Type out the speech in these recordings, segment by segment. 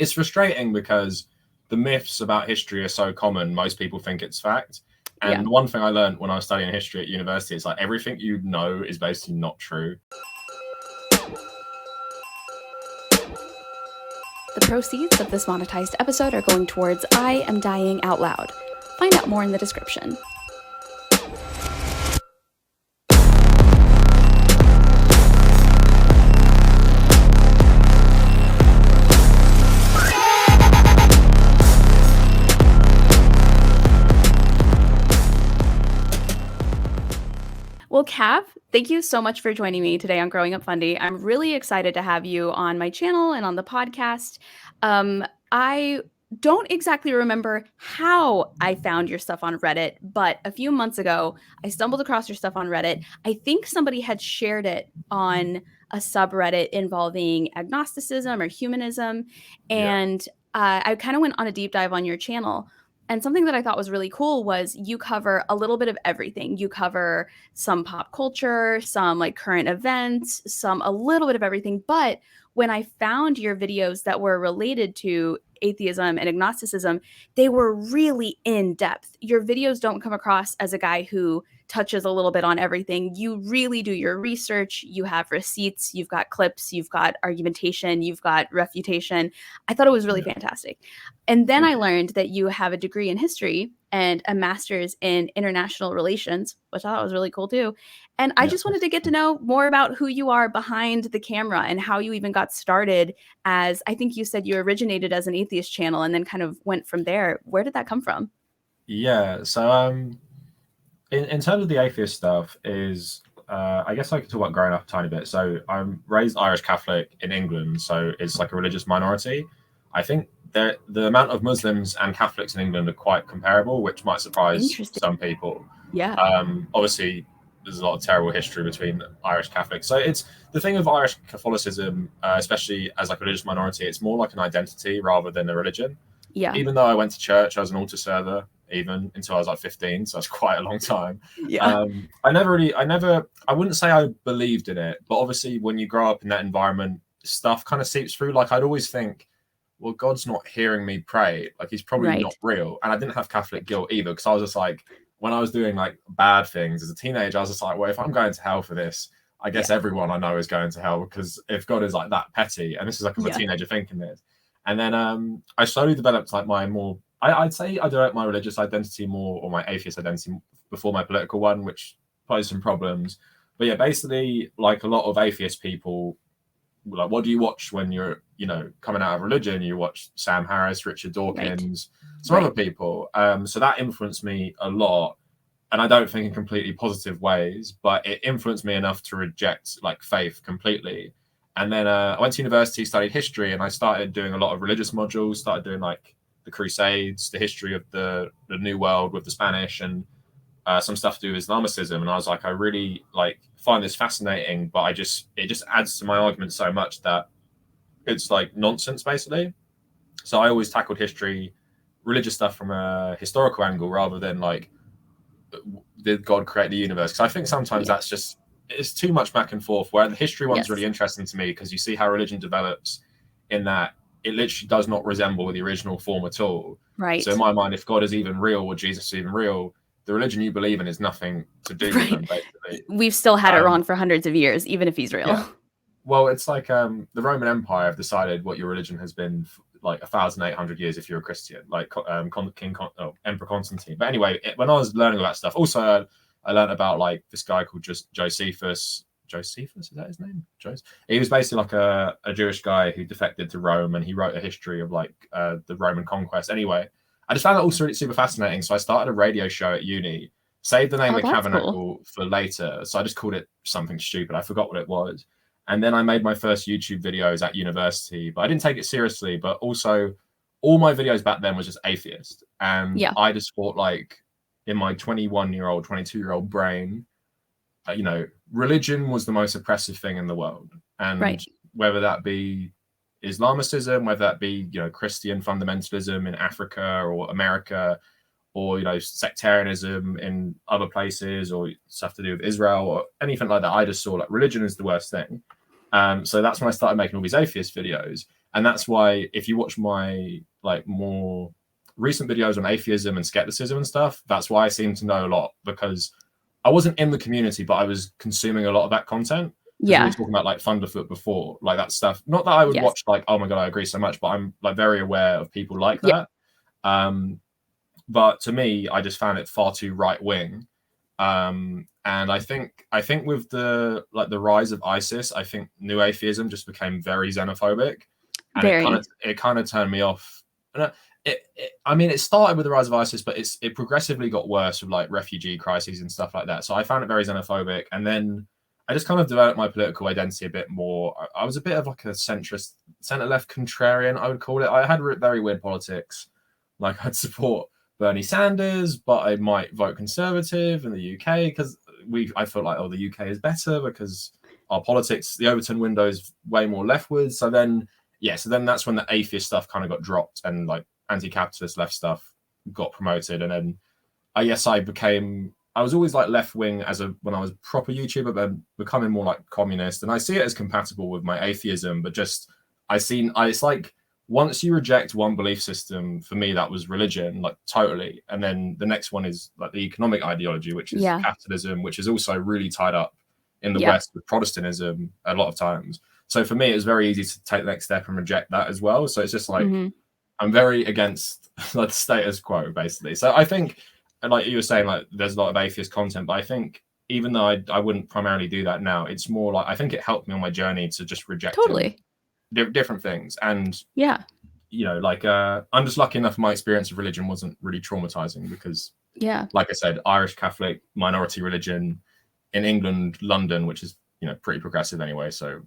it's frustrating because the myths about history are so common. Most people think it's fact. And one thing I learned when I was studying history at university is like everything you know is basically not true. The proceeds of this monetized episode are going towards I Am Dying Out Loud. Find out more in the description. Well, Cav, thank you so much for joining me today on Growing Up Fundie. I'm really excited to have you on my channel and on the podcast. I don't exactly remember how I found your stuff on Reddit, but a few months ago, I stumbled across your stuff on Reddit. I think somebody had shared it on a subreddit involving agnosticism or humanism, and I kind of went on a deep dive on your channel. And something that I thought was really cool was you cover a little bit of everything. You cover some pop culture, some like current events, a little bit of everything. But when I found your videos that were related to atheism and agnosticism, they were really in depth. Your videos don't come across as a guy who touches a little bit on everything. You really do your research. You have receipts, you've got clips, you've got argumentation, you've got refutation. I thought it was really fantastic. And then I learned that you have a degree in history and a master's in international relations, which I thought was really cool too. And I just wanted to get to know more about who you are behind the camera and how you even got started as, I think you said you originated as an atheist channel and then kind of went from there. Where did that come from? Yeah, so in terms of the atheist stuff is, I guess I could talk about growing up a tiny bit. So I'm raised Irish Catholic in England, so it's like a religious minority. I think the amount of Muslims and Catholics in England are quite comparable, which might surprise some people. Yeah. Obviously, there's a lot of terrible history between Irish Catholics. So it's the thing of Irish Catholicism, especially as like a religious minority, it's more like an identity rather than a religion. Yeah. Even though I went to church, I was an altar server even until I was like 15, so that's quite a long time. Yeah. I wouldn't say I believed in it, but obviously when you grow up in that environment, stuff kind of seeps through. Like I'd always think, well, God's not hearing me pray. Like he's probably not real. And I didn't have Catholic guilt either, because I was just like, when I was doing like bad things as a teenager, I was just like, well, if I'm going to hell for this, I guess everyone I know is going to hell, because if God is like that petty, and this is like I'm a teenager thinking this. And then I slowly developed like my more, I'd say I developed my religious identity more, or my atheist identity before my political one, which posed some problems. But yeah, basically like a lot of atheist people, like, what do you watch when you're, coming out of religion? You watch Sam Harris, Richard Dawkins, some other people. So that influenced me a lot. And I don't think in completely positive ways, but it influenced me enough to reject like faith completely. And then I went to university, studied history, and I started doing a lot of religious modules, started doing like the Crusades, the history of the New World with the Spanish, and some stuff to do with Islamicism. And I was like, I really find this fascinating, but it just adds to my argument so much that it's like nonsense basically. So I always tackled history, religious stuff from a historical angle rather than like, did God create the universe? Because I think sometimes it's too much back and forth, where the history one's really interesting to me because you see how religion develops in that it literally does not resemble the original form at all. Right. So in my mind, if God is even real or Jesus is even real, the religion you believe in is nothing to do with them, basically. We've still had it wrong for hundreds of years, even if he's real. Yeah. Well, it's like the Roman Empire have decided what your religion has been like 1,800 years if you're a Christian, like Emperor Constantine. But anyway, when I was learning all that stuff, also I learned about like this guy called Josephus. Josephus, is that his name? He was basically like a Jewish guy who defected to Rome, and he wrote a history of like the Roman conquest. Anyway, I just found that also super fascinating. So I started a radio show at uni, saved the name of Kavernacle for later. So I just called it something stupid. I forgot what it was. And then I made my first YouTube videos at university, but I didn't take it seriously. But also all my videos back then was just atheist. And I just thought like in my 21-year-old, 22-year-old brain, religion was the most oppressive thing in the world. And whether that be Islamicism, whether that be, Christian fundamentalism in Africa or America, or, sectarianism in other places, or stuff to do with Israel or anything like that, I just saw like religion is the worst thing. So that's when I started making all these atheist videos. And that's why if you watch my like more recent videos on atheism and skepticism and stuff, that's why I seem to know a lot, because I wasn't in the community, but I was consuming a lot of that content. Because we were talking about like Thunderfoot before, like that stuff. Not that I would watch like, oh my God, I agree so much, but I'm like very aware of people like that. But to me, I just found it far too right wing. And I think with the rise of ISIS, I think new atheism just became very xenophobic, and it kind of turned me off. I mean, it started with the rise of ISIS, but it progressively got worse with like refugee crises and stuff like that. So I found it very xenophobic, and then I just kind of developed my political identity a bit more. I was a bit of like a centrist, centre-left contrarian, I would call it. I had very weird politics. Like I'd support Bernie Sanders, but I might vote Conservative in the UK because I felt like, oh, the UK is better because our politics, the Overton window is way more leftwards. So then that's when the atheist stuff kind of got dropped and like anti-capitalist left stuff got promoted. And then I guess I was always like left wing when I was a proper YouTuber, but becoming more like communist. And I see it as compatible with my atheism, but just it's like, once you reject one belief system, for me, that was religion, like totally. And then the next one is like the economic ideology, which is capitalism, which is also really tied up in the West with Protestantism a lot of times. So for me, it was very easy to take the next step and reject that as well. So it's just like, I'm very against like the status quo, basically. So I think, like you were saying, like there's a lot of atheist content, but I think even though I wouldn't primarily do that now, it's more like, I think it helped me on my journey to just reject different things. And you know, like I'm just lucky enough my experience of religion wasn't really traumatizing, because like I said, Irish Catholic minority religion in England, London, which is, you know, pretty progressive anyway, so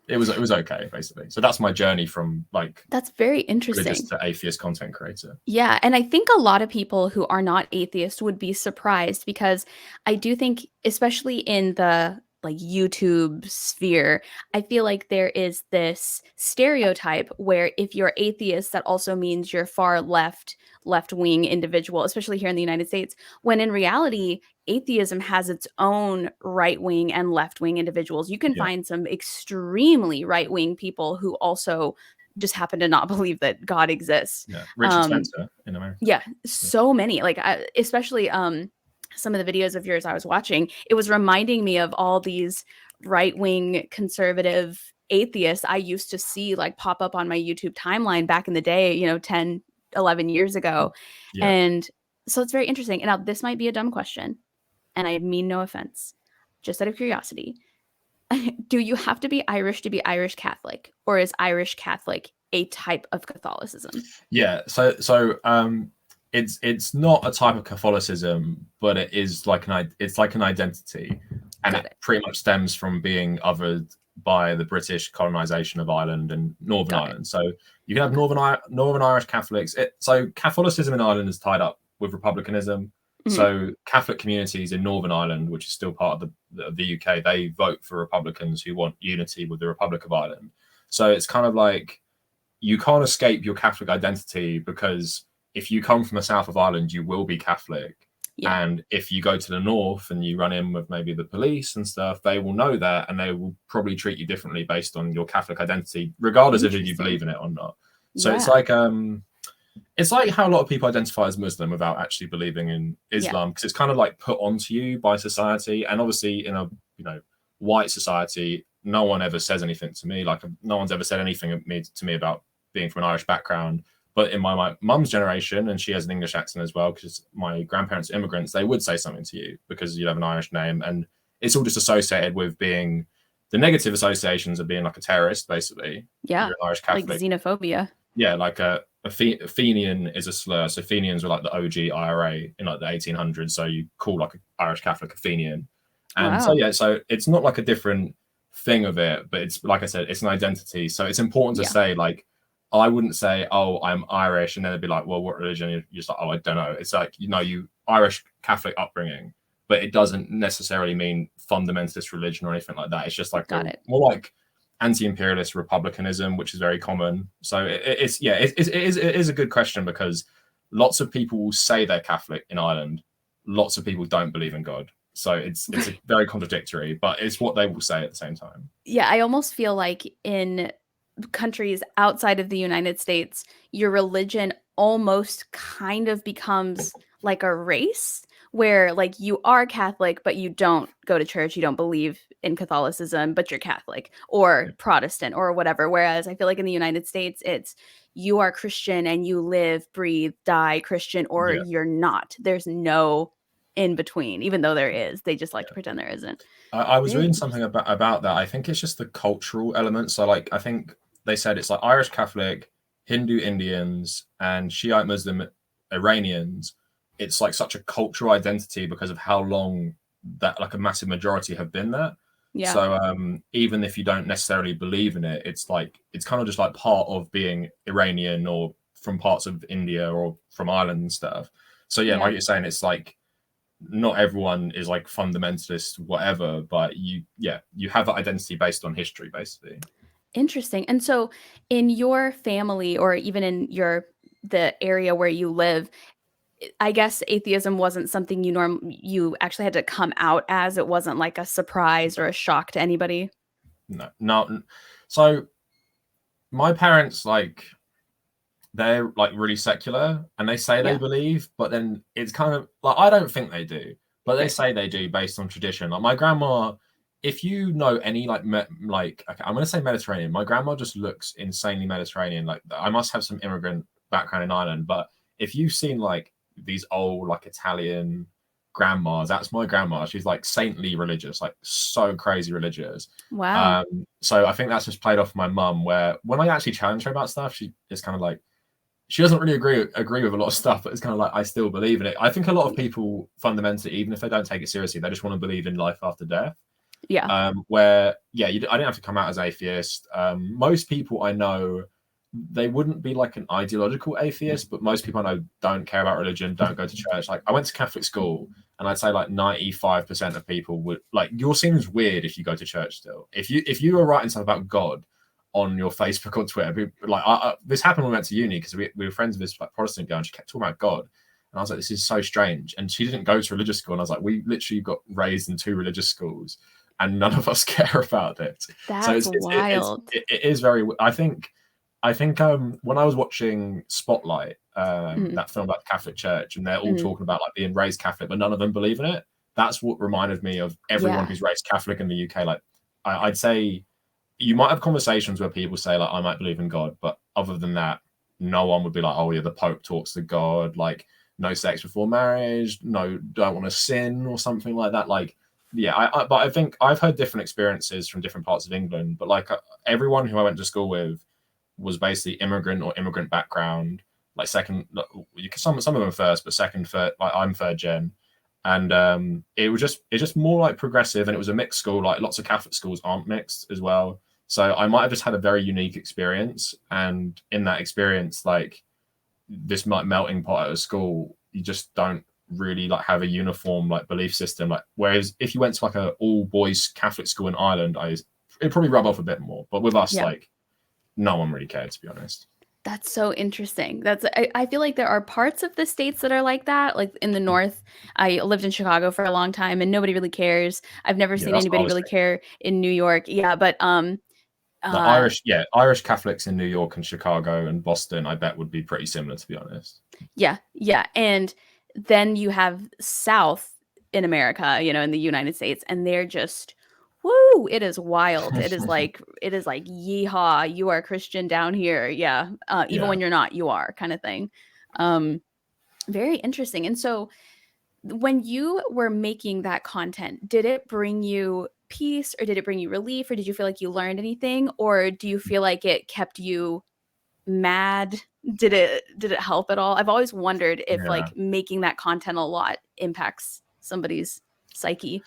it was okay, basically. So that's my journey from like, that's very interesting, religious to atheist content creator. And I think a lot of people who are not atheist would be surprised, because I do think, especially in the like YouTube sphere, I feel like there is this stereotype where if you're atheist, that also means you're far left-wing individual, especially here in the United States, when in reality, atheism has its own right-wing and left-wing individuals. You can find some extremely right-wing people who also just happen to not believe that God exists. Richard Spencer in America. So many, like especially some of the videos of yours I was watching, it was reminding me of all these right-wing conservative atheists I used to see like pop up on my YouTube timeline back in the day, you know, 10, 11 years ago. And so it's very interesting. And now this might be a dumb question, and I mean no offense, just out of curiosity. Do you have to be Irish to be Irish Catholic, or is Irish Catholic a type of Catholicism? It's not a type of Catholicism, but it is like an identity, and it pretty much stems from being othered by the British colonization of Ireland and Northern Ireland. So you can have Northern Irish Catholics. So Catholicism in Ireland is tied up with republicanism. So Catholic communities in Northern Ireland, which is still part of the UK, they vote for Republicans who want unity with the Republic of Ireland. So it's kind of like you can't escape your Catholic identity, because if you come from the south of Ireland, you will be Catholic. And if you go to the north and you run in with maybe the police and stuff, they will know that, and they will probably treat you differently based on your Catholic identity, regardless of if you believe in it or not. So it's like how a lot of people identify as Muslim without actually believing in Islam, because it's kind of like put onto you by society. And obviously in a, you know, white society, no one ever says anything to me. Like no one's ever said anything to me about being from an Irish background. But in my mum's generation, and she has an English accent as well, because my grandparents are immigrants, they would say something to you because you have an Irish name. And it's all just associated with being the negative associations of being like a terrorist, basically. You're an Irish Catholic. Like xenophobia. Like a Fenian is a slur. So Fenians were like the OG IRA in like the 1800s. So you call like an Irish Catholic a Fenian. And so it's not like a different thing of it, but it's, like I said, it's an identity. So it's important to say, like, I wouldn't say, oh, I'm Irish, and then they'd be like, well, what religion? You're just like, oh, I don't know. It's like, you know, you Irish Catholic upbringing, but it doesn't necessarily mean fundamentalist religion or anything like that. It's just like more like anti-imperialist republicanism, which is very common. So it is a good question, because lots of people will say they're Catholic in Ireland. Lots of people don't believe in God. So it's very contradictory, but it's what they will say at the same time. I almost feel like in countries outside of the United States, your religion almost kind of becomes like a race where like you are Catholic, but you don't go to church, you don't believe in Catholicism, but you're Catholic or Protestant or whatever. Whereas I feel like in the United States, it's you are Christian and you live, breathe, die Christian, or you're not. There's no in between, even though there is. They just like to pretend there isn't. I was reading something about that. I think it's just the cultural element. So like, I think they said it's like Irish Catholic, Hindu Indians, and Shiite Muslim Iranians. It's like such a cultural identity because of how long that like a massive majority have been there. Yeah. So even if you don't necessarily believe in it, it's like it's kind of just like part of being Iranian or from parts of India or from Ireland and stuff. So yeah, like you're saying, it's like not everyone is like fundamentalist, whatever, but you have that identity based on history, basically. Interesting. And so in your family or even in the area where you live, I guess atheism wasn't something you actually had to come out as. It wasn't like a surprise or a shock to anybody. No. So my parents, like, they're like really secular and they say they believe, but then it's kind of like, I don't think they do, but they say they do based on tradition. Like my grandma, if you know any like okay, I'm going to say Mediterranean. My grandma just looks insanely Mediterranean. Like I must have some immigrant background in Ireland, but if you've seen like these old like Italian grandmas, that's my grandma. She's like saintly religious, like so crazy religious. Wow. So I think that's just played off my mum, where when I actually challenge her about stuff, she is kind of like, she doesn't really agree with a lot of stuff, but it's kind of like, I still believe in it. I think a lot of people fundamentally, even if they don't take it seriously, they just want to believe in life after death. Yeah. Where I didn't have to come out as atheist. Most people I know, they wouldn't be like an ideological atheist, but most people I know don't care about religion, don't go to church. Like I went to Catholic school, and I'd say like 95% of people would like, you're seen as weird if you go to church still. If you were writing something about God on your Facebook or Twitter, people, like this happened when we went to uni because we were friends with this like Protestant girl, and she kept talking about God. And I was like, this is so strange. And she didn't go to religious school. And I was like, we literally got raised in 2 religious schools and none of us care about it. That's so wild. It is very, I think when I was watching Spotlight, that film about the Catholic Church, and they're all talking about like being raised Catholic, but none of them believe in it. That's what reminded me of everyone who's raised Catholic in the UK. Like I'd say you might have conversations where people say like, I might believe in God, but other than that, no one would be like, oh yeah, the Pope talks to God, like no sex before marriage, no, don't want to sin or something like that. Like, yeah, but I think I've heard different experiences from different parts of England, but like everyone who I went to school with was basically immigrant or immigrant background, like some of them first, but second, third, like I'm third gen. And it's just more like progressive, and it was a mixed school. Like lots of Catholic schools aren't mixed as well. So I might have just had a very unique experience. And in that experience, like this like melting pot at a school, you just don't really like have a uniform like belief system. Like whereas if you went to like a all boys Catholic school in Ireland, it'd probably rub off a bit more. But with us, like no one really cared, to be honest. That's so interesting. I feel like there are parts of the States that are like that. Like in the North, I lived in Chicago for a long time and nobody really cares. I've never seen anybody really care in New York. Yeah, but the Irish Catholics in New York and Chicago and Boston, I bet would be pretty similar, to be honest. Yeah. And then you have South in America, in the United States, and they're just, woo, it is wild. It is like yeehaw, you are Christian down here. Yeah. Even when you're not, you are, kind of thing. Very interesting. And so when you were making that content, did it bring you peace, or did it bring you relief, or did you feel like you learned anything, or do you feel like it kept you mad? Did it help at all? I've always wondered if like making that content a lot impacts somebody's psyche.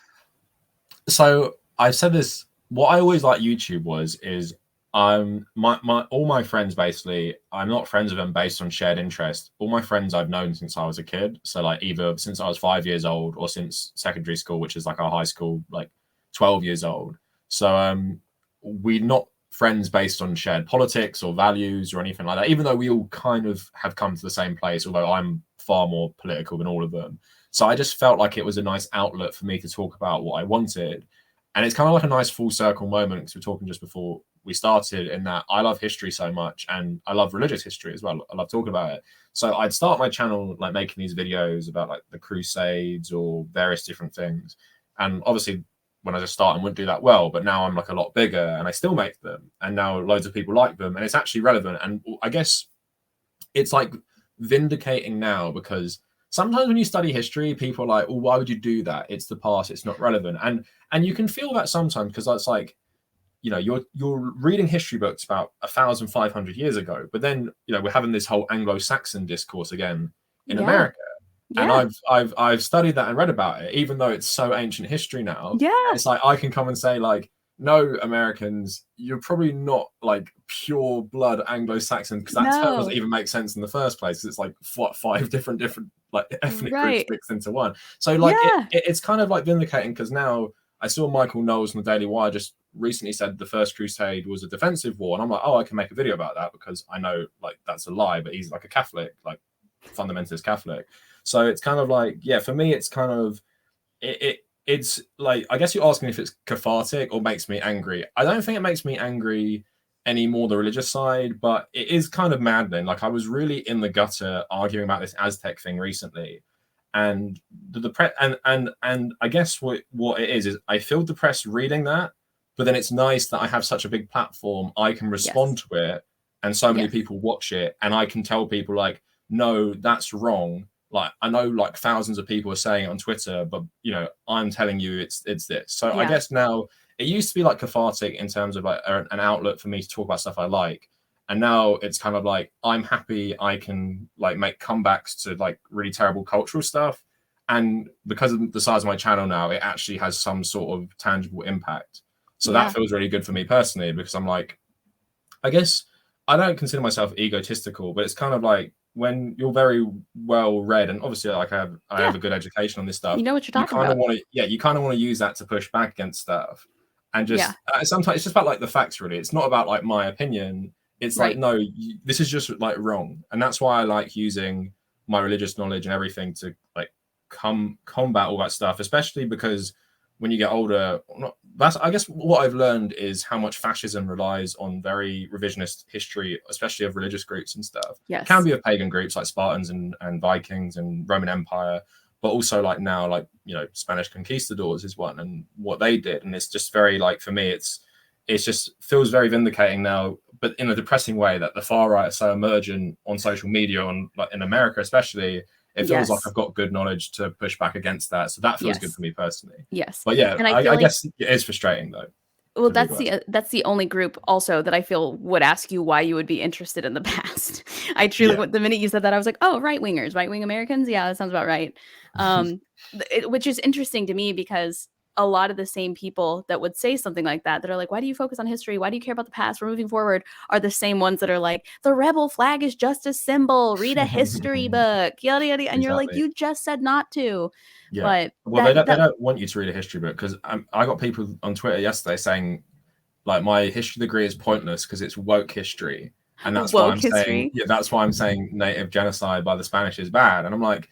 So I've said this, what I always liked YouTube is all my friends, basically, I'm not friends with them based on shared interest. All my friends I've known since I was a kid. So like either since I was 5 years old or since secondary school, which is like our high school, like 12 years old. So we're not friends based on shared politics or values or anything like that, even though we all kind of have come to the same place, although I'm far more political than all of them. So I just felt like it was a nice outlet for me to talk about what I wanted. And it's kind of like a nice full circle moment, because we were talking just before we started, in that I love history so much, and I love religious history as well. I love talking about it. So I'd start my channel like making these videos about like the Crusades or various different things. And obviously when I just started, I wouldn't do that well, but now I'm like a lot bigger and I still make them, and now loads of people like them, and it's actually relevant. And I guess it's like vindicating now, because sometimes when you study history, people are like, well, why would you do that? It's the past, it's not relevant. And you can feel that sometimes, because that's like, you know, you're reading history books about 1,500 years ago, but then, you know, we're having this whole Anglo-Saxon discourse again in America. And I've studied that and read about it, even though it's so ancient history now. It's like I can come and say like, no, Americans, you're probably not like pure blood Anglo-Saxon, because that term doesn't even make sense in the first place, because it's like what, 5 different like ethnic groups mixed into one. So like it's kind of like vindicating, because now I saw Michael Knowles on the Daily Wire just recently said the First Crusade was a defensive war, and I'm like, oh, I can make a video about that, because I know like that's a lie, but he's like a Catholic, like fundamentalist Catholic. So it's kind of like, yeah, for me, it's kind of it's like, I guess you're asking if it's cathartic or makes me angry. I don't think it makes me angry anymore, the religious side, but it is kind of maddening. Like I was really in the gutter arguing about this Aztec thing recently, and and I guess what it is I feel depressed reading that, but then it's nice that I have such a big platform, I can respond to it, and so many people watch it, and I can tell people like, no, that's wrong. Like I know like thousands of people are saying it on Twitter, but you know, I'm telling you it's this. So I guess now, it used to be like cathartic in terms of like an outlet for me to talk about stuff I like, and now it's kind of like, I'm happy I can like make comebacks to like really terrible cultural stuff, and because of the size of my channel now, it actually has some sort of tangible impact. So that feels really good for me personally, because I'm like, I guess I don't consider myself egotistical, but it's kind of like, when you're very well read, and obviously like I have a good education on this stuff, you know what you're talking about. You kind of want to use that to push back against stuff, and just sometimes it's just about like the facts, really. It's not about like my opinion. It's like, no, this is just like wrong, and that's why I like using my religious knowledge and everything to like combat all that stuff, especially because when you get older, that's, I guess what I've learned is how much fascism relies on very revisionist history, especially of religious groups and stuff. It can be of pagan groups like Spartans and Vikings and Roman Empire, but also like now, like, you know, Spanish conquistadors is one, and what they did. And it's just very like, for me, it's just feels very vindicating now, but in a depressing way, that the far right are so emergent on social media, on like in America especially. It feels like I've got good knowledge to push back against that. So that feels good for me personally. But yeah, and I guess it is frustrating though. Well, that's the only group also that I feel would ask you why you would be interested in the past. I truly, the minute you said that, I was like, oh, right-wingers, right-wing Americans. Yeah, that sounds about right. Which is interesting to me, because a lot of the same people that would say something like that are like, why do you focus on history? Why do you care about the past? We're moving forward, are the same ones that are like, the rebel flag is just a symbol. Read a history book, yada, yada. And you're like, you just said not to. But well, they don't want you to read a history book, because I got people on Twitter yesterday saying like my history degree is pointless because it's woke history. And that's why I'm saying, that's why I'm saying native genocide by the Spanish is bad. And I'm like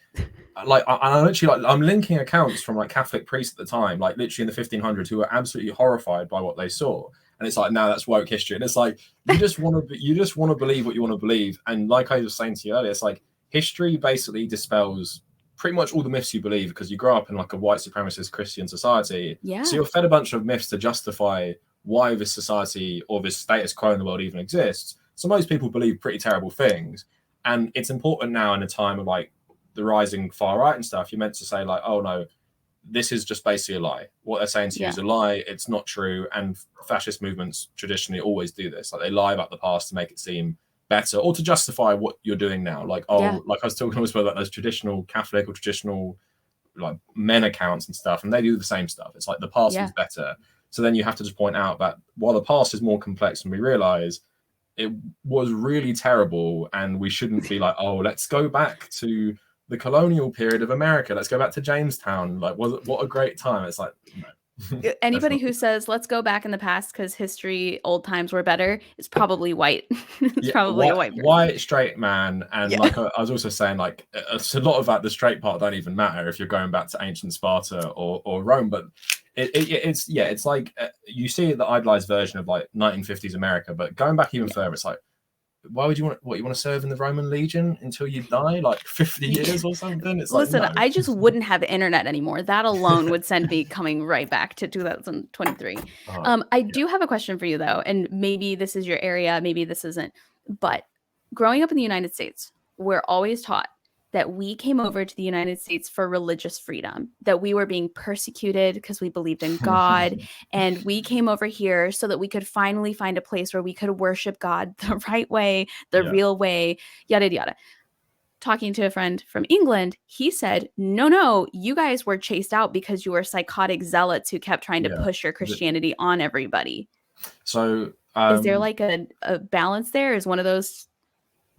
I literally like, I'm linking accounts from like Catholic priests at the time, like literally in the 1500s, who were absolutely horrified by what they saw. And it's like, no, that's woke history. And it's like, you just want to believe what you want to believe. And like I was saying to you earlier, it's like history basically dispels pretty much all the myths you believe, because you grow up in like a white supremacist Christian society. So you're fed a bunch of myths to justify why this society or this status quo in the world even exists. So most people believe pretty terrible things. And it's important now, in a time of like the rising far right and stuff, you're meant to say like, oh no, this is just basically a lie. What they're saying to you is a lie. It's not true. And fascist movements traditionally always do this. Like they lie about the past to make it seem better, or to justify what you're doing now. Like, like I was talking always about those traditional Catholic or traditional like men accounts and stuff, and they do the same stuff. It's like the past is better. So then you have to just point out that while the past is more complex than we realize, it was really terrible, and we shouldn't be like, oh, let's go back to the colonial period of America. Let's go back to Jamestown. Like, what a great time. It's like, no. Anybody who says, let's go back in the past because history, old times were better, is probably white. It's probably a white person. White, straight man. And like I was also saying, like, a lot of that, the straight part don't even matter if you're going back to ancient Sparta or Rome. But It's like you see the idealized version of like 1950s America, but going back even further, it's like, why would you want to serve in the Roman Legion until you die, like 50 years or something? It's listen, like, no. I just wouldn't have internet anymore. That alone would send me coming right back to 2023. I do have a question for you though, and maybe this is your area, maybe this isn't, but growing up in the United States, we're always taught that we came over to the United States for religious freedom, that we were being persecuted because we believed in God. And we came over here so that we could finally find a place where we could worship God the right way, the real way, yada, yada. Talking to a friend from England, he said, no, you guys were chased out because you were psychotic zealots who kept trying to push your Christianity on everybody. So is there like a balance there? Is one of those...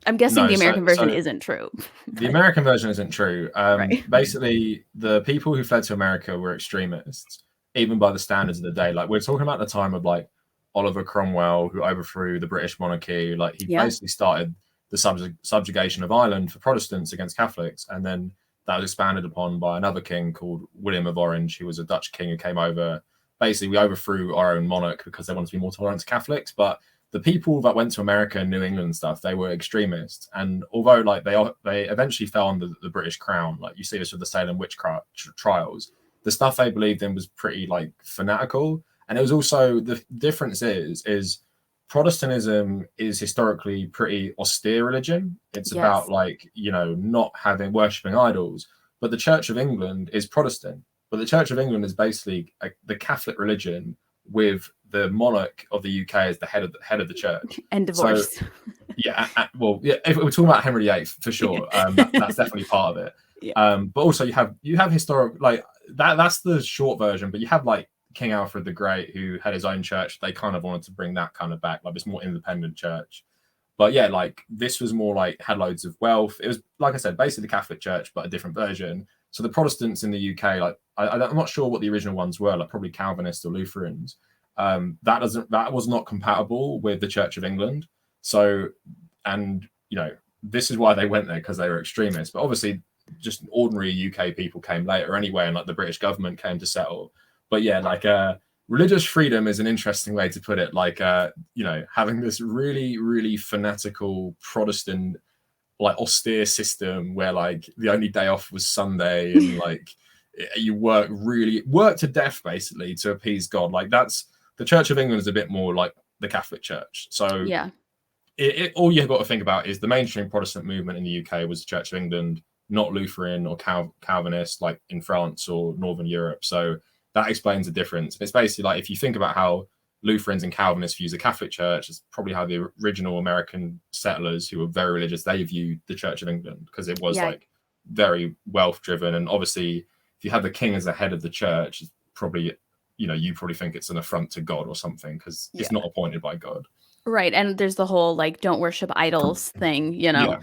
I'm guessing the American version isn't true. The American version isn't true. Right. Basically, the people who fled to America were extremists, even by the standards of the day. Like, we're talking about the time of like Oliver Cromwell, who overthrew the British monarchy. Like, he basically started the subjugation of Ireland for Protestants against Catholics, and then that was expanded upon by another king called William of Orange, who was a Dutch king who came over. Basically, we overthrew our own monarch because they wanted to be more tolerant to Catholics, but the people that went to America and New England and stuff, they were extremists. And although like they eventually fell under the British crown, like you see this with the Salem witch trials, the stuff they believed in was pretty like fanatical. And it was also, the difference is Protestantism is historically pretty austere religion. It's about like, not worshipping idols. But the Church of England is Protestant. But the Church of England is basically the Catholic religion with the monarch of the UK as the head of the church, and divorced. So, if we're talking about Henry VIII, for sure, that's definitely part of it. But also you have historic, like that's the short version, but you have like King Alfred the Great, who had his own church. They kind of wanted to bring that kind of back, like this more independent church. But yeah, like this was more like had loads of wealth. It was, like I said, basically the Catholic Church, but a different version. So the Protestants in the UK, like I'm not sure what the original ones were, like probably Calvinists or Lutherans. That was not compatible with the Church of England. So, and this is why they went there, because they were extremists. But obviously, just ordinary UK people came later anyway, and like the British government came to settle. But yeah, like religious freedom is an interesting way to put it. Like having this really, really fanatical Protestant, like austere system where like the only day off was Sunday, and like you work to death basically to appease God. Like that's the Church of England is a bit more like the Catholic Church. So all you've got to think about is the mainstream Protestant movement in the UK was the Church of England, not Lutheran or Calvinist like in France or Northern Europe. So that explains the difference. It's basically like if you think about how Lutherans and Calvinists view the Catholic Church, it's probably how the original American settlers who were very religious, they viewed the Church of England, because it was like very wealth driven. And obviously if you have the king as the head of the church, it's probably, you probably think it's an affront to God or something, because it's not appointed by God. Right. And there's the whole like don't worship idols thing, the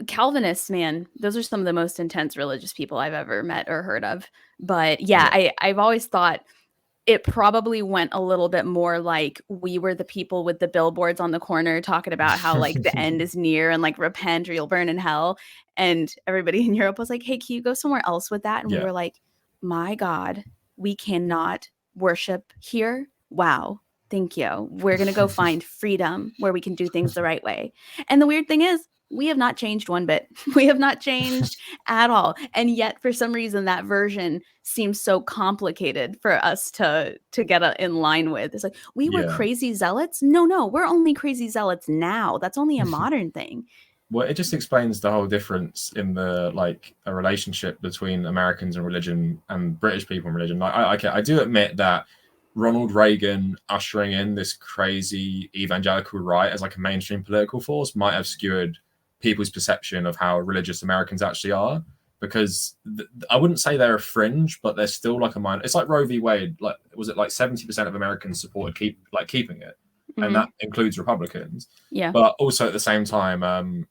Calvinists, man, those are some of the most intense religious people I've ever met or heard of. But I've always thought it probably went a little bit more like we were the people with the billboards on the corner talking about how like the end is near and like repent or you'll burn in hell. And everybody in Europe was like, hey, can you go somewhere else with that? And we were like, my God, we cannot worship here. Wow. Thank you. We're going to go find freedom where we can do things the right way. And the weird thing is, we have not changed one bit. We have not changed at all. And yet, for some reason, that version seems so complicated for us to get in line with. It's like, we were crazy zealots? No, we're only crazy zealots now. That's only a modern thing. Well, it just explains the whole difference in the a relationship between Americans and religion and British people and religion. Like, I do admit that Ronald Reagan ushering in this crazy evangelical right as like a mainstream political force might have skewed people's perception of how religious Americans actually are, because I wouldn't say they're a fringe, but they're still like a minor. It's like Roe v. Wade. Like, was it like 70% of Americans supported keeping it? And that includes Republicans. But also at the same time,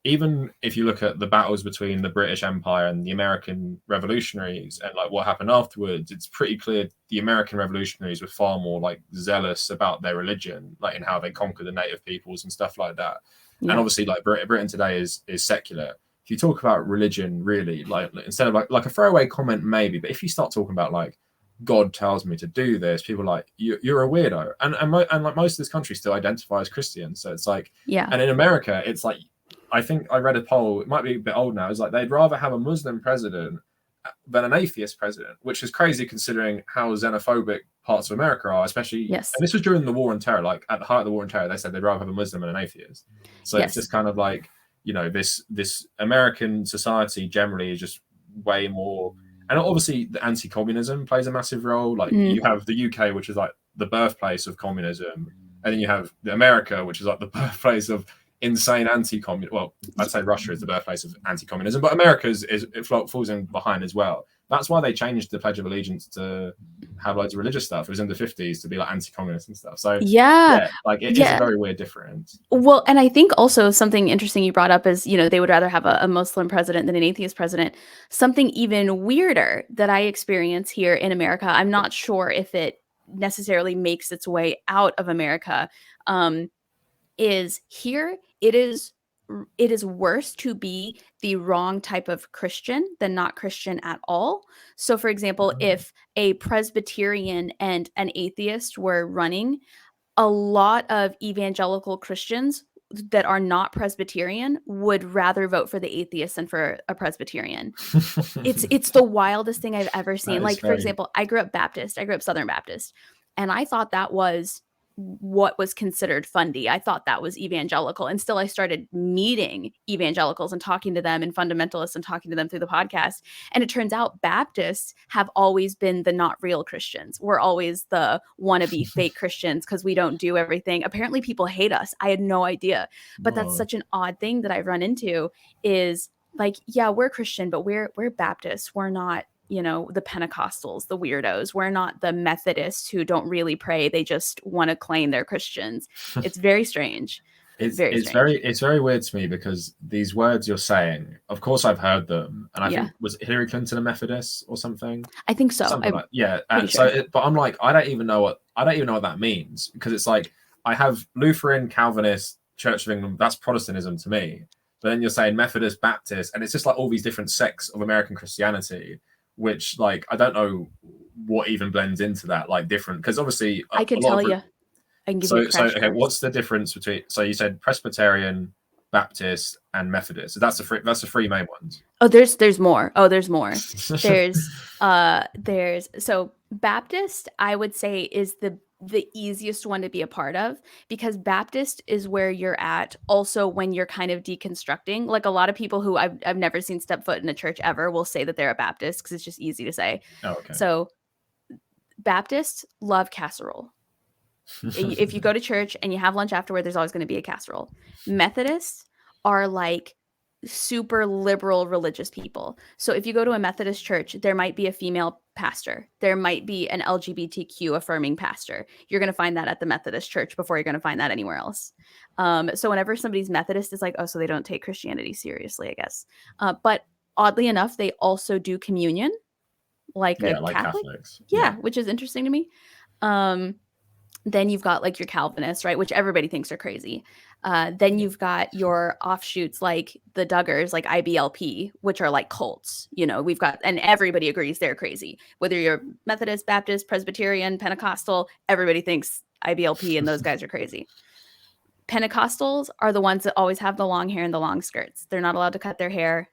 even if you look at the battles between the British Empire and the American revolutionaries and like what happened afterwards, it's pretty clear the American revolutionaries were far more like zealous about their religion, like in how they conquered the native peoples and stuff like that. And obviously like Britain today is secular. If if you talk about religion, really, like instead of like a throwaway comment, maybe, but if you start talking about like God tells me to do this, people are like, you're a weirdo, and like most of this country still identify as Christian, so it's like, and in America, it's like, I think I read a poll, it might be a bit old now, it's like they'd rather have a Muslim president than an atheist president, which is crazy considering how xenophobic parts of America are, especially. And this was during the war on terror, like at the height of the war on terror, they said they'd rather have a Muslim than an atheist. So it's just kind of like, you know, this American society generally is just way more, and obviously the anti-communism plays a massive role. Like you have the UK, which is like the birthplace of communism, and then you have the America, which is like the birthplace of insane anti-communism. Well, I'd say Russia is the birthplace of anti-communism, but America's it falls in behind as well. That's why they changed the Pledge of Allegiance to have loads of religious stuff. It was in the 50s to be like anti-communist and stuff. So like it is a very weird difference. Well, and I think also something interesting you brought up is, you know, they would rather have a Muslim president than an atheist president. Something even weirder that I experience here in America, I'm not sure if it necessarily makes its way out of America, is here it is worse to be the wrong type of Christian than not Christian at all. So, for example, if a Presbyterian and an atheist were running, a lot of evangelical Christians that are not Presbyterian would rather vote for the atheist than for a Presbyterian. It's the wildest thing I've ever seen. Like, for example, I grew up Baptist. I grew up Southern Baptist. And I thought that was what was considered Fundie. I thought that was evangelical. And still I started meeting evangelicals and talking to them and fundamentalists and talking to them through the podcast. And it turns out Baptists have always been the not real Christians. We're always the wannabe fake Christians because we don't do everything. Apparently people hate us. I had no idea. But that's such an odd thing that I've run into is like, yeah, we're Christian, but we're Baptists. We're not, you know, the Pentecostals, the weirdos. We're not the Methodists who don't really pray. They just want to claim they're Christians. It's very strange. It's very weird to me because these words you're saying, of course I've heard them. And I think, was Hillary Clinton a Methodist or something? I think so. And so, but I'm like, I don't even know what that means, because it's like, I have Lutheran, Calvinist, Church of England, that's Protestantism to me. But then you're saying Methodist, Baptist, and it's just like all these different sects of American Christianity, which, like, I don't know what even blends into that, like, different, because obviously I can tell you. I can give you a crash okay, what's the difference between? So you said Presbyterian, Baptist, and Methodist. So that's the three main ones. Oh, there's more. There's so Baptist, I would say, is the easiest one to be a part of, because Baptist is where you're at also when you're kind of deconstructing. Like, a lot of people who I've never seen step foot in a church ever will say that they're a Baptist because it's just easy to say. Oh, okay. So Baptists love casserole. If you go to church and you have lunch afterward, there's always going to be a casserole. Methodists are like super liberal religious people. So if you go to a Methodist church, there might be a female pastor. There might be an LGBTQ affirming pastor. You're going to find that at the Methodist church before you're going to find that anywhere else. So whenever somebody's Methodist, it's like, oh, so they don't take Christianity seriously, I guess. But oddly enough, they also do communion like a Catholic. Catholics. Yeah, which is interesting to me. Then you've got like your Calvinists, right? Which everybody thinks are crazy. Then you've got your offshoots like the Duggars, like IBLP, which are like cults. You know, we've got, and everybody agrees they're crazy. Whether you're Methodist, Baptist, Presbyterian, Pentecostal, everybody thinks IBLP and those guys are crazy. Pentecostals are the ones that always have the long hair and the long skirts. They're not allowed to cut their hair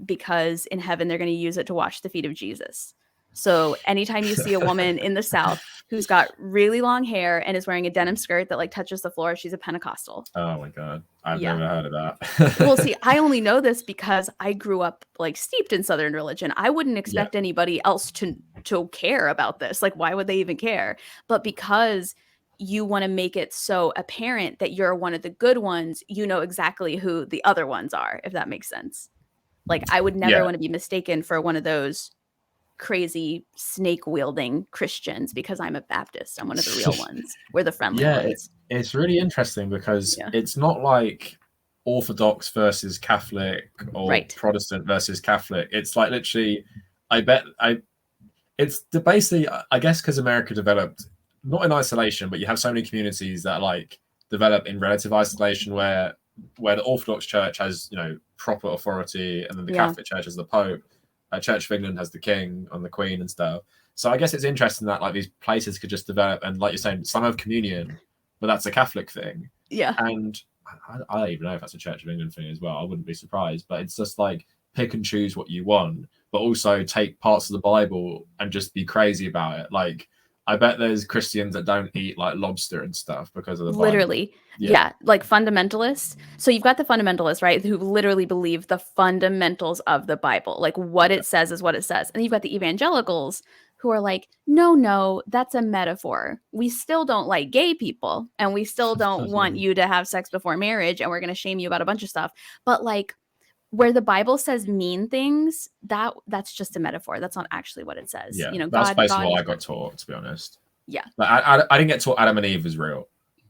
because in heaven they're going to use it to wash the feet of Jesus. So anytime you see a woman in the South who's got really long hair and is wearing a denim skirt that like touches the floor, she's a Pentecostal. Oh my God. I've never heard of that. Well, see, I only know this because I grew up like steeped in Southern religion. I wouldn't expect anybody else to care about this. Like, why would they even care? But because you want to make it so apparent that you're one of the good ones, you know exactly who the other ones are, if that makes sense. Like, I would never want to be mistaken for one of those crazy snake wielding Christians because I'm a Baptist. I'm one of the real ones. We're the friendly ones. It's really interesting because it's not like Orthodox versus Catholic or Protestant versus Catholic. It's like literally, it's basically, I guess, because America developed not in isolation, but you have so many communities that like develop in relative isolation where where the Orthodox Church has, you know, proper authority, and then the Catholic Church has the Pope, Church of England has the King and the Queen and stuff. So I guess it's interesting that like these places could just develop, and like you're saying, some have communion, but that's a Catholic thing. Yeah. And I don't even know if that's a Church of England thing as well. I wouldn't be surprised, but it's just like pick and choose what you want, but also take parts of the Bible and just be crazy about it. Like, I bet there's Christians that don't eat like lobster and stuff because of the Bible. Literally. Yeah. Like fundamentalists. So you've got the fundamentalists, right, who literally believe the fundamentals of the Bible. Like what it says is what it says. And you've got the evangelicals who are like, no, that's a metaphor. We still don't like gay people, and we still don't want you to have sex before marriage, and we're going to shame you about a bunch of stuff. But like, where the Bible says mean things, that's just a metaphor. That's not actually what it says. Yeah, you know, that's basically what I got taught, to be honest. Yeah. Like, I didn't get taught Adam and Eve was real,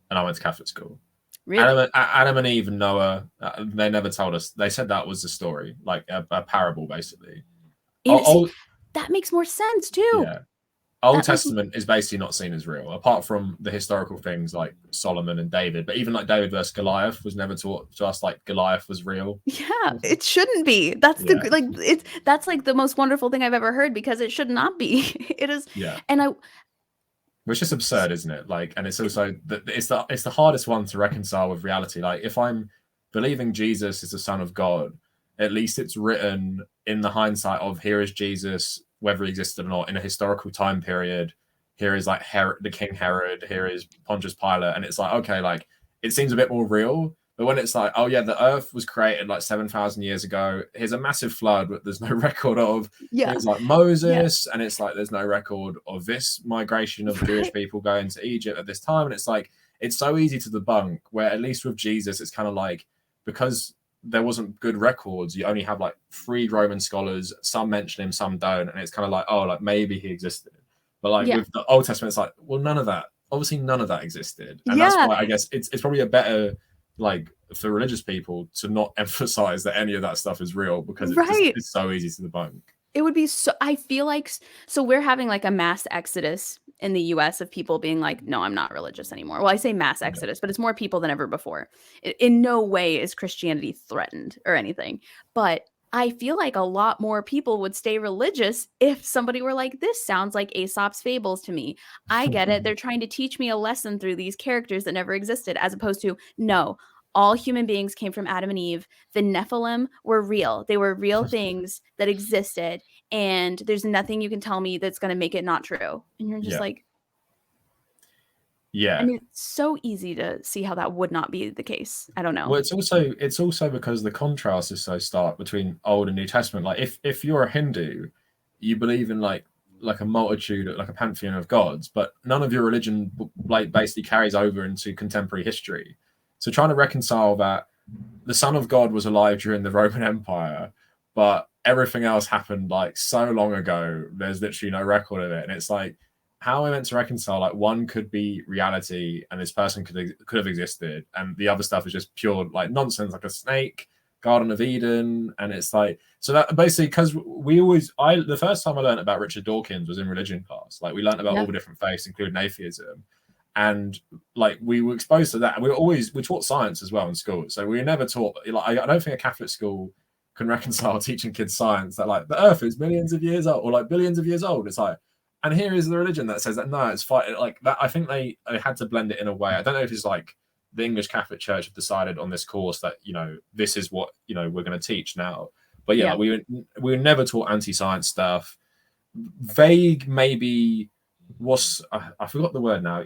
and I went to Catholic school. Really? Adam and Eve and Noah, they never told us. They said that was the story, like a parable, basically. That makes more sense, too. Yeah. Old Testament is basically not seen as real, apart from the historical things like Solomon and David. But even like David versus Goliath was never taught to us like Goliath was real. Yeah, it shouldn't be. That's that's like the most wonderful thing I've ever heard, because it should not be. It is. Yeah. And which is absurd, isn't it? Like, and it's also it's the hardest one to reconcile with reality. Like, if I'm believing Jesus is the Son of God, at least it's written in the hindsight of here is Jesus, whether he existed or not, in a historical time period. Here is like the King Herod, here is Pontius Pilate, and it's like, okay, like it seems a bit more real. But when it's like, oh yeah, the earth was created like 7,000 years ago, here's a massive flood but there's no record of. It's like Moses, and it's like there's no record of this migration of Jewish people going to Egypt at this time. And it's like, it's so easy to debunk, where at least with Jesus, it's kind of like, because there wasn't good records, you only have like 3 Roman scholars, some mention him, some don't, and it's kind of like, oh, like maybe he existed. But like with the Old Testament, it's like, well, none of that existed. And that's why I guess it's probably a better, like, for religious people to not emphasize that any of that stuff is real, because it's so easy to debunk. It would be so, I feel like, so we're having like a mass exodus in the US of people being like, no, I'm not religious anymore. Well, I say mass exodus, but it's more people than ever before. In no way is Christianity threatened or anything. But I feel like a lot more people would stay religious if somebody were like, this sounds like Aesop's fables to me. I get it. They're trying to teach me a lesson through these characters that never existed, as opposed to, no, all human beings came from Adam and Eve. The Nephilim were real. They were real things that existed. And there's nothing you can tell me that's going to make it not true. And you're just like, yeah. And it's so easy to see how that would not be the case. I don't know. Well, it's also because the contrast is so stark between Old and New Testament. Like, if you're a Hindu, you believe in like a multitude, like a pantheon of gods, but none of your religion like basically carries over into contemporary history. So trying to reconcile that the Son of God was alive during the Roman Empire, but everything else happened like so long ago, there's literally no record of it. And it's like, how am I meant to reconcile? Like, one could be reality and this person could have existed, and the other stuff is just pure like nonsense, like a snake, Garden of Eden. And it's like, so that basically, because the first time I learned about Richard Dawkins was in religion class. Like, we learned about all the different faiths, including atheism. And like, we were exposed to that, and we taught science as well in school. So we were never taught, like, I don't think a Catholic school can reconcile teaching kids science that like the earth is millions of years old or like billions of years old. It's like, and here is the religion that says that no, it's fine. Like that, I think they had to blend it in a way. I don't know if it's like the English Catholic Church have decided on this course that, you know, this is what, you know, we're going to teach now. But like, we were never taught anti-science stuff. Vague, maybe. I forgot the word now.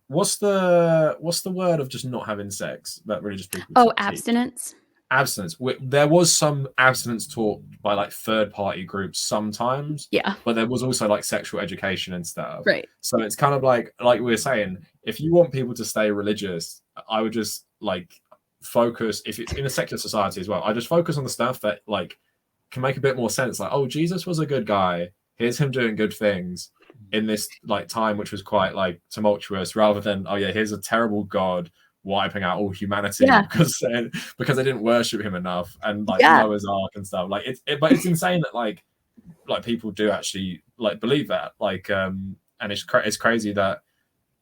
What's the word of just not having sex that religious people? Oh, abstinence. Abstinence. There was some abstinence taught by like third-party groups sometimes. Yeah. But there was also like sexual education and stuff. Right. So it's kind of like we were saying, if you want people to stay religious, I would just like focus, if it's in a secular society as well, I just focus on the stuff that like can make a bit more sense. Like, oh, Jesus was a good guy. Here's him doing good things in this like time, which was quite like tumultuous, rather than, oh yeah, here's a terrible God wiping out all humanity because they didn't worship him enough, and like Noah's Ark and stuff. Like but it's insane that like people do actually like believe that. Like and it's crazy that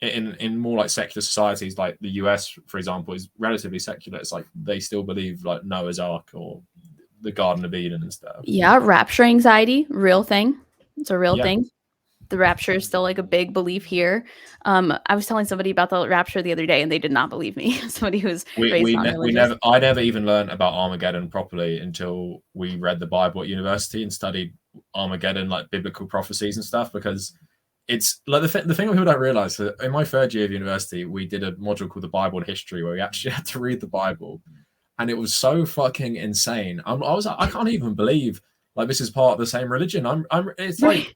in more like secular societies, like the US, for example, is relatively secular. It's like they still believe like Noah's Ark or the Garden of Eden and stuff. Yeah, rapture anxiety, real thing. It's a real thing. The rapture is still like a big belief here. I was telling somebody about the rapture the other day, and they did not believe me. Somebody who's raised non-religious. I never even learned about Armageddon properly until we read the Bible at university and studied Armageddon, like biblical prophecies and stuff, because it's like the thing people don't realize that in my third year of university, we did a module called the Bible and History where we actually had to read the Bible, and it was so fucking insane. I was like, I can't even believe like this is part of the same religion. It's like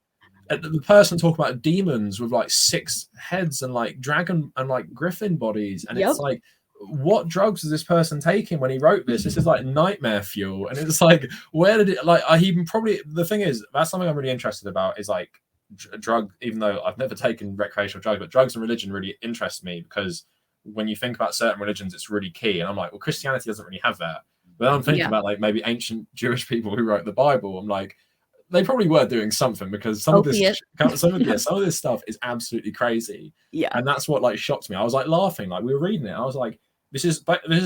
the person talking about demons with like 6 heads and like dragon and like griffin bodies, and it's like, what drugs was this person taking when he wrote this? This is like nightmare fuel. And it's like, where did it, like, he probably, the thing is, that's something I'm really interested about, is like drug, even though I've never taken recreational drugs, but drugs and religion really interest me, because when you think about certain religions, it's really key. And I'm like, well, Christianity doesn't really have that. But then I'm thinking about like maybe ancient Jewish people who wrote the Bible. I'm like, they probably were doing something, because some of this stuff is absolutely crazy. Yeah. And that's what like shocked me. I was like laughing, like we were reading it. I was like, this is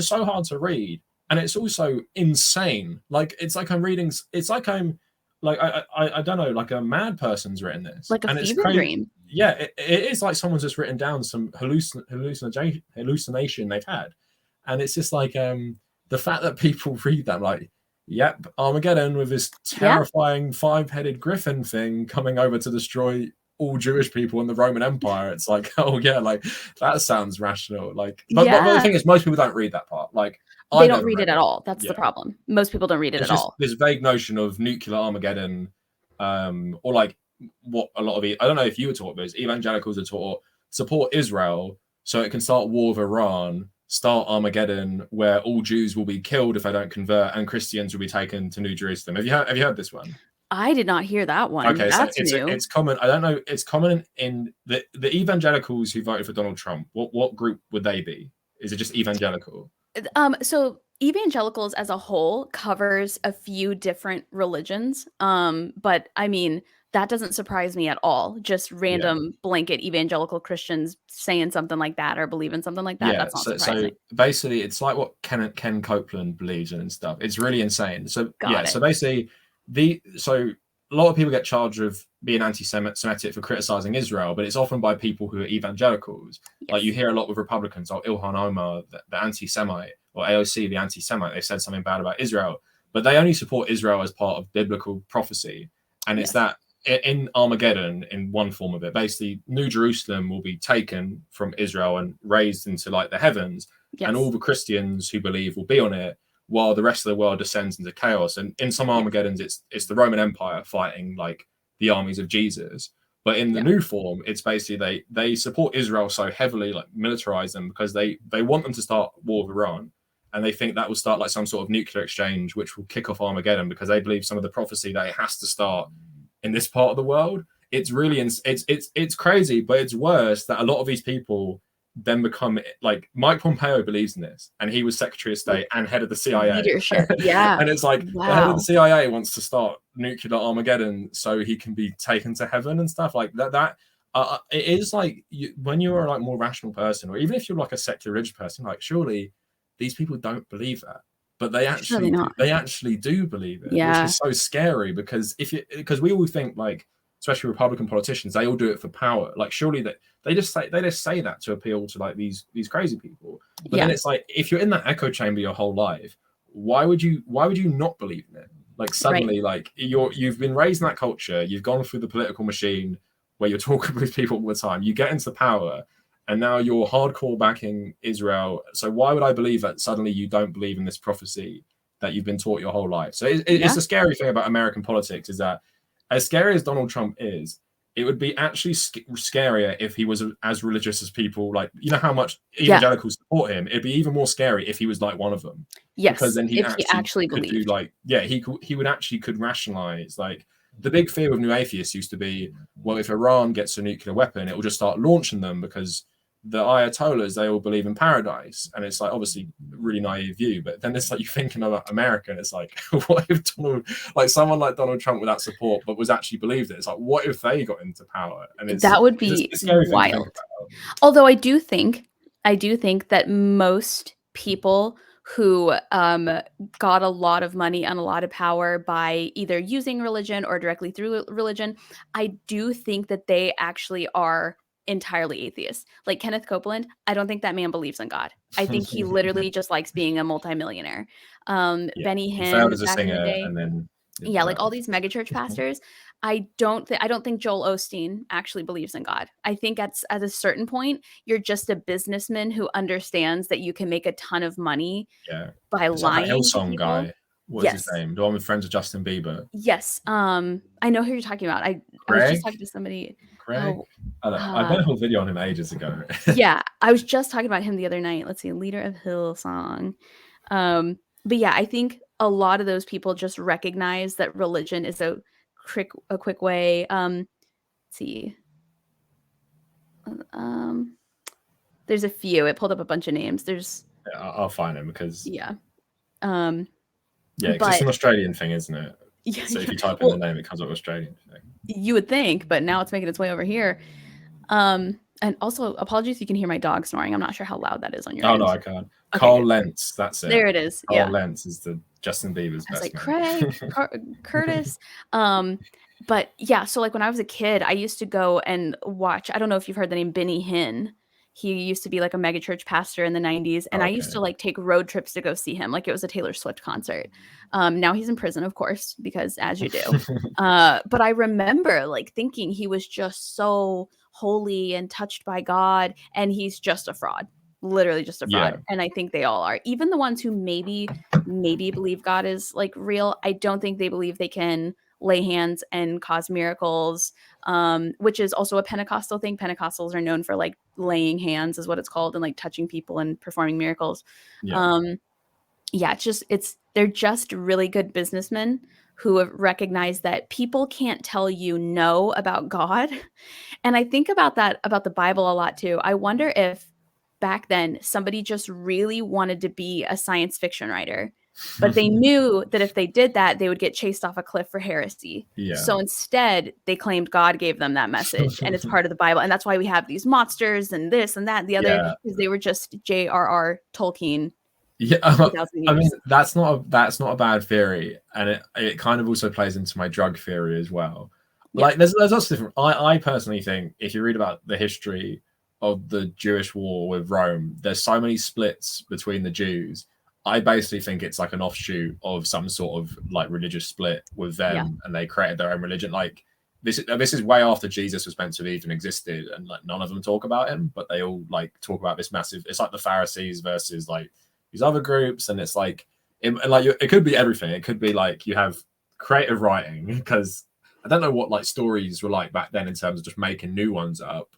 so hard to read, and it's also insane. Like it's like I'm reading. It's like I'm like I don't know, like a mad person's written this, like a and fever dream. Yeah, it is like someone's just written down some hallucination they've had, and it's just like the fact that people read that like, yep, Armageddon with this terrifying 5-headed griffin thing coming over to destroy all Jewish people in the Roman Empire. It's like, oh yeah, like that sounds rational. Like, but the thing is, most people don't read that part. Like, they don't read it at all. That's the problem. Most people don't read it at all. This vague notion of nuclear Armageddon, or like what a lot of I don't know if you were taught this. Evangelicals are taught support Israel so it can start war with Iran, start Armageddon, where all Jews will be killed if they don't convert, and Christians will be taken to New Jerusalem. Have you heard this one? I did not hear that one. Okay, that's so new. It's common. I don't know. It's common in the evangelicals who voted for Donald Trump. What group would they be? Is it just evangelical? So evangelicals as a whole covers a few different religions. But I mean, that doesn't surprise me at all. Just random blanket evangelical Christians saying something like that or believing something like that. That's not surprising. So basically, it's like what Ken Copeland believes in and stuff. It's really insane. So so basically, so a lot of people get charged with being anti-Semitic for criticizing Israel, but it's often by people who are evangelicals. Yes. Like you hear a lot with Republicans, or Ilhan Omar, the anti-Semite, or AOC, the anti-Semite. They said something bad about Israel, but they only support Israel as part of biblical prophecy. And it's that in Armageddon, in one form of it, basically New Jerusalem will be taken from Israel and raised into like the heavens, and all the Christians who believe will be on it, while the rest of the world descends into chaos. And in some Armageddons, it's the Roman Empire fighting like the armies of Jesus. But in the new form, it's basically they support Israel so heavily, like militarize them, because they want them to start war with Iran, and they think that will start like some sort of nuclear exchange, which will kick off Armageddon, because they believe some of the prophecy that it has to start in this part of the world. It's really it's crazy, but it's worse that a lot of these people then become like Mike Pompeo believes in this, and he was Secretary of State and head of the CIA. Leadership, yeah. And it's like the head of the CIA wants to start nuclear Armageddon so he can be taken to heaven and stuff like that. It is like when you're like more rational person, or even if you're like a secular religious person, like surely these people don't believe that, but they actually do believe it, which is so scary, because because we all think like, especially Republican politicians, they all do it for power. Like surely that they just say that to appeal to like these crazy people. But then it's like, if you're in that echo chamber your whole life, why would you not believe in it? Like suddenly, like you've been raised in that culture, you've gone through the political machine where you're talking with people all the time, you get into power, and now you're hardcore backing Israel. So why would I believe that suddenly you don't believe in this prophecy that you've been taught your whole life? So it's a scary thing about American politics, is that as scary as Donald Trump is, it would be actually scarier if he was as religious as people, like, you know how much evangelicals support him. It'd be even more scary if he was like one of them. Yes, because then he actually could believed. do like, he would actually could rationalize. Like the big fear with new atheists used to be, well, if Iran gets a nuclear weapon, it will just start launching them, because the Ayatollahs, they all believe in paradise. And it's like, obviously really naive view, but then it's like, you're thinking about America, and it's like, what if someone like Donald Trump without support, but was actually believed it? It's like, what if they got into power? And that would be wild. Although I do think that most people who got a lot of money and a lot of power by either using religion or directly through religion, I do think that they actually are entirely atheists. Like Kenneth Copeland, I don't think that man believes in God. I think he literally just likes being a multimillionaire. Benny He failed Hinn as a back in the singer day. and then Yeah, like all these megachurch pastors, I don't think Joel Osteen actually believes in God. I think at a certain point, you're just a businessman who understands that you can make a ton of money by it's like that lying to Hillsong people. guy. What is his name? The one with friends with Justin Bieber. Yes. I know who you're talking about. I was just talking to somebody. Greg? I made a whole video on him ages ago. Yeah, I was just talking about him the other night. Let's see, leader of Hillsong. But yeah, I think a lot of those people just recognize that religion is a quick way. Let's see. There's a few. It pulled up a bunch of names. I'll find them because yeah. But it's an Australian thing, isn't it? Yeah. So if you type in the name, it comes up Australian thing. You would think, but now it's making its way over here. And also, apologies if you can hear my dog snoring. I'm not sure how loud that is on your end. No, I can't. Okay, Carl Lentz, that's it. There it is. Carl Lentz is the Justin Bieber's best man. Craig, Curtis. But yeah, so like when I was a kid, I used to go and watch. I don't know if you've heard the name Benny Hinn. He used to be like a megachurch pastor in the 90s, and I used to like take road trips to go see him, like it was a Taylor Swift concert. Now he's in prison, of course, because as you do. But I remember like thinking he was just so holy and touched by God, and he's just a fraud, literally just a fraud. And I think they all are, even the ones who maybe believe God is like real. I don't think they believe they can lay hands and cause miracles, which is also a Pentecostal thing. Pentecostals are known for like laying hands is what it's called, and like touching people and performing miracles. They're just really good businessmen who have recognized that people can't tell you no about God. And I think about that about the Bible a lot too. I wonder if back then somebody just really wanted to be a science fiction writer, but they knew that if they did that, they would get chased off a cliff for heresy. So instead, they claimed God gave them that message, and it's part of the Bible. And that's why we have these monsters and this and that and the other, because they were just J.R.R. Tolkien. I mean, that's not a bad theory, and it kind of also plays into my drug theory as well. Like, there's lots of different. I personally think if you read about the history of the Jewish war with Rome, there's so many splits between the Jews. I basically think it's like an offshoot of some sort of like religious split with them, and they created their own religion. Like this is way after Jesus was meant to have even existed, and like none of them talk about him, but they all like talk about this massive. It's like the Pharisees versus like these other groups, and it's like it could be everything. It could be like you have creative writing, because I don't know what like stories were like back then in terms of just making new ones up.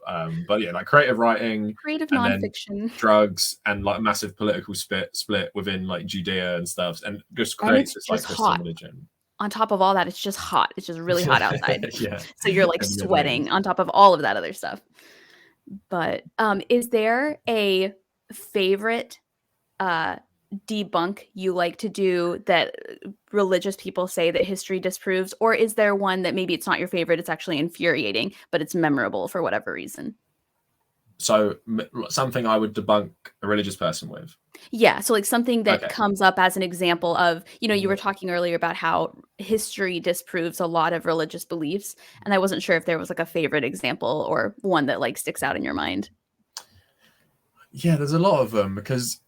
But yeah, like creative writing, creative nonfiction, drugs, and like massive political split within like Judea and stuff, and just creates this like Christian religion. On top of all that, it's just hot. It's just really hot outside. So you're like sweating on top of all of that other stuff. But is there a favorite debunk you like to do that religious people say that history disproves, or is there one that maybe it's not your favorite, it's actually infuriating, but it's memorable for whatever reason? So something I would debunk a religious person with? Yeah, so like something that comes up as an example of, you were talking earlier about how history disproves a lot of religious beliefs, and I wasn't sure if there was like a favorite example or one that like sticks out in your mind. Yeah, there's a lot of them, because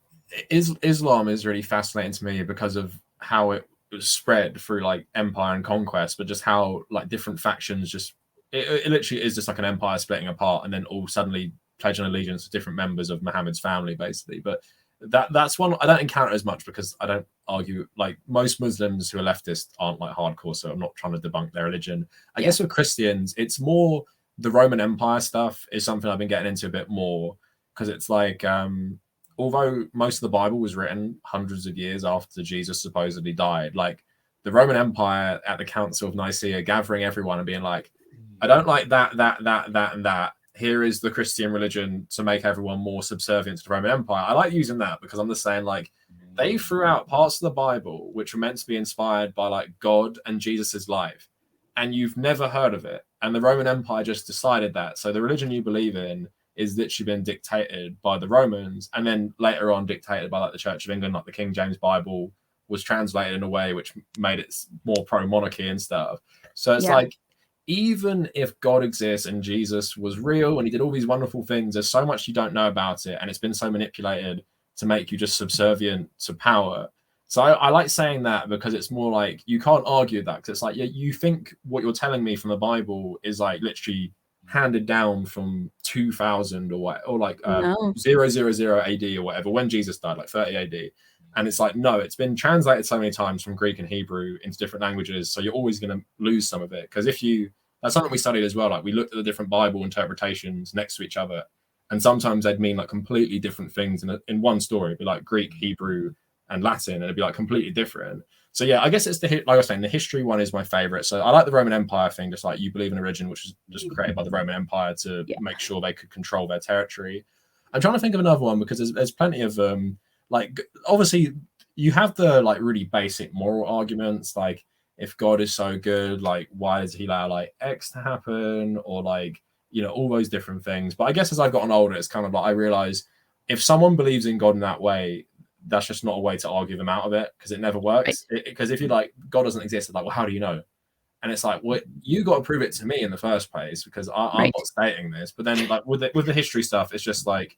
Islam is really fascinating to me because of how it was spread through like empire and conquest, but just how like different factions just it literally is just like an empire splitting apart, and then all suddenly pledging allegiance to different members of Muhammad's family, basically. But that's one I don't encounter as much, because I don't argue. Like most Muslims who are leftist aren't like hardcore, so I'm not trying to debunk their religion. I guess with Christians, it's more the Roman Empire stuff is something I've been getting into a bit more, because it's like although most of the Bible was written hundreds of years after Jesus supposedly died, like the Roman Empire at the Council of Nicaea gathering everyone and being like, I don't like that, and that. Here is the Christian religion to make everyone more subservient to the Roman Empire. I like using that because I'm just saying, like, they threw out parts of the Bible which were meant to be inspired by like God and Jesus's life, and you've never heard of it. And the Roman Empire just decided that. So the religion you believe in is literally been dictated by the Romans, and then later on dictated by like the Church of England. Like the King James Bible was translated in a way which made it more pro-monarchy and stuff. So it's like, even if God exists and Jesus was real and he did all these wonderful things, there's so much you don't know about it, and it's been so manipulated to make you just subservient to power. So I like saying that, because it's more like you can't argue that, because it's like, you think what you're telling me from the Bible is like literally handed down from 2000 or what, or like 000 AD or whatever, when Jesus died, like 30 AD. And it's like, no, it's been translated so many times from Greek and Hebrew into different languages. So you're always going to lose some of it. Because that's something we studied as well. Like we looked at the different Bible interpretations next to each other, and sometimes they'd mean like completely different things in one story. It'd be like Greek, Hebrew, and Latin, and it'd be like completely different. So yeah, I guess it's like I was saying, the history one is my favorite. So I like the Roman Empire thing, just like you believe in a religion which was just created by the Roman Empire to make sure they could control their territory. I'm trying to think of another one, because there's plenty of like, obviously you have the like really basic moral arguments, like if God is so good, like why does he allow like X to happen, or like, you know, all those different things. But I guess as I've gotten older, it's kind of like I realize if someone believes in God in that way, that's just not a way to argue them out of it, because it never works. Because if you're like, God doesn't exist, it's like, well, how do you know? And it's like, well, you got to prove it to me in the first place, because I'm not stating this. But then like with the history stuff, it's just like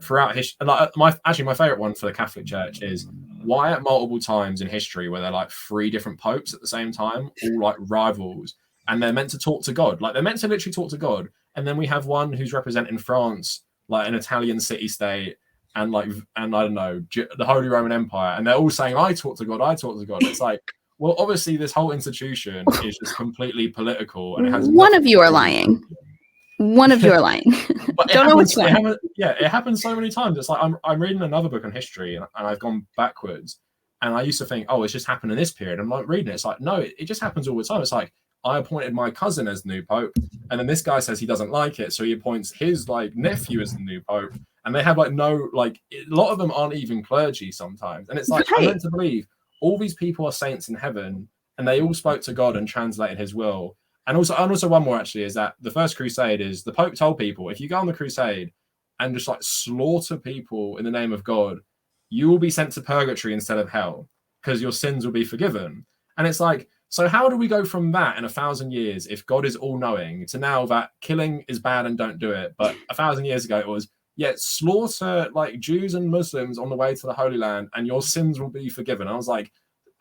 throughout history, like my favorite one for the Catholic Church is why at multiple times in history where they're like 3 different popes at the same time, all like rivals, and they're meant to talk to God, like they're meant to literally talk to God, and then we have one who's representing France, like an Italian city-state, and I don't know, the Holy Roman Empire, and they're all saying, I talk to God. It's like, well, obviously this whole institution is just completely political, and it has one of you are lying. One of you are lying. Don't know which one. It happens so many times. It's like I'm reading another book on history, and I've gone backwards, and I used to think, oh, it's just happened in this period. I'm like reading it. It's like, no, it just happens all the time. It's like, I appointed my cousin as the new pope, and then this guy says he doesn't like it, so he appoints his like nephew as the new pope, and they have like no, like a lot of them aren't even clergy sometimes, and it's like, I'm meant to believe all these people are saints in heaven, and they all spoke to God and translated his will. And also one more actually is that the First Crusade is the Pope told people, if you go on the crusade and just like slaughter people in the name of God, you will be sent to purgatory instead of hell, because your sins will be forgiven. And it's like, so how do we go from that in 1,000 years, if God is all knowing, to now that killing is bad and don't do it, but 1,000 years ago it was, slaughter like Jews and Muslims on the way to the Holy Land and your sins will be forgiven. I was like,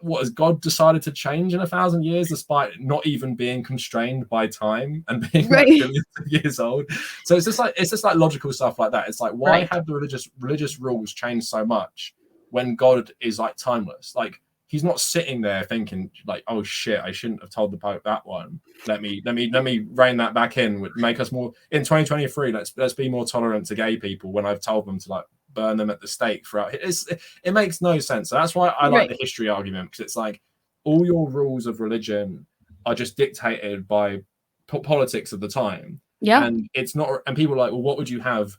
what, has God decided to change in 1,000 years despite not even being constrained by time and being like billions of years old? So it's just like logical stuff like that. It's like, why have the religious rules changed so much when God is like timeless? Like, he's not sitting there thinking like, oh shit, I shouldn't have told the Pope that one. Let me rein that back in. Would make us more in 2023. Let's be more tolerant to gay people when I've told them to like burn them at the stake throughout. It makes no sense. So that's why I like the history argument, because it's like all your rules of religion are just dictated by politics of the time. Yeah, and it's not. And people are like, well, what would you have?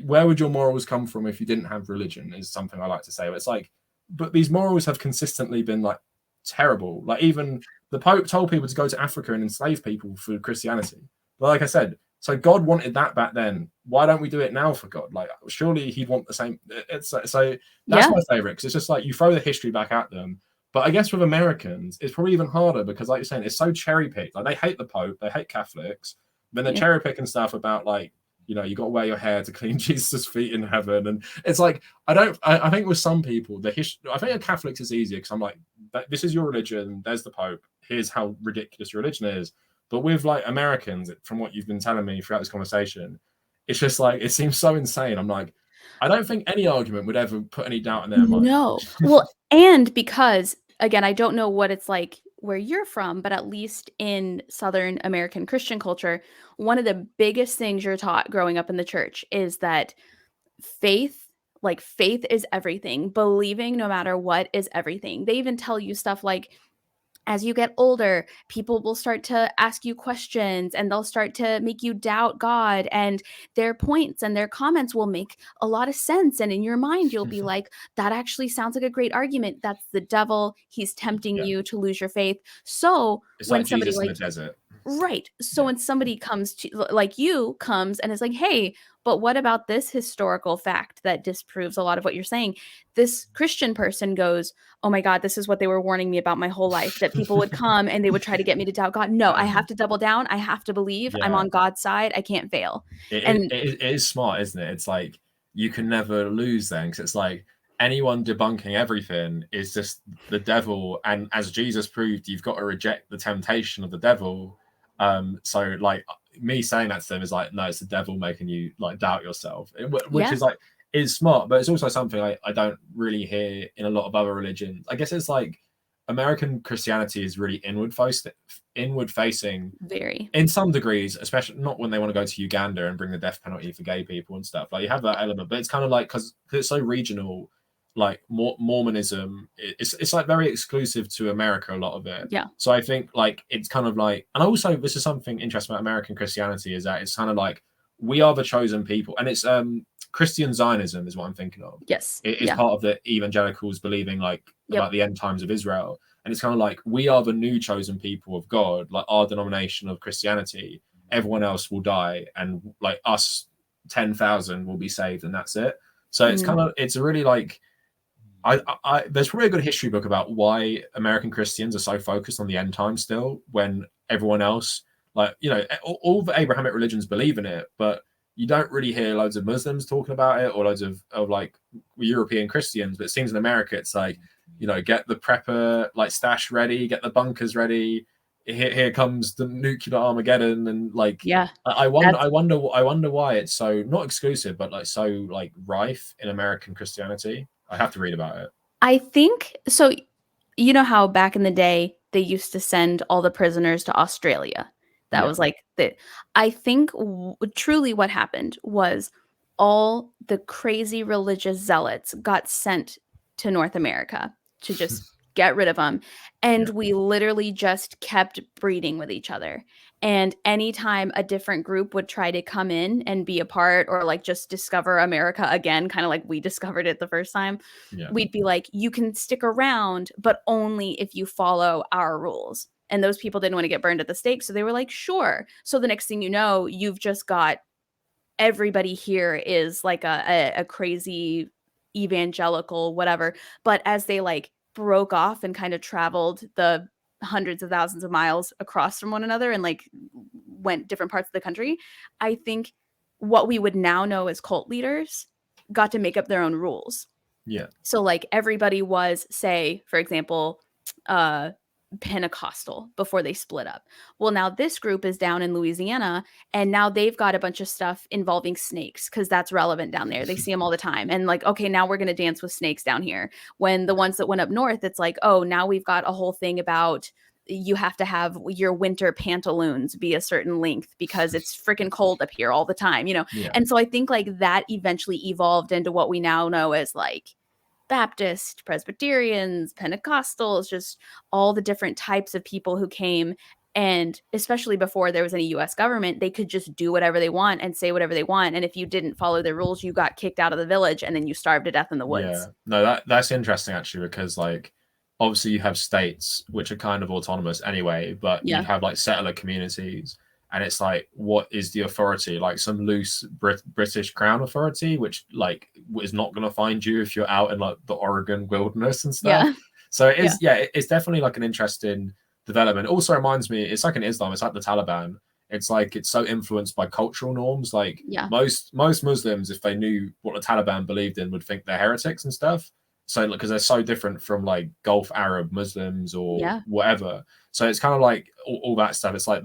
Where would your morals come from if you didn't have religion? Is something I like to say. But it's like, but these morals have consistently been like terrible. Like even the Pope told people to go to Africa and enslave people for Christianity. But like I said, so God wanted that back then. Why don't we do it now for God? Like surely he'd want the same. It's so that's my favorite, because it's just like you throw the history back at them. But I guess with Americans, it's probably even harder, because like you're saying, it's so cherry picked. Like they hate the Pope, they hate Catholics, then they're cherry picking stuff about like, you know, you got to wear your hair to clean Jesus' feet in heaven. And it's like, I think with some people, I think with Catholics is easier, because I'm like, this is your religion, there's the Pope, here's how ridiculous your religion is. But with like Americans, from what you've been telling me throughout this conversation, it's just like, it seems so insane. I'm like, I don't think any argument would ever put any doubt in their mind. No. Well, and because, again, I don't know what it's like where you're from, but at least in Southern American Christian culture, one of the biggest things you're taught growing up in the church is that faith is everything. Believing no matter what is everything. They even tell you stuff like, as you get older, people will start to ask you questions and they'll start to make you doubt God, and their points and their comments will make a lot of sense. And in your mind, you'll be like, that actually sounds like a great argument. That's the devil. He's tempting you to lose your faith. So it's when like somebody Jesus in the desert. Right. So when somebody comes to, like you, comes and is like, hey, but what about this historical fact that disproves a lot of what you're saying? This Christian person goes, oh my God, this is what they were warning me about my whole life, that people would come and they would try to get me to doubt God. No, I have to double down. I have to believe. I'm on God's side. I can't fail. It is smart, isn't it? It's like, you can never lose then, because it's like, anyone debunking everything is just the devil. And as Jesus proved, you've got to reject the temptation of the devil. So like, me saying that to them is like, no, it's the devil making you like doubt yourself, which is like, is smart, but it's also something I don't really hear in a lot of other religions. I guess it's like, American Christianity is really inward facing, very, in some degrees, especially not when they want to go to Uganda and bring the death penalty for gay people and stuff. Like, you have that element, but it's kind of like, because it's so regional. Like Mormonism, it's like very exclusive to America, a lot of it. Yeah. So I think like, it's kind of like, and also this is something interesting about American Christianity, is that it's kind of like, we are the chosen people, and it's Christian Zionism is what I'm thinking of. Yes. It's part of the evangelicals believing like about the end times of Israel, and it's kind of like, we are the new chosen people of God, like our denomination of Christianity. Everyone else will die, and like us 10,000 will be saved, and that's it. So it's kind of, it's a really like, there's probably a good history book about why American Christians are so focused on the end time still, when everyone else, like, you know, all the Abrahamic religions believe in it, but you don't really hear loads of Muslims talking about it, or loads of like European Christians. But it seems in America, it's like, you know, get the prepper like stash ready, get the bunkers ready. Here comes the nuclear Armageddon, and like, I wonder why it's so not exclusive, but like so like rife in American Christianity. I have to read about it. I think so. You know how back in the day they used to send all the prisoners to Australia. That was like the. I think truly what happened was all the crazy religious zealots got sent to North America to just get rid of them. And we literally just kept breeding with each other. And anytime a different group would try to come in and be a part, or like just discover America again, kind of like we discovered it the first time, we'd be like, you can stick around, but only if you follow our rules. And those people didn't want to get burned at the stake. So they were like, sure. So the next thing you know, you've just got everybody here is like a crazy evangelical, whatever. But as they like broke off and kind of traveled the hundreds of thousands of miles across from one another and like went different parts of the country, I think what we would now know as cult leaders got to make up their own rules. Yeah. So like everybody was, say, for example, Pentecostal before they split up. Well, now this group is down in Louisiana, and now they've got a bunch of stuff involving snakes because that's relevant down there. They see them all the time. And like, okay, now we're going to dance with snakes down here. When the ones that went up north, it's like, oh, now we've got a whole thing about you have to have your winter pantaloons be a certain length because it's freaking cold up here all the time, you know? Yeah. And so I think like that eventually evolved into what we now know as like Baptist, Presbyterians, Pentecostals, just all the different types of people who came. And especially before there was any US government, they could just do whatever they want and say whatever they want. And if you didn't follow their rules, you got kicked out of the village and then you starved to death in the woods. Yeah, no, that's interesting actually, because like obviously you have states which are kind of autonomous anyway, but you have like settler communities. And it's like, what is the authority? Like some loose British Crown authority, which like is not going to find you if you're out in like the Oregon wilderness and stuff. Yeah. So it is, it's definitely like an interesting development. It also reminds me, it's like in Islam, it's like the Taliban. It's like, it's so influenced by cultural norms. Like most Muslims, if they knew what the Taliban believed in, would think they're heretics and stuff. So because they're so different from like Gulf Arab Muslims or whatever. So it's kind of like all that stuff. It's like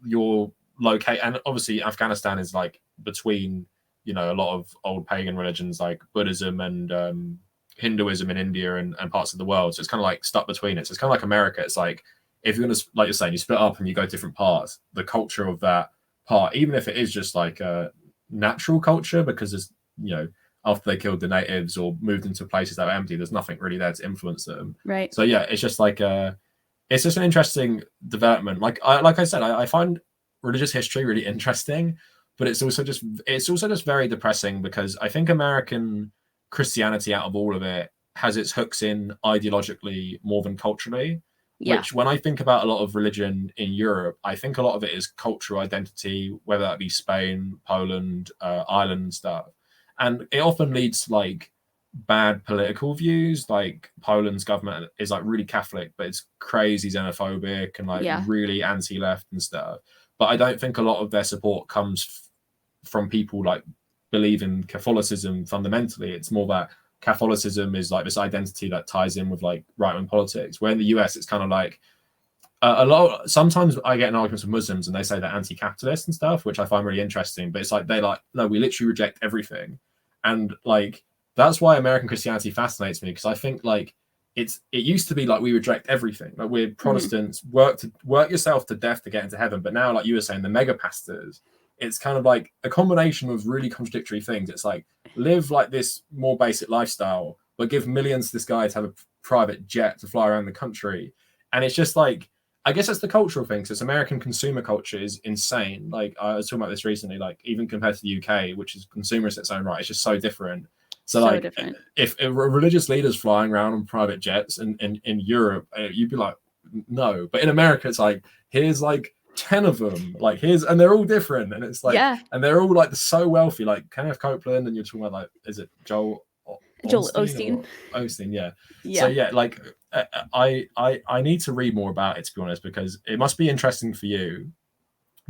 your locate, and obviously Afghanistan is like between, you know, a lot of old pagan religions like Buddhism and Hinduism in India and parts of the world. So it's kind of like stuck between it. So it's kind of like America. It's like, if you're gonna, like you're saying, you split up and you go different parts, the culture of that part, even if it is just like a natural culture, because there's, you know, after they killed the natives or moved into places that were empty, there's nothing really there to influence them. Right. So yeah, it's just like it's just an interesting development. Like I said, I find religious history really interesting, but it's also just very depressing, because I think American Christianity, out of all of it, has its hooks in ideologically more than culturally. which when I think about a lot of religion in Europe, I think a lot of it is cultural identity, whether that be Spain, Poland, Ireland stuff. And it often leads to like bad political views. Like Poland's government is like really Catholic, but it's crazy xenophobic and like really anti-left and stuff. But I don't think a lot of their support comes from people like believe in Catholicism fundamentally. It's more that Catholicism is like this identity that ties in with like right-wing politics. Where in the US, it's kind of like sometimes I get in arguments with Muslims and they say they're anti-capitalist and stuff, which I find really interesting. But it's like they like, no, we literally reject everything, and like that's why American Christianity fascinates me, because I think like it used to be like we reject everything, like we're Protestants, work yourself to death to get into heaven. But now, like you were saying, the mega pastors, it's kind of like a combination of really contradictory things. It's like live like this more basic lifestyle, but give millions to this guy to have a private jet to fly around the country. And it's just like, I guess that's the cultural thing. So it's American consumer culture is insane. Like I was talking about this recently, like even compared to the UK, which is consumerist in its own right, it's just so different. So like different. If a religious leader's flying around on private jets in Europe, you'd be like, no. But in America, it's like, here's like 10 of them, like and they're all different, and it's like and they're all like so wealthy, like Kenneth Copeland, and you're talking about like, is it Joel Osteen? So yeah, like I need to read more about it, to be honest, because it must be interesting for you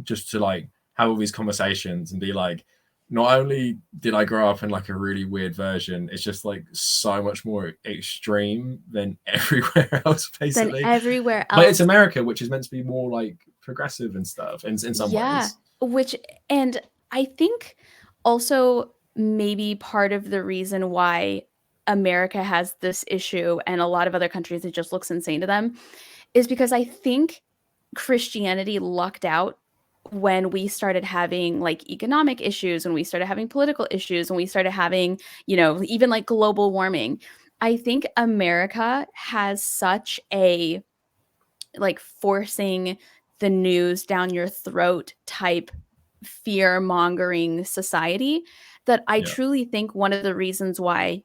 just to like have all these conversations and be like, not only did I grow up in like a really weird version, it's just like so much more extreme than everywhere else, basically. But it's America, which is meant to be more like progressive and stuff in some ways. And I think also maybe part of the reason why America has this issue and a lot of other countries, it just looks insane to them, is because I think Christianity lucked out when we started having like economic issues, when we started having political issues, when we started having, even like global warming. I think America has such a like forcing the news down your throat type fear mongering society that I truly think one of the reasons why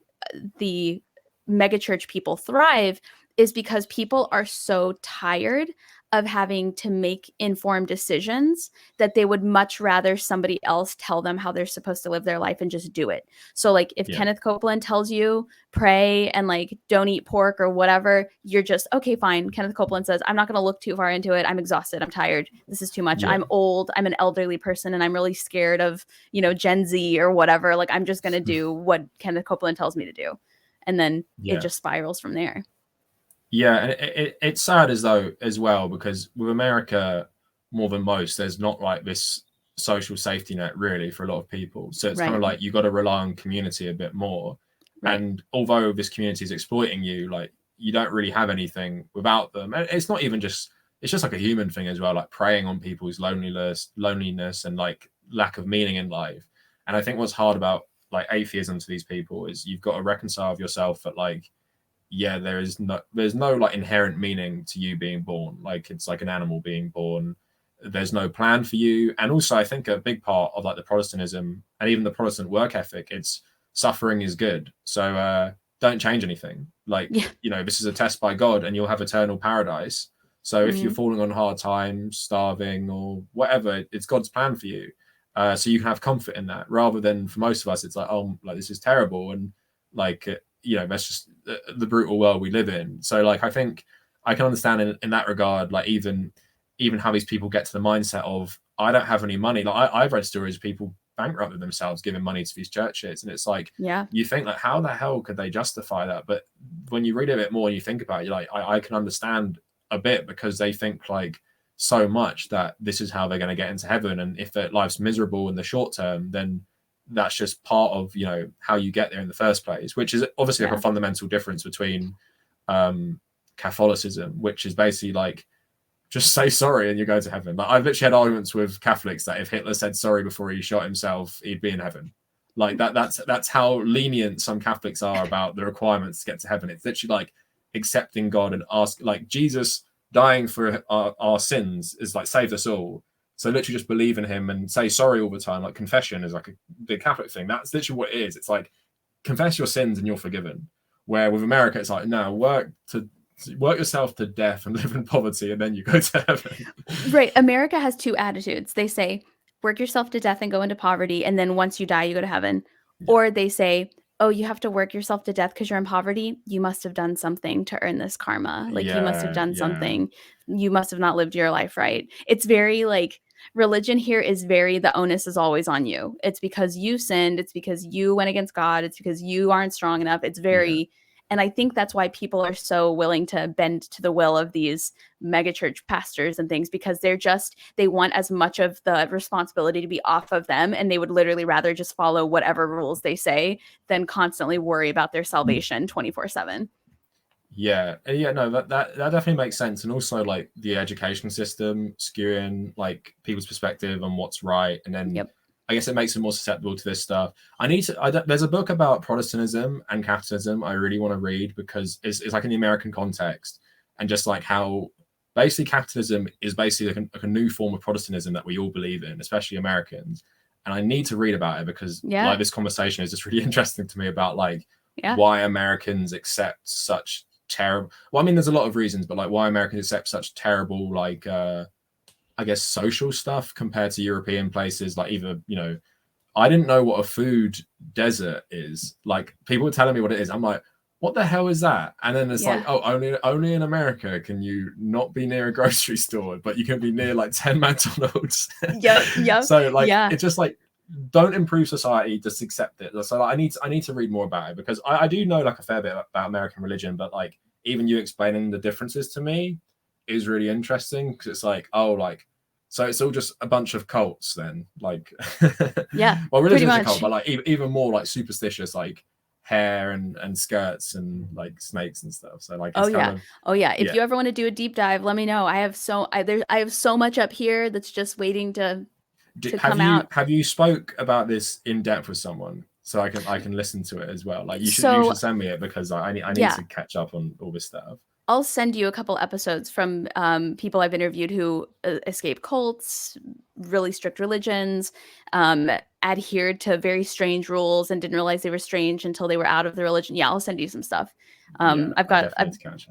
the megachurch people thrive is because people are so tired of having to make informed decisions that they would much rather somebody else tell them how they're supposed to live their life and just do it. So like if Kenneth Copeland tells you pray and like don't eat pork or whatever, you're just, okay, fine. Kenneth Copeland says, I'm not going to look too far into it. I'm exhausted. I'm tired. This is too much. I'm old. I'm an elderly person and I'm really scared of, Gen Z or whatever. Like I'm just going to do what Kenneth Copeland tells me to do. And then it just spirals from there. Yeah, and it's sad as well, because with America, more than most, there's not like this social safety net really for a lot of people. So it's kind of like you got to rely on community a bit more. And although this community is exploiting you, like you don't really have anything without them. And it's not even just, it's just like a human thing as well, like preying on people's loneliness and like lack of meaning in life. And I think what's hard about like atheism to these people is you've got to reconcile with yourself that like, there's no like inherent meaning to you being born. Like it's like an animal being born. There's no plan for you. And also I think a big part of like the Protestantism and even the Protestant work ethic, it's suffering is good. So don't change anything. Like, this is a test by God and you'll have eternal paradise. So if you're falling on hard times, starving or whatever, it's God's plan for you. So you can have comfort in that, rather than for most of us, it's like, oh, like this is terrible. And like, that's just the brutal world we live in. So like I think I can understand in that regard, like even how these people get to the mindset of I don't have any money. Like I've read stories of people bankrupted themselves giving money to these churches, and it's like you think like how the hell could they justify that? But when you read it a bit more and you think about it, you're like I can understand a bit, because they think like so much that this is how they're going to get into heaven, and if their life's miserable in the short term, then that's just part of how you get there in the first place, which is obviously like a fundamental difference between Catholicism, which is basically like just say sorry and you go to heaven. Like I've literally had arguments with Catholics that if Hitler said sorry before he shot himself, he'd be in heaven. Like that's how lenient some Catholics are about the requirements to get to heaven. It's literally like accepting God and ask, like Jesus dying for our sins is like saved us all. So literally just believe in him and say sorry all the time. Like confession is like a big Catholic thing. That's literally what it is. It's like confess your sins and you're forgiven. Where with America, it's like, no, work to work yourself to death and live in poverty, and then you go to heaven. Right. America has two attitudes. They say, work yourself to death and go into poverty, and then once you die, you go to heaven. Yeah. Or they say, oh, you have to work yourself to death because you're in poverty. You must have done something to earn this karma. Like, you must have done something. You must have not lived your life right. It's very like, religion here is very, the onus is always on you. It's because you sinned. It's because you went against God. It's because you aren't strong enough. It's very, and I think that's why people are so willing to bend to the will of these megachurch pastors and things, because they want as much of the responsibility to be off of them. And they would literally rather just follow whatever rules they say than constantly worry about their salvation 24/7. Yeah, no, that definitely makes sense. And also like the education system skewing like people's perspective on what's right. And then I guess it makes them more susceptible to this stuff. There's a book about Protestantism and capitalism I really want to read, because it's like in the American context, and just like how basically capitalism is basically like a new form of Protestantism that we all believe in, especially Americans. And I need to read about it because like this conversation is just really interesting to me about like why Americans accept such terrible, well, I mean, there's a lot of reasons, but like why Americans accept such terrible, like I guess social stuff compared to European places. Like either, you know, I didn't know what a food desert is. Like people were telling me what it is. I'm like, what the hell is that? And then it's like, oh, only in America can you not be near a grocery store, but you can be near like 10 McDonald's. So like it's just like, don't improve society, just accept it. So like, I need to read more about it, because I do know like a fair bit about American religion, but like even you explaining the differences to me is really interesting, because it's like, oh, like, so it's all just a bunch of cults then, like well, religion is a cult, but like even more like superstitious, like hair and skirts and like snakes and stuff. So like if you ever want to do a deep dive, let me know. I have so much up here that's just waiting to come out. Have you spoke about this in depth with someone, so I can listen to it as well? Like you should send me it, because I need to catch up on all this stuff. I'll send you a couple episodes from people I've interviewed who escaped cults, really strict religions, adhered to very strange rules and didn't realize they were strange until they were out of the religion. Yeah, I'll send you some stuff. I've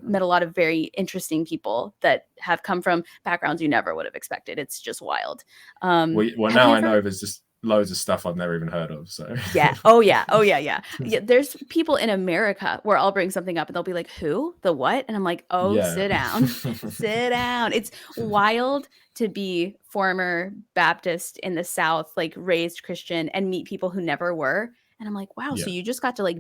met a lot of very interesting people that have come from backgrounds you never would have expected. It's just wild. Well, now I know there's just loads of stuff I've never even heard of. So yeah. There's people in America where I'll bring something up and they'll be like, "Who? The what?" And I'm like, "Oh, sit down, sit down." It's wild to be former Baptist in the South, like raised Christian, and meet people who never were. And I'm like, "Wow, so you just got to like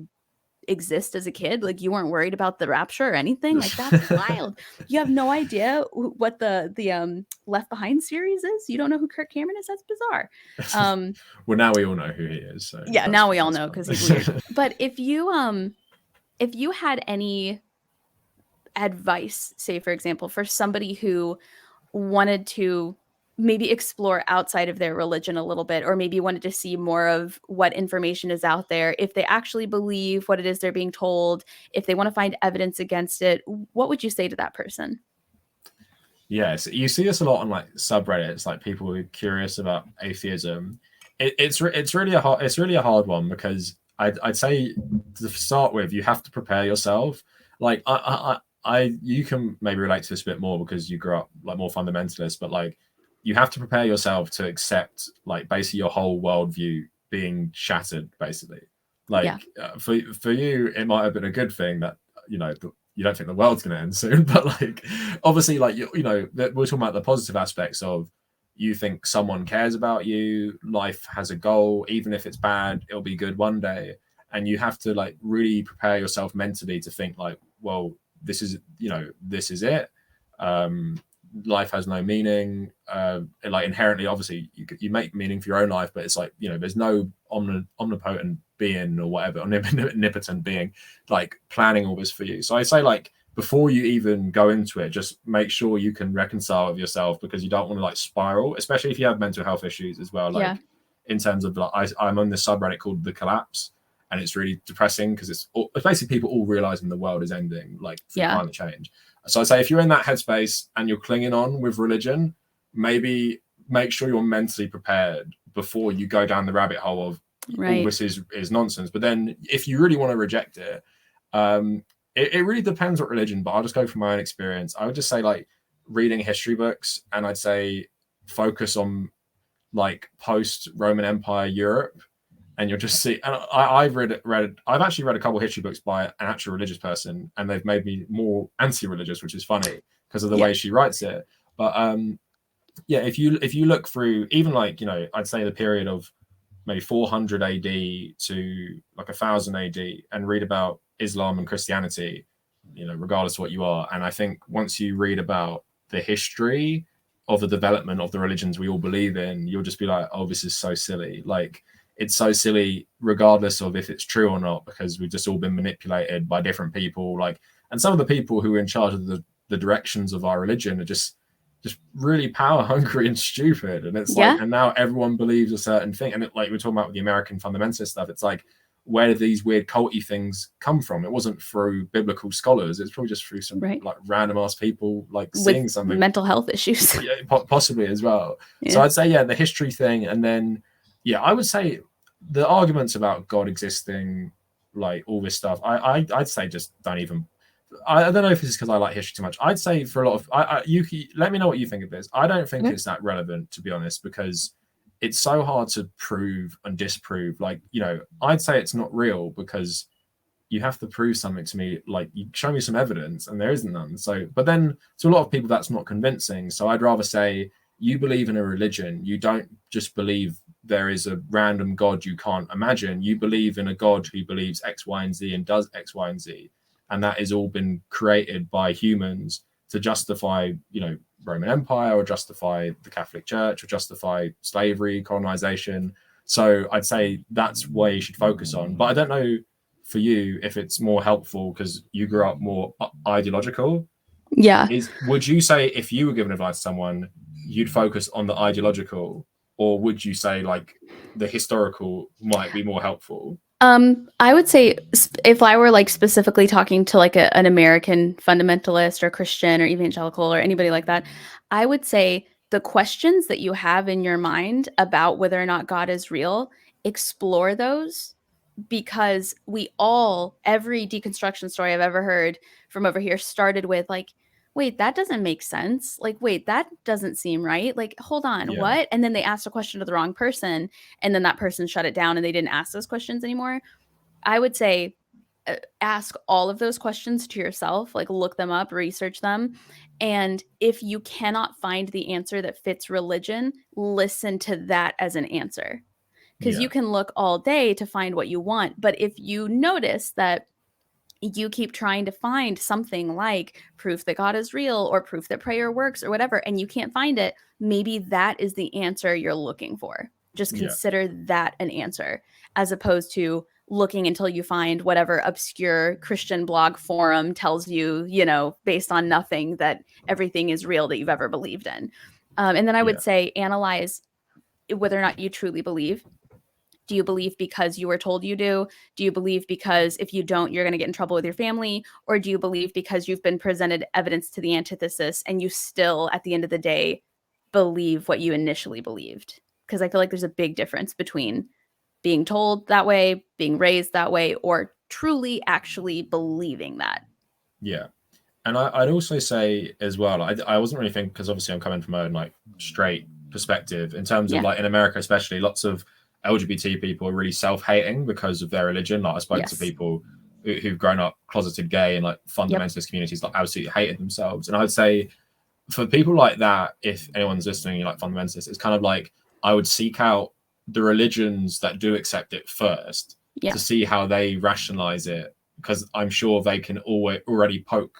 exist as a kid, like you weren't worried about the rapture or anything? Like that's wild." You have no idea what the Left Behind series is. You don't know who Kirk Cameron is. That's bizarre. Well, now we all know who he is. So now we all know, because he's weird. But if you had any advice, say for example, for somebody who wanted to maybe explore outside of their religion a little bit, or maybe wanted to see more of what information is out there, if they actually believe what it is they're being told, if they want to find evidence against it, what would you say to that person? Yes, you see this a lot on like subreddits, like people who are curious about atheism. It's really a hard one, because I'd say to start with, you have to prepare yourself. Like you can maybe relate to this a bit more because you grew up like more fundamentalist, but like you have to prepare yourself to accept like basically your whole worldview being shattered, basically. Like for you, it might have been a good thing that, you know, you don't think the world's going to end soon, but like obviously, like you know, we're talking about the positive aspects of, you think someone cares about you, life has a goal, even if it's bad, it'll be good one day. And you have to like really prepare yourself mentally to think like, well, this is it. Life has no meaning. Like inherently, obviously, you make meaning for your own life, but it's like, you know, there's no omnipotent being or whatever, omnipotent being like planning all this for you. So I say, like, before you even go into it, just make sure you can reconcile with yourself, because you don't want to like spiral, especially if you have mental health issues as well. Like in terms of like, I'm on this subreddit called The Collapse, and it's really depressing because it's basically people all realizing the world is ending, like through climate change. So I'd say if you're in that headspace and you're clinging on with religion, maybe make sure you're mentally prepared before you go down the rabbit hole of all this is nonsense. But then if you really want to reject it, it really depends what religion, but I'll just go from my own experience. I would just say like reading history books, and I'd say focus on like post Roman Empire Europe, and you'll just see. And I've actually read a couple of history books by an actual religious person, and they've made me more anti-religious, which is funny because of the way she writes it. But yeah, if you look through even like, you know, I'd say the period of maybe 400 AD to like 1000 AD and read about Islam and Christianity, you know, regardless of what you are. And I think once you read about the history of the development of the religions we all believe in, you'll just be like, oh, this is so silly. Like, it's so silly regardless of if it's true or not, because we've just all been manipulated by different people. Like, and some of the people who are in charge of the directions of our religion are just really power hungry and stupid. And it's like, and now everyone believes a certain thing. And it, like we're talking about with the American fundamentalist stuff, it's like, where did these weird culty things come from? It wasn't through biblical scholars. It's probably just through some like random ass people like seeing something. Mental health issues. Possibly as well. So I'd say, yeah, the history thing. And then, yeah, I would say the arguments about God existing, like all this stuff, I'd say just don't even. I don't know if this is because I like history too much. I'd say for a lot of you let me know what you think of this. I don't think it's that relevant, to be honest, because it's so hard to prove and disprove. Like, you know, I'd say it's not real because you have to prove something to me. Like, you show me some evidence and there isn't none. So, but then to a lot of people, that's not convincing. So I'd rather say you believe in a religion. You don't just believe there is a random God you can't imagine. You believe in a God who believes X, Y, and Z and does X, Y, and Z. And that has all been created by humans to justify, you know, Roman Empire, or justify the Catholic Church, or justify slavery, colonization. So I'd say that's where you should focus on. But I don't know for you if it's more helpful because you grew up more ideological. Yeah. Would you say if you were given advice to someone, you'd focus on the ideological, or would you say like the historical might be more helpful? I would say if I were like specifically talking to like an American fundamentalist or Christian or evangelical or anybody like that, I would say the questions that you have in your mind about whether or not God is real, explore those, because every deconstruction story I've ever heard from over here started with like, wait, that doesn't make sense. Like, wait, that doesn't seem right. Like, hold on, what? And then they asked a question to the wrong person, and then that person shut it down and they didn't ask those questions anymore. I would say ask all of those questions to yourself, like look them up, research them. And if you cannot find the answer that fits religion, listen to that as an answer. Because you can look all day to find what you want. But if you notice that you keep trying to find something like proof that God is real or proof that prayer works or whatever, and you can't find it, maybe that is the answer you're looking for. Just consider that an answer, as opposed to looking until you find whatever obscure Christian blog forum tells you, you know, based on nothing, that everything is real that you've ever believed in. And then I would say analyze whether or not you truly believe. Do you believe because you were told you do? Do you believe because if you don't, you're going to get in trouble with your family? Or do you believe because you've been presented evidence to the antithesis and you still, at the end of the day, believe what you initially believed? Because I feel like there's a big difference between being told that way, being raised that way, or truly actually believing that. Yeah. And I'd also say as well, I wasn't really thinking, because obviously I'm coming from my own like straight perspective in terms of like in America, especially lots of LGBT people are really self-hating because of their religion. Like I spoke to people who've grown up closeted gay and like fundamentalist communities, like absolutely hated themselves. And I'd say for people like that, if anyone's listening, like fundamentalists, it's kind of like I would seek out the religions that do accept it first to see how they rationalize it, because I'm sure they can already poke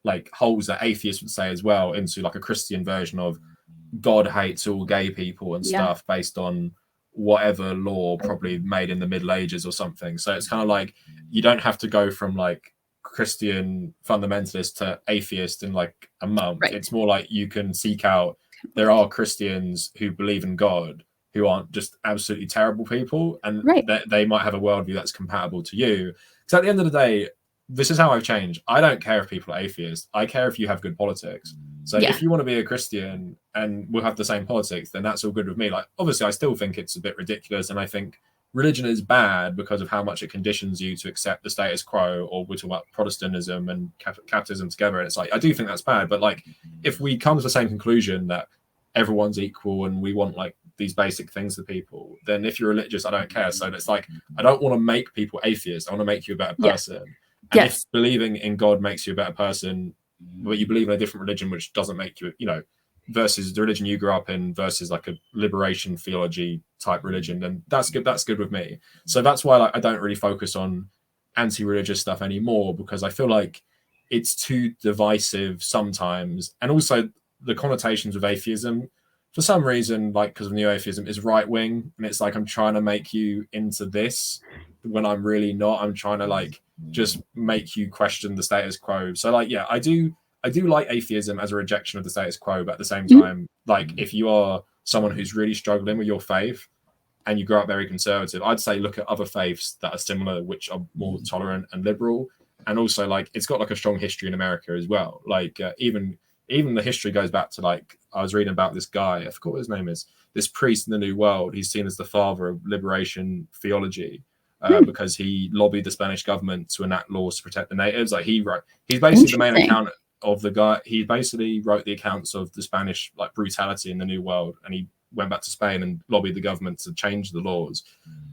like holes that atheists would say as well into like a Christian version of God hates all gay people and stuff based on whatever law probably made in the Middle Ages or something. So it's kind of like you don't have to go from like Christian fundamentalist to atheist in like a month. It's more like you can seek out, there are Christians who believe in God who aren't just absolutely terrible people, and they might have a worldview that's compatible to you. Because at the end of the day, this is how I've changed. I don't care if people are atheists. I care if you have good politics. So if you want to be a Christian and we'll have the same politics, then that's all good with me. Like, obviously, I still think it's a bit ridiculous. And I think religion is bad because of how much it conditions you to accept the status quo, or we're talking about Protestantism and capitalism together. And it's like, I do think that's bad, but like, if we come to the same conclusion that everyone's equal and we want like these basic things to people, then if you're religious, I don't care. So it's like, I don't want to make people atheists. I want to make you a better person. And if believing in God makes you a better person, but you believe in a different religion which doesn't make you, you know, versus the religion you grew up in versus like a liberation theology type religion, then that's good with me. So that's why, like, I don't really focus on anti-religious stuff anymore, because I feel like it's too divisive sometimes. And also the connotations with atheism, for some reason, like because of new atheism, is right wing, and it's like I'm trying to make you into this when I'm really not. I'm trying to like just make you question the status quo. So like, yeah, I do like atheism as a rejection of the status quo, but at the same time, like if you are someone who's really struggling with your faith and you grow up very conservative, I'd say look at other faiths that are similar, which are more tolerant and liberal. And also, like, it's got like a strong history in America as well. Like even the history goes back to, like, I was reading about this guy, I forgot what his name is, this priest in the New World. He's seen as the father of liberation theology. Because he lobbied the Spanish government to enact laws to protect the natives. Like he's basically the main account of the guy. He basically wrote the accounts of the Spanish like brutality in the New World, and he went back to Spain and lobbied the government to change the laws.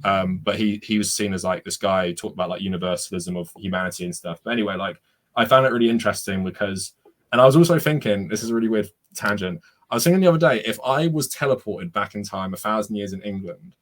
But he was seen as like this guy who talked about like universalism of humanity and stuff. But anyway, like I found it really interesting because, and I was also thinking, this is a really weird tangent. I was thinking the other day, if I was teleported back in time 1,000 years in England,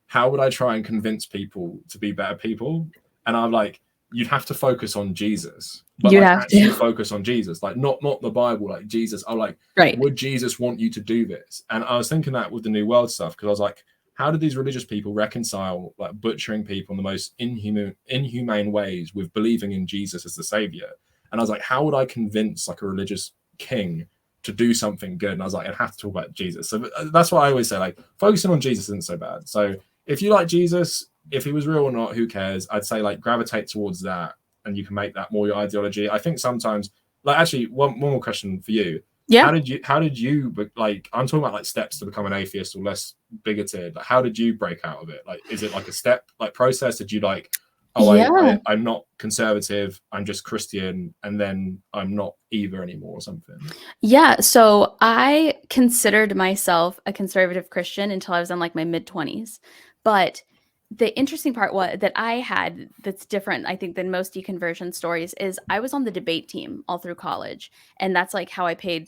how would I try and convince people to be better people? And I'm like, you'd have to focus on Jesus, but like actually focus on Jesus, like not the Bible, like Jesus. I'm like, would Jesus want you to do this? And I was thinking that with the New World stuff, because I was like, how do these religious people reconcile like butchering people in the most inhumane ways with believing in Jesus as the savior? And I was like, how would I convince like a religious king to do something good? And I was like, I'd have to talk about Jesus. So that's what I always say, like focusing on Jesus isn't so bad. So if you like Jesus, if he was real or not, who cares? I'd say like gravitate towards that, and you can make that more your ideology. I think sometimes, like, actually, one more question for you. Yeah. How did you like? I'm talking about like steps to become an atheist or less bigoted. Like, how did you break out of it? Like, is it like a step like process? Did you like, I'm not conservative, I'm just Christian, and then I'm not either anymore or something? Yeah. So I considered myself a conservative Christian until I was in like my mid-20s. But the interesting part that I had that's different, I think, than most deconversion stories is I was on the debate team all through college. And that's like how I paid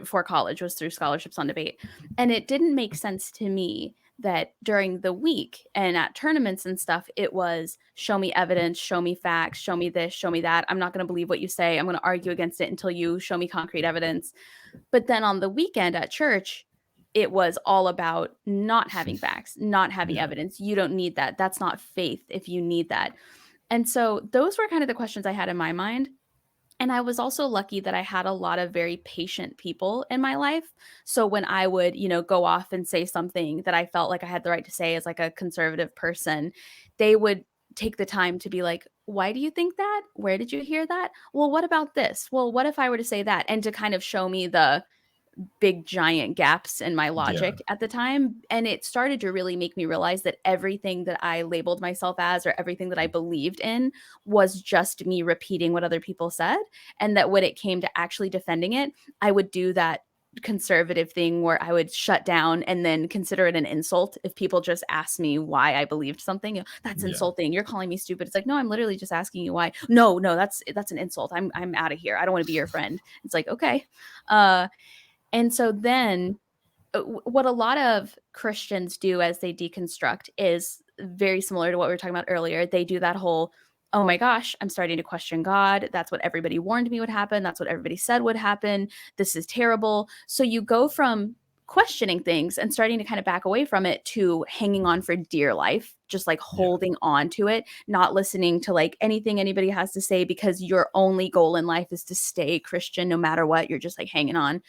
for college, was through scholarships on debate. And it didn't make sense to me that during the week and at tournaments and stuff, it was show me evidence, show me facts, show me this, show me that. I'm not going to believe what you say. I'm going to argue against it until you show me concrete evidence. But then on the weekend at church, it was all about not having facts, not having evidence. You don't need that. That's not faith if you need that. And so those were kind of the questions I had in my mind. And I was also lucky that I had a lot of very patient people in my life. So when I would, go off and say something that I felt like I had the right to say as like a conservative person, they would take the time to be like, why do you think that? Where did you hear that? Well, what about this? Well, what if I were to say that? And to kind of show me the big giant gaps in my logic at the time. And it started to really make me realize that everything that I labeled myself as, or everything that I believed in, was just me repeating what other people said. And that when it came to actually defending it, I would do that conservative thing where I would shut down and then consider it an insult if people just asked me why I believed something. That's insulting. You're calling me stupid. It's like, no, I'm literally just asking you why. No, that's an insult. I'm out of here. I don't want to be your friend. It's like, okay. And so then what a lot of Christians do as they deconstruct is very similar to what we were talking about earlier. They do that whole, oh my gosh, I'm starting to question God. That's what everybody warned me would happen. That's what everybody said would happen. This is terrible. So you go from questioning things and starting to kind of back away from it to hanging on for dear life, just like holding on to it, not listening to like anything anybody has to say, because your only goal in life is to stay Christian no matter what. You're just like hanging on.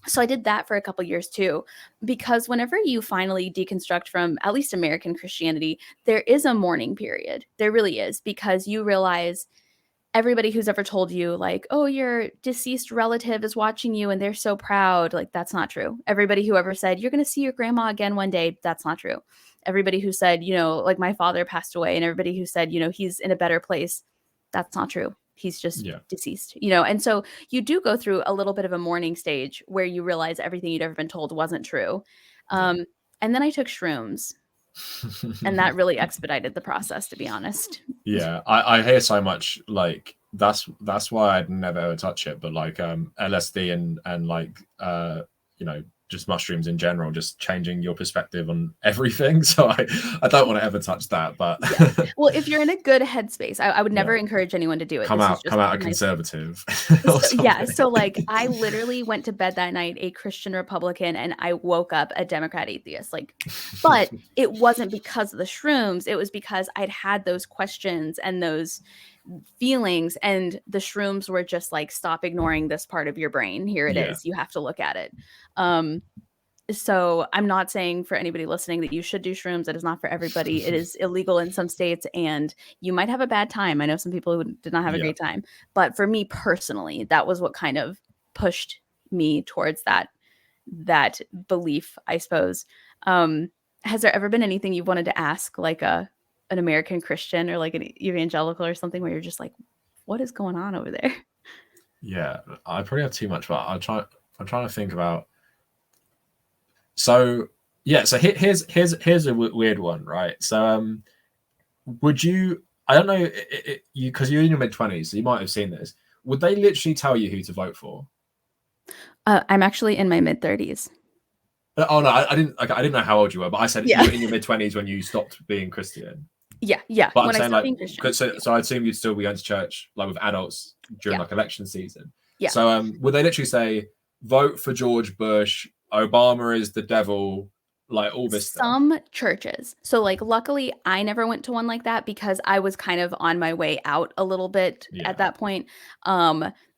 So I did that for a couple years too, because whenever you finally deconstruct from at least American Christianity, there is a mourning period. There really is, because you realize everybody who's ever told you like, oh, your deceased relative is watching you and they're so proud, like, that's not true. Everybody who ever said you're going to see your grandma again one day, that's not true. everybody who said, you know, like my father passed away, and everybody who said, you know, he's in a better place, that's not true. He's just deceased, you know? And so you do go through a little bit of a mourning stage where you realize everything you'd ever been told wasn't true. And then I took shrooms, and that really expedited the process, to be honest. Yeah, I hear so much, like, that's why I'd never ever touch it, but like LSD and like you know, just mushrooms in general, just changing your perspective on everything. So I don't want to ever touch that. But well, if you're in a good headspace, I would never encourage anyone to do it. Come out a conservative. So like I literally went to bed that night a Christian Republican, and I woke up a Democrat atheist. Like, but it wasn't because of the shrooms. It was because I'd had those questions and those feelings, and the shrooms were just like, stop ignoring this part of your brain. Here it is. You have to look at it. So I'm not saying for anybody listening that you should do shrooms. It is not for everybody. It is illegal in some states, and you might have a bad time. I know some people who did not have a great time, but for me personally, that was what kind of pushed me towards that belief, I suppose. Has there ever been anything you wanted to ask, like an American Christian or like an evangelical or something, where you're just like, what is going on over there? Yeah, I probably have too much, but I'm trying to think about. So yeah, so here's a weird one, right? So would you? I don't know, you, because you're in your mid-20s, so you might have seen this. Would they literally tell you who to vote for? I'm actually in my mid-30s. Oh no, I didn't know how old you were, but I said you were in your mid-20s when you stopped being Christian. Yeah. But I'm saying, like, so I assume you'd still be going to church like with adults during like election season. Yeah. So would they literally say, vote for George Bush, Obama is the devil, like all this stuff? Some churches. So like, luckily I never went to one like that because I was kind of on my way out a little bit at that point.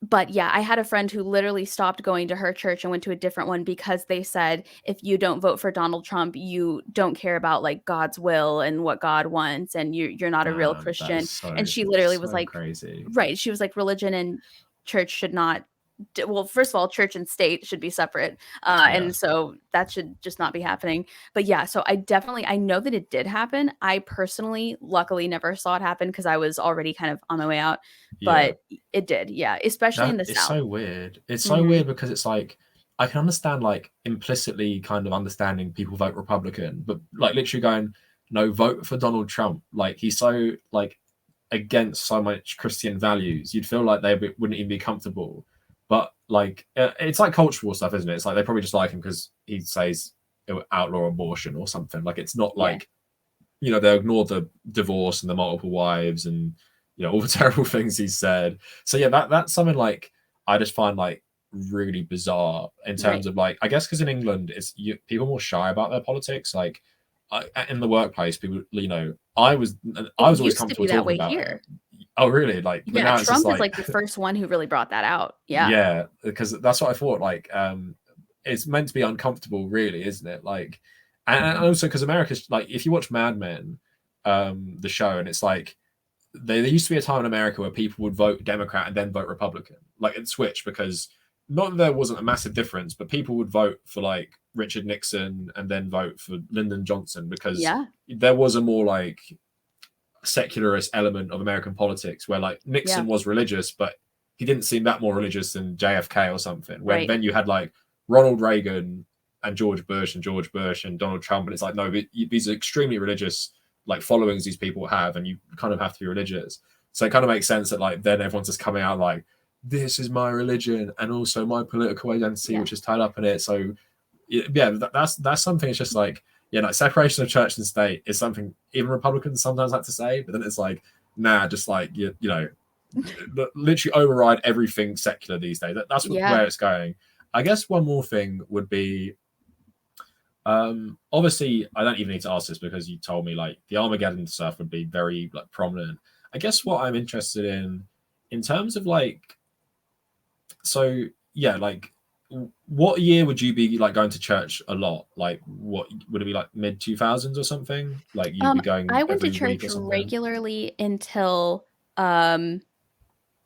But yeah, I had a friend who literally stopped going to her church and went to a different one because they said, if you don't vote for Donald Trump, you don't care about like God's will and what God wants, and you're not a real Christian. And she literally was like, crazy. Right. She was like, religion and church should not, well, first of all, church and state should be separate. And so that should just not be happening. But yeah, so I know that it did happen. I personally, luckily, never saw it happen because I was already kind of on my way out. But it did, especially in the South. It's so weird. It's so weird because it's like, I can understand like implicitly kind of understanding people vote Republican, but like literally going, no, vote for Donald Trump. Like, he's so like against so much Christian values. You'd feel like they wouldn't even be comfortable. But like, it's like cultural stuff, isn't it? It's like they probably just like him because he says it would outlaw abortion or something. Like, it's not like, you know, they ignore the divorce and the multiple wives and, you know, all the terrible things he said. So yeah, that's something like I just find like really bizarre in terms of like, I guess because in England, people are more shy about their politics. Like in the workplace, people, you know, I was always comfortable talking about it. Oh, really? Like, yeah, Trump is like the first one who really brought that out. Yeah, because that's what I thought. Like, it's meant to be uncomfortable, really, isn't it? Like, and also because America's like, if you watch Mad Men, the show, and it's like there used to be a time in America where people would vote Democrat and then vote Republican. Like, it switched because not that there wasn't a massive difference, but people would vote for like Richard Nixon and then vote for Lyndon Johnson because there was a more like secularist element of American politics where like Nixon was religious, but he didn't seem that more religious than JFK or something. When then you had like Ronald Reagan and George Bush and Donald Trump, and it's like, no, these are extremely religious like followings these people have, and you kind of have to be religious. So it kind of makes sense that like then everyone's just coming out like, this is my religion and also my political identity, which is tied up in it. So yeah, that's something. It's just like, like separation of church and state is something even Republicans sometimes like to say, but then it's like, nah, just like, you know, literally override everything secular these days. That's where it's going. I guess one more thing would be, obviously, I don't even need to ask this because you told me like the Armageddon stuff would be very like prominent. I guess what I'm interested in terms of like, so yeah, like, what year would you be like going to church a lot? Like, what would it be, like mid 2000s or something? Like, you'd be going. I went to church regularly until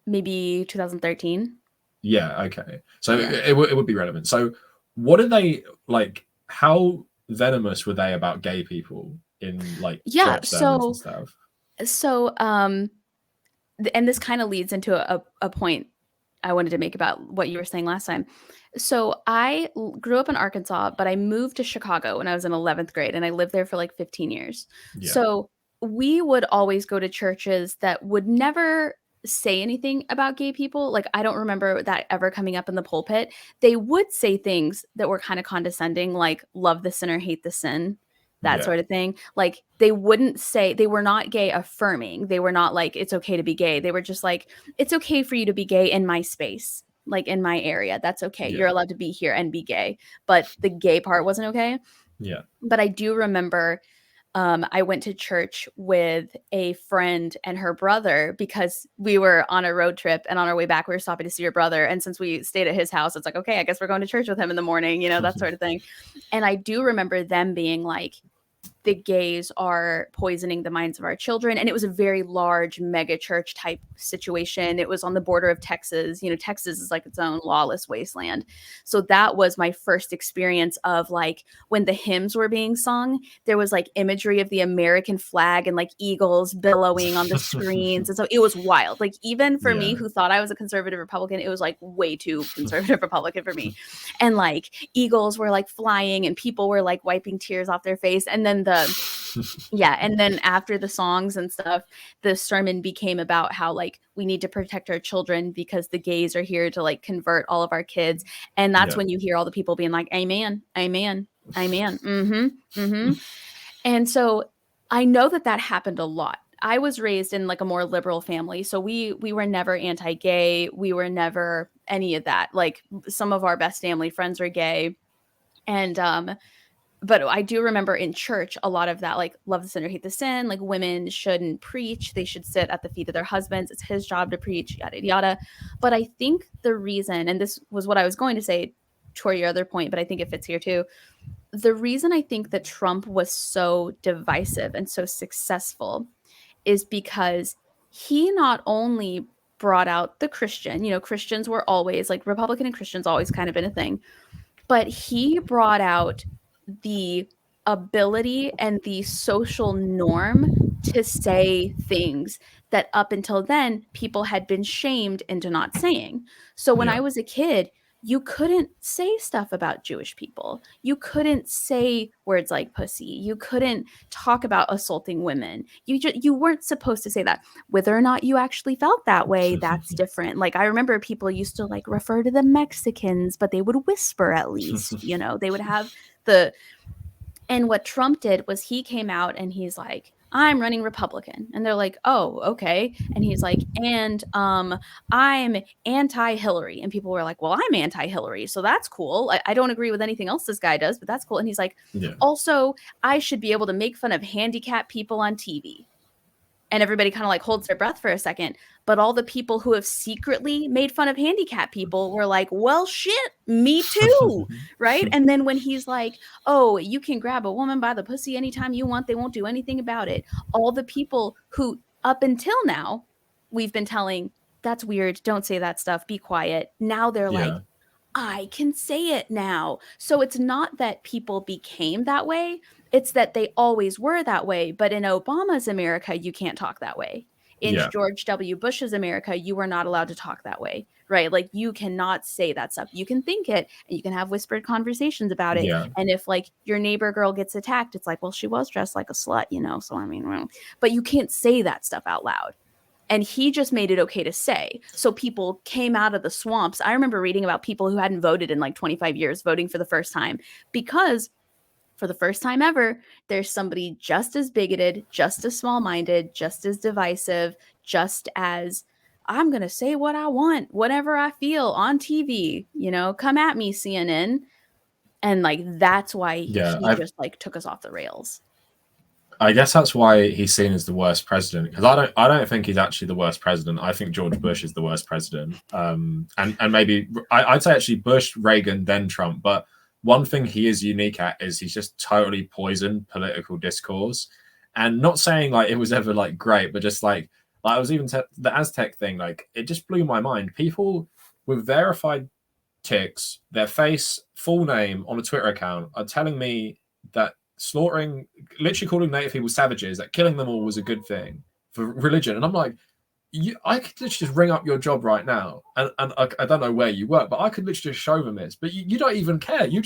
maybe 2013. Yeah. Okay. So it would be relevant. So what did they like? How venomous were they about gay people in like church sermons and stuff. So and this kind of leads into a point I wanted to make about what you were saying last time. So I grew up in Arkansas, but I moved to Chicago when I was in 11th grade, and I lived there for like 15 years. Yeah. So we would always go to churches that would never say anything about gay people. Like, I don't remember that ever coming up in the pulpit. They would say things that were kind of condescending, like love the sinner, hate the sin, that sort of thing. Like, they wouldn't say, they were not gay affirming. They were not like, it's okay to be gay. They were just like, it's okay for you to be gay in my space, like in my area. That's okay. You're allowed to be here and be gay. But the gay part wasn't okay. Yeah. But I do remember I went to church with a friend and her brother because we were on a road trip, and on our way back, we were stopping to see your brother. And since we stayed at his house, it's like, okay, I guess we're going to church with him in the morning, that sort of thing. And I do remember them being like, the gays are poisoning the minds of our children. And it was a very large mega church type situation. It was on the border of Texas. Texas is like its own lawless wasteland. So that was my first experience of like, when the hymns were being sung, there was like imagery of the American flag and like eagles billowing on the screens. And so it was wild. Like, even for me, who thought I was a conservative Republican, it was like way too conservative Republican for me. And like eagles were like flying, and people were like wiping tears off their face. And then and then after the songs and stuff, the sermon became about how like we need to protect our children because the gays are here to like convert all of our kids. And that's when you hear all the people being like, amen, amen, amen. Mm-hmm, mm-hmm. And so I know that happened a lot. I was raised in like a more liberal family. So we were never anti-gay. We were never any of that. Like, some of our best family friends are gay. And but I do remember in church a lot of that, like, love the sinner, hate the sin, like women shouldn't preach. They should sit at the feet of their husbands. It's his job to preach, yada, yada. But I think the reason, and this was what I was going to say toward your other point, but I think it fits here too. The reason I think that Trump was so divisive and so successful is because he not only brought out the Christian, Christians were always like, Republican and Christians always kind of been a thing, but he brought out the ability and the social norm to say things that up until then people had been shamed into not saying. So when I was a kid, you couldn't say stuff about Jewish people. You couldn't say words like pussy. You couldn't talk about assaulting women. You weren't supposed to say that. Whether or not you actually felt that way, that's different. Like, I remember people used to like refer to the Mexicans, but they would whisper at least, they would have and what Trump did was he came out and he's like, I'm running Republican. And they're like, oh, okay. And he's like, and I'm anti-Hillary. And people were like, well, I'm anti-Hillary. So that's cool. I don't agree with anything else this guy does, but that's cool. And he's like, also, I should be able to make fun of handicapped people on TV. And everybody kind of like holds their breath for a second. But all the people who have secretly made fun of handicapped people were like, well, shit, me too. Right. And then when he's like, oh, you can grab a woman by the pussy anytime you want, they won't do anything about it. All the people who up until now, we've been telling, that's weird. Don't say that stuff. Be quiet. Now they're like, I can say it now. So it's not that people became that way. It's that they always were that way. But in Obama's America, you can't talk that way. In George W. Bush's America, you were not allowed to talk that way, right? Like, you cannot say that stuff. You can think it, and you can have whispered conversations about it. And if like your neighbor girl gets attacked, it's like, well, she was dressed like a slut, So I mean, but you can't say that stuff out loud. And he just made it okay to say. So people came out of the swamps. I remember reading about people who hadn't voted in like 25 years voting for the first time because for the first time ever, there's somebody just as bigoted, just as small-minded, just as divisive, just as I'm going to say what I want, whatever I feel on TV, come at me, CNN. And like, that's why he just like took us off the rails. I guess that's why he's seen as the worst president, because I don't think he's actually the worst president. I think George Bush is the worst president. And maybe I'd say actually Bush, Reagan, then Trump. But one thing he is unique at is he's just totally poisoned political discourse. And not saying like it was ever like great, but just like I was even the Aztec thing, like it just blew my mind. People with verified ticks, their face, full name on a Twitter account are telling me that slaughtering, literally calling native people savages, that killing them all was a good thing for religion. And I'm like, I could literally just ring up your job right now, and I don't know where you work, but I could literally just show them this. But you don't even care. You're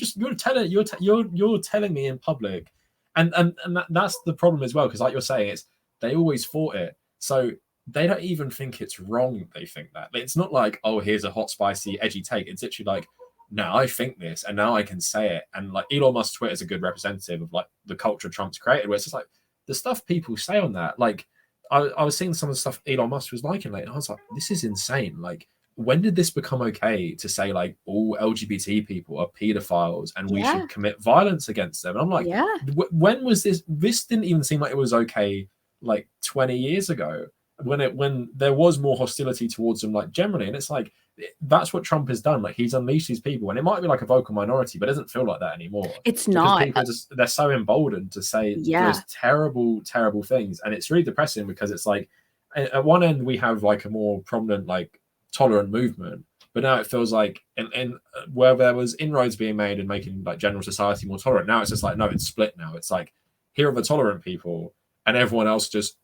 telling me in public, and that's the problem as well. Because like you're saying, it's they always fought it, so they don't even think it's wrong. They think that it's not like, oh, here's a hot, spicy, edgy take. It's literally like, now I think this, and now I can say it. And like Elon Musk's Twitter is a good representative of like the culture Trump's created, where it's just like the stuff people say on that, like. I was seeing some of the stuff Elon Musk was liking lately, and I was like, this is insane. Like, when did this become okay to say like all LGBT people are pedophiles and we should commit violence against them? And I'm like, when was this? This didn't even seem like it was okay like 20 years ago when there was more hostility towards them, like generally. And it's like, that's what Trump has done. Like, he's unleashed these people, and it might be like a vocal minority, but it doesn't feel like that anymore. It's not. People they're so emboldened to say those terrible, terrible things, and it's really depressing because it's like, at one end we have like a more prominent, like tolerant movement, but now it feels like, in where there was inroads being made and making like general society more tolerant, now it's just like, no, it's split now. It's like, here are the tolerant people, and everyone else just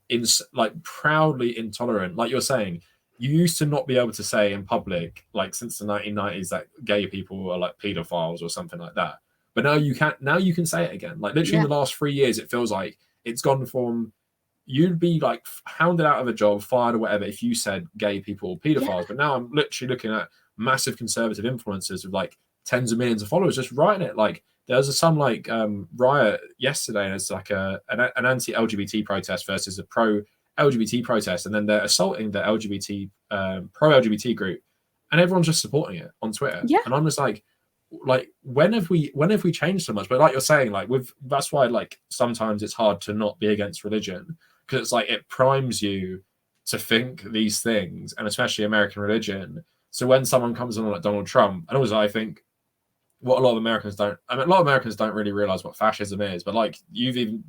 like proudly intolerant. Like you're saying, you used to not be able to say in public, like since the 1990s, that gay people are like pedophiles or something like that. But now you can. Now you can say it again. Like literally in the last 3 years, it feels like it's gone from you'd be like hounded out of a job, fired or whatever if you said gay people are pedophiles. But now I'm literally looking at massive conservative influencers with like tens of millions of followers just writing it. Like there was some like riot yesterday, and it's like an anti-LGBT protest versus a pro-LGBT protest, and then they're assaulting the LGBT pro-LGBT group, and everyone's just supporting it on Twitter. And I'm just like when have we changed so much? But like you're saying, like that's why like sometimes it's hard to not be against religion, because it's like it primes you to think these things, and especially American religion. So when someone comes on like Donald Trump, and also I think what a lot of Americans don't really realize what fascism is, but like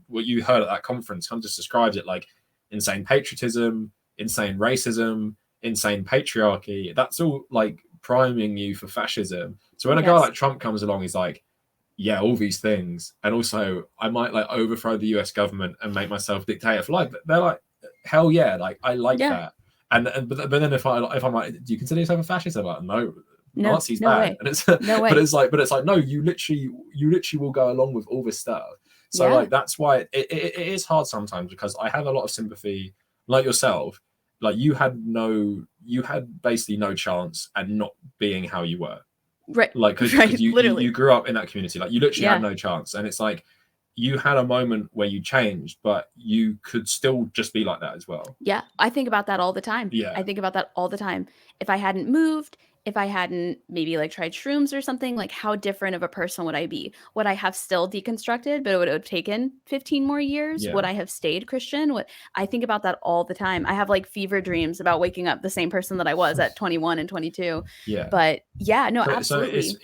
what you heard at that conference kind of just describes it like insane patriotism, insane racism, insane patriarchy. That's all like priming you for fascism. So when a guy like Trump comes along, he's like, yeah, all these things, and also I might like overthrow the US government and make myself dictator for life. They're like, hell yeah, like I like that. But then if I'm like, do you consider yourself a fascist? I'm like, no. Nazis bad. Way. And it's but it's like no, you literally will go along with all this stuff. So like that's why it is hard sometimes, because I have a lot of sympathy, like yourself. Like you had basically no chance at not being how you were, right? Like because you grew up in that community, like you literally had no chance. And it's like you had a moment where you changed, but you could still just be like that as well. I think about that all the time. I think about that all the time. If I hadn't moved, if I hadn't maybe like tried shrooms or something, like how different of a person would I be? Would I have still deconstructed, but it would have taken 15 more years? Would I have stayed Christian? I think about that all the time. I have like fever dreams about waking up the same person that I was at 21 and 22. But absolutely. So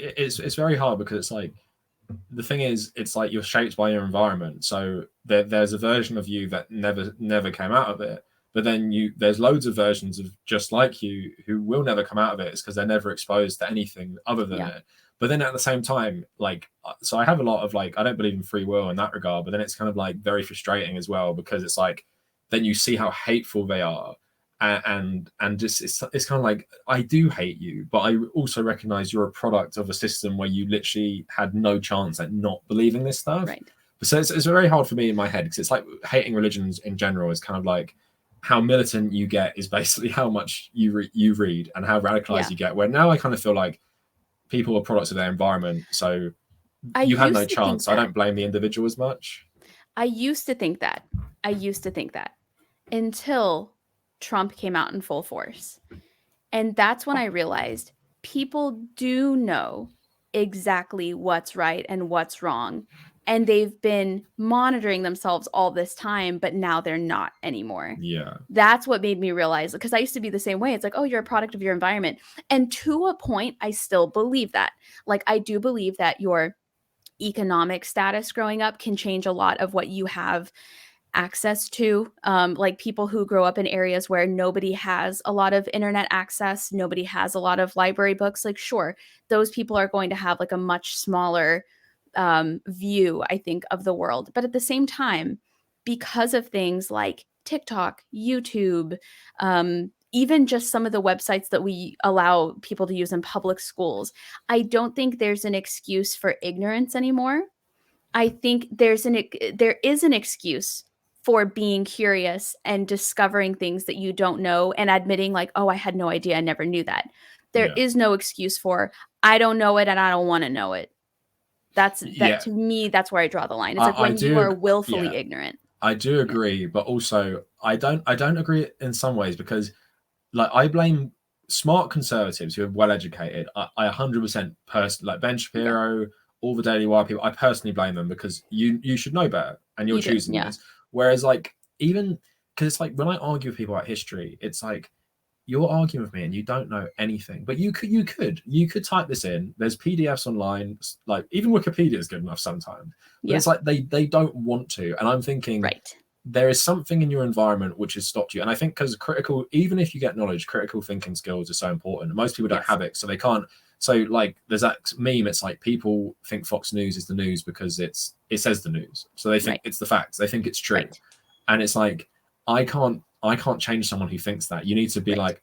it's very hard, because it's like, the thing is, it's like you're shaped by your environment. So there's a version of you that never came out of it. But then there's loads of versions of just like you who will never come out of it. It's because they're never exposed to anything other than it. But then at the same time, like, so I have a lot of like, I don't believe in free will in that regard, but then it's kind of like very frustrating as well, because it's like, then you see how hateful they are. And just it's kind of like, I do hate you, but I also recognize you're a product of a system where you literally had no chance at not believing this stuff. Right. So it's very hard for me in my head, because it's like hating religions in general is kind of like, how militant you get is basically how much you read and how radicalized you get. Where now I kind of feel like people are products of their environment, so you had no chance. I don't blame the individual as much. I used to think that until Trump came out in full force, and that's when I realized people do know exactly what's right and what's wrong. And they've been monitoring themselves all this time, but now they're not anymore. That's what made me realize, because I used to be the same way. It's like, oh, you're a product of your environment. And to a point, I still believe that. Like, I do believe that your economic status growing up can change a lot of what you have access to. Like people who grow up in areas where nobody has a lot of internet access, nobody has a lot of library books. Like, sure, those people are going to have like a much smaller view, I think, of the world. But at the same time, because of things like TikTok, YouTube, even just some of the websites that we allow people to use in public schools, I don't think there's an excuse for ignorance anymore. I think there is an excuse for being curious and discovering things that you don't know and admitting like, oh, I had no idea. I never knew that. There is no excuse for, I don't know it and I don't want to know it. To me, that's where I draw the line. It's like when you are willfully ignorant. I do agree, but also I don't agree in some ways, because like I blame smart conservatives who are well educated. I 100% like Ben Shapiro, all the Daily Wire people, I personally blame them, because you should know better and you're choosing this. Whereas like, even because it's like when I argue with people about history, it's like, you're arguing with me and you don't know anything, but you could type this in. There's PDFs online, like even Wikipedia is good enough sometimes. But it's like they don't want to. And I'm thinking, there is something in your environment which has stopped you. And I think because even if you get knowledge, critical thinking skills are so important. Most people don't have it, so they can't. So like there's that meme, it's like people think Fox News is the news because it says the news. So they think it's the facts. They think it's true. And it's like, I can't change someone who thinks that. You need to be like,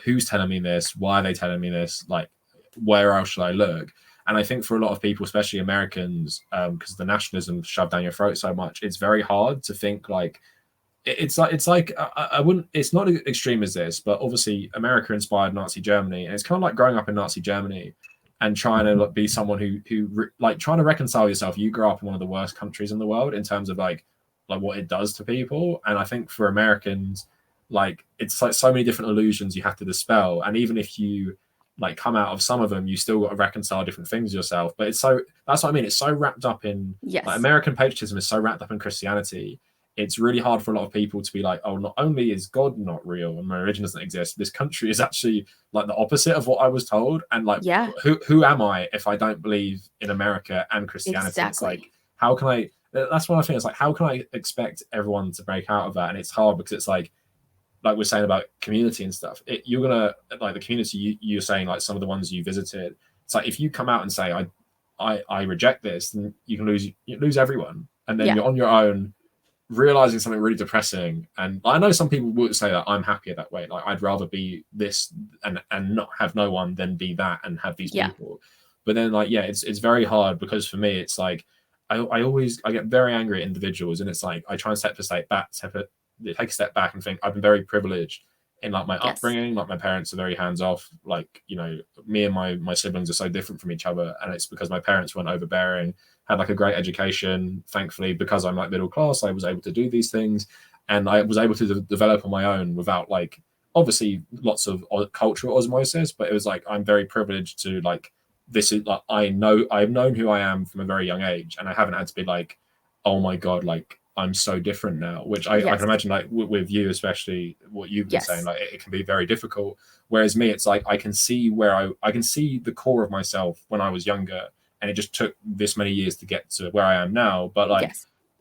who's telling me this? Why are they telling me this? Like, where else should I look? And I think for a lot of people, especially Americans, because the nationalism shoved down your throat so much, it's very hard to think like, it's like I wouldn't, it's not as extreme as this, but obviously America inspired Nazi Germany, and it's kind of like growing up in Nazi Germany and trying to be someone who like trying to reconcile yourself. You grew up in one of the worst countries in the world in terms of like what it does to people. And I think for Americans, like it's like so many different illusions you have to dispel, and even if you like come out of some of them, you still got to reconcile different things yourself. But that's what I mean, it's so wrapped up in like, American patriotism is so wrapped up in Christianity. It's really hard for a lot of people to be like, oh, not only is God not real and my religion doesn't exist, this country is actually like the opposite of what I was told. And like, who am I if I don't believe in America and Christianity? It's like, how can I? That's one of the things. It's like, how can I expect everyone to break out of that? And it's hard because it's like we're saying about community and stuff. You're gonna like the community you're saying, like some of the ones you visited. It's like if you come out and say I reject this, then you can lose everyone, and then you're on your own, realizing something really depressing. And I know some people would say that I'm happier that way. Like I'd rather be this and not have no one than be that and have these people. But then like it's very hard, because for me it's like I get very angry at individuals, and it's like I try and take a step back and think I've been very privileged in like my upbringing. Like my parents are very hands off. Like, you know, me and my siblings are so different from each other, and it's because my parents weren't overbearing, had like a great education. Thankfully, because I'm like middle class, I was able to do these things, and I was able to develop on my own without like obviously lots of cultural osmosis. But it was like I'm very privileged to like, this is like I've known who I am from a very young age, and I haven't had to be like, oh my god, like I'm so different now, which I can imagine like with you, especially what you've been saying, like it can be very difficult. Whereas me, it's like I can see I can see the core of myself when I was younger, and it just took this many years to get to where I am now. But like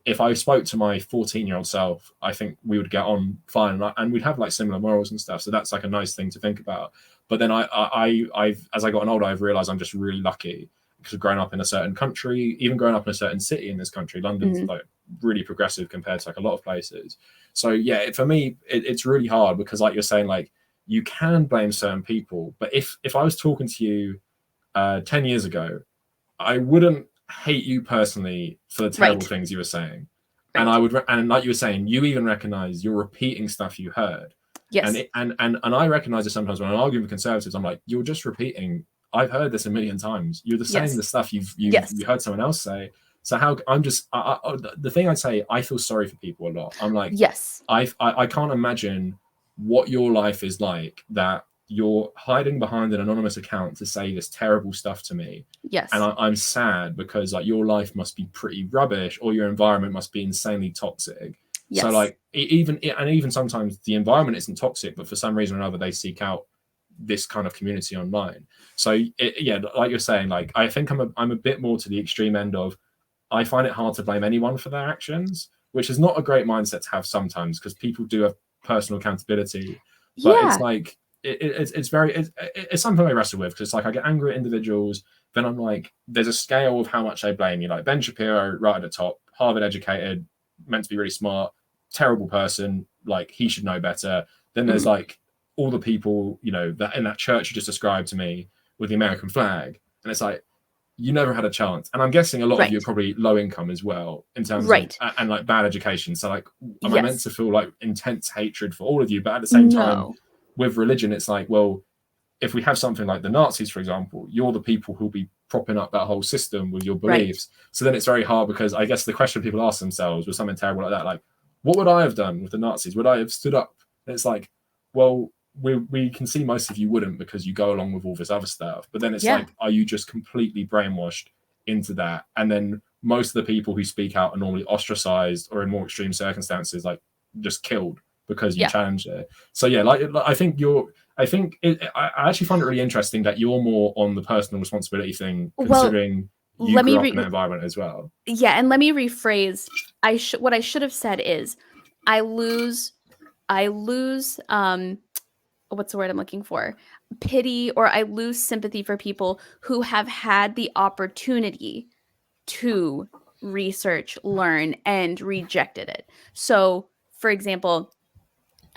if I spoke to my 14-year-old self, I think we would get on fine, and we'd have like similar morals and stuff. So that's like a nice thing to think about. But then I've as I got older, I've realized I'm just really lucky, because growing up in a certain country, even growing up in a certain city in this country, London's like really progressive compared to like a lot of places. So for me, it's really hard, because like you're saying, like you can blame certain people, but if I was talking to you 10 years ago, I wouldn't hate you personally for the terrible things you were saying. And I would, and like you were saying, you even recognize you're repeating stuff you heard. And I recognize it sometimes when I'm arguing with conservatives. I'm like, you're just repeating. I've heard this a million times. You're saying the stuff you've heard someone else say. So how I'm just the thing I'd say, I feel sorry for people a lot. I'm like, I can't imagine what your life is like, that you're hiding behind an anonymous account to say this terrible stuff to me. And I'm sad, because like your life must be pretty rubbish, or your environment must be insanely toxic. So like even sometimes the environment isn't toxic, but for some reason or another they seek out this kind of community online. So like you're saying, like I think I'm a bit more to the extreme end of, I find it hard to blame anyone for their actions, which is not a great mindset to have sometimes, because people do have personal accountability. But it's like it's something I wrestle with, because it's like I get angry at individuals, then I'm like, there's a scale of how much I blame you. Like Ben Shapiro, right at the top, Harvard educated, meant to be really smart, terrible person, like he should know better. Then there's like all the people, you know, that in that church you just described to me with the American flag, and it's like, you never had a chance. And I'm guessing a lot of you are probably low income as well, in terms of, and like bad education. So like, am I meant to feel like intense hatred for all of you? But at the same time, with religion, it's like, well, if we have something like the Nazis, for example, you're the people who'll be propping up that whole system with your beliefs. So then it's very hard, because I guess the question people ask themselves with something terrible like that, like, what would I have done with the Nazis? Would I have stood up? And it's like, well, we can see most of you wouldn't, because you go along with all this other stuff. But then it's like, are you just completely brainwashed into that? And then most of the people who speak out are normally ostracized, or in more extreme circumstances, like just killed because you challenge it. So yeah, like I I actually find it really interesting that you're more on the personal responsibility thing, considering you grew up in that environment as well. Yeah, and let me rephrase. What I should have said is, I lose what's the word I'm looking for? Pity, or I lose sympathy for people who have had the opportunity to research, learn, and rejected it. So, for example,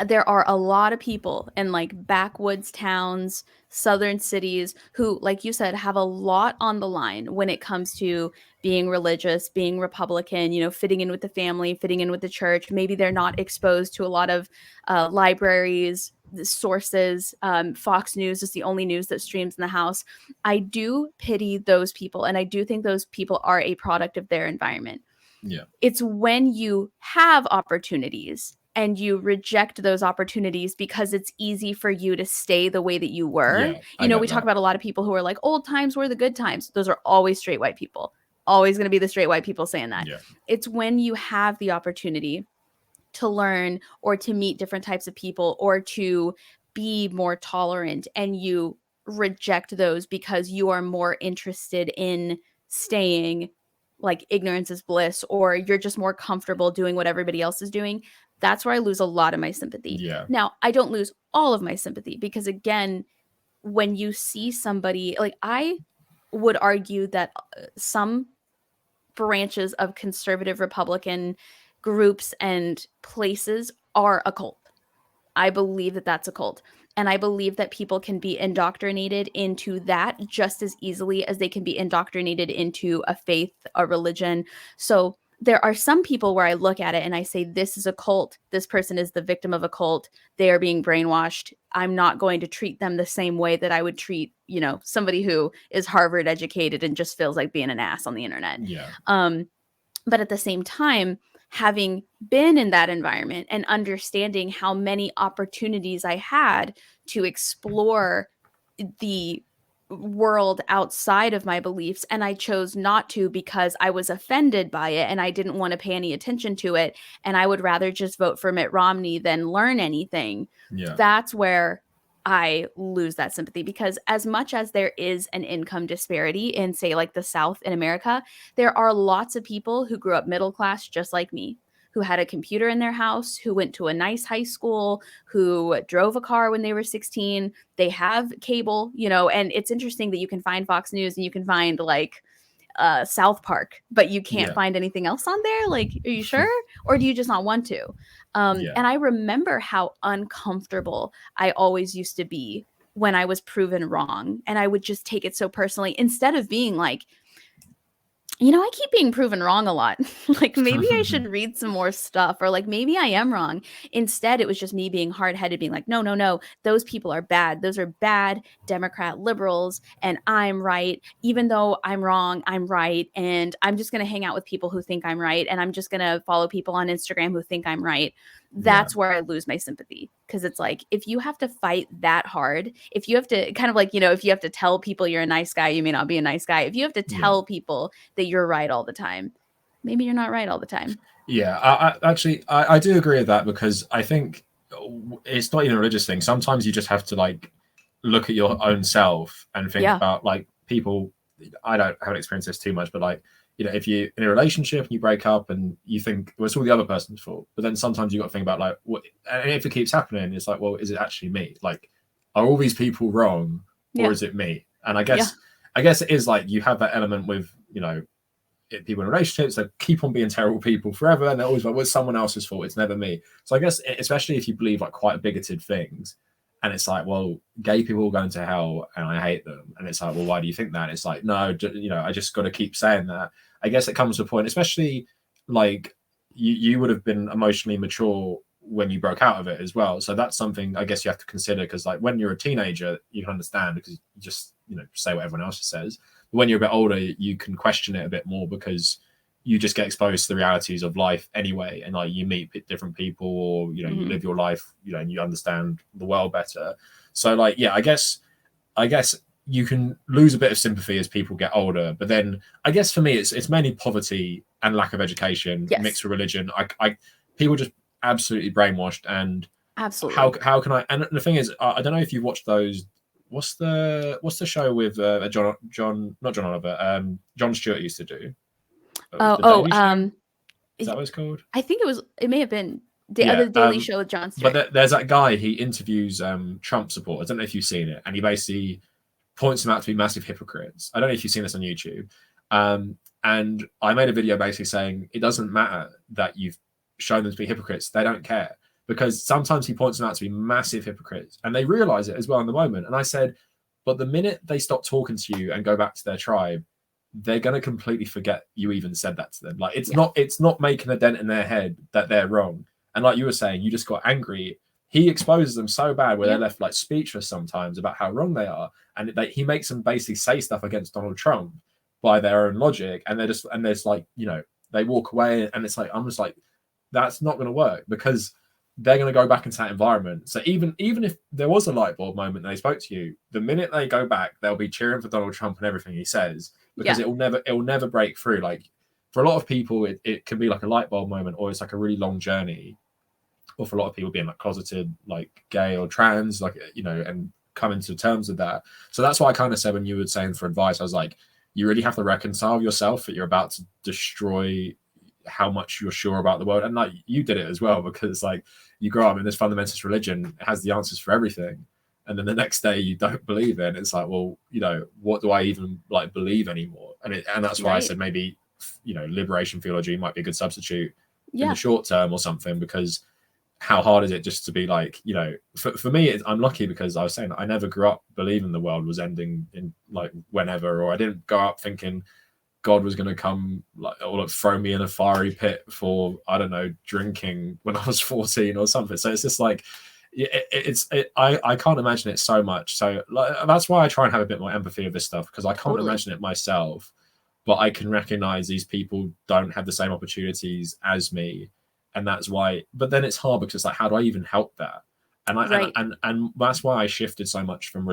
there are a lot of people in like backwoods towns, southern cities, who, like you said, have a lot on the line when it comes to being religious, being Republican, you know, fitting in with the family, fitting in with the church. Maybe they're not exposed to a lot of libraries, sources. Fox News is the only news that streams in the house. I do pity those people, and I do think those people are a product of their environment. Yeah. It's when you have opportunities and you reject those opportunities because it's easy for you to stay the way that you were. Yeah, you know, we talk about a lot of people who are like, old times were the good times. Those are always straight white people. Always going to be the straight white people saying that. Yeah. It's when you have the opportunity to learn, or to meet different types of people, or to be more tolerant, and you reject those because you are more interested in staying like ignorance is bliss, or you're just more comfortable doing what everybody else is doing. That's where I lose a lot of my sympathy. Yeah. Now, I don't lose all of my sympathy, because again, when you see somebody, like, I would argue that some branches of conservative Republican groups and places are a cult. I believe that that's a cult. And I believe that people can be indoctrinated into that just as easily as they can be indoctrinated into a faith, a religion. So there are some people where I look at it and I say, this is a cult. This person is the victim of a cult. They are being brainwashed. I'm not going to treat them the same way that I would treat, you know, somebody who is Harvard educated and just feels like being an ass on the internet. Yeah. But at the same time, having been in that environment and understanding how many opportunities I had to explore the world outside of my beliefs, and I chose not to because I was offended by it and I didn't want to pay any attention to it, and I would rather just vote for Mitt Romney than learn anything. Yeah. That's where I lose that sympathy, because as much as there is an income disparity in, say, like the South in America, there are lots of people who grew up middle class just like me, who had a computer in their house, who went to a nice high school, who drove a car when they were 16. They have cable, you know, and it's interesting that you can find Fox News and you can find like South Park, but you can't find anything else on there. Like, are you sure? Or do you just not want to? And I remember how uncomfortable I always used to be when I was proven wrong. And I would just take it so personally, instead of being like, you know, I keep being proven wrong a lot. Like, maybe I should read some more stuff, or like, maybe I am wrong. Instead, it was just me being hard-headed, being like, no, those people are bad. Those are bad Democrat liberals, and I'm right. Even though I'm wrong, I'm right. And I'm just going to hang out with people who think I'm right. And I'm just going to follow people on Instagram who think I'm right. That's where I lose my sympathy. Because it's like, if you have to fight that hard, if you have to kind of like, you know, if you have to tell people you're a nice guy, you may not be a nice guy. If you have to tell people that you're right all the time, maybe you're not right all the time. Yeah, I do agree with that, because I think it's not even a religious thing. Sometimes you just have to like look at your own self and think about like people. I haven't experienced this too much, but like, you know, if you're in a relationship and you break up and you think, well, it's all the other person's fault, but then sometimes you got to think about like, what, and if it keeps happening, it's like, well, is it actually me? Like, are all these people wrong, or is it me? And I guess it is like you have that element with, you know, people in relationships that keep on being terrible people forever, and they're always like, well, it's someone else's fault, it's never me. So I guess, especially if you believe like quite bigoted things, and it's like, well, gay people going to hell and I hate them, and it's like, well, why do you think that? It's like, no, you know, I just got to keep saying that. I guess it comes to a point, especially like you would have been emotionally mature when you broke out of it as well, so that's something I guess you have to consider, because like when you're a teenager you can understand because you just, you know, say what everyone else says. When you're a bit older, you can question it a bit more because you just get exposed to the realities of life anyway, and like you meet different people, or you know, you live your life, you know, and you understand the world better. So like, yeah, I guess you can lose a bit of sympathy as people get older, but then I guess for me it's mainly poverty and lack of education mixed with religion. I people just absolutely brainwashed, and absolutely how can I? And the thing is, I don't know if you've watched those. What's the show with John not John Oliver, John Stewart used to do? Is that what it's called? I think it may have been the other Daily Show with Jon Stewart. But there's that guy, he interviews Trump supporters. I don't know if you've seen it, and he basically points them out to be massive hypocrites. I don't know if you've seen this on YouTube. And I made a video basically saying it doesn't matter that you've shown them to be hypocrites. They don't care, because sometimes he points them out to be massive hypocrites, and they realize it as well in the moment. And I said, but the minute they stop talking to you and go back to their tribe, they're going to completely forget you even said that to them. Like it's not making a dent in their head that they're wrong. And like you were saying, you just got angry. He exposes them so bad where they're left like speechless sometimes about how wrong they are. And he makes them basically say stuff against Donald Trump by their own logic. And there's like, you know, they walk away, and it's like, I'm just like, that's not going to work, because they're going to go back into that environment. So even if there was a light bulb moment and they spoke to you, the minute they go back, they'll be cheering for Donald Trump and everything he says, because it will never break through. Like for a lot of people, it can be like a light bulb moment, or it's like a really long journey. Or for a lot of people being like closeted, like gay or trans, like, you know, and coming to terms with that. So that's why I kind of said, when you were saying for advice, I was like, you really have to reconcile yourself that you're about to destroy how much you're sure about the world. And like you did it as well, because like you grow up in this fundamentalist religion, it has the answers for everything, and then the next day you don't believe it. It's like, well, you know, what do I even like believe anymore? And that's why I said maybe, you know, liberation theology might be a good substitute in the short term or something, because how hard is it just to be like, you know, for me, I'm lucky, because I was saying I never grew up believing the world was ending in like whenever, or I didn't grow up thinking God was going to come like, or like, throw me in a fiery pit for, I don't know, drinking when I was 14 or something. So it's just like, I can't imagine it so much. So like, that's why I try and have a bit more empathy of this stuff, because I can't imagine it myself, but I can recognize these people don't have the same opportunities as me. And that's why, but then it's hard, because it's like, how do I even help that? And and that's why I shifted so much from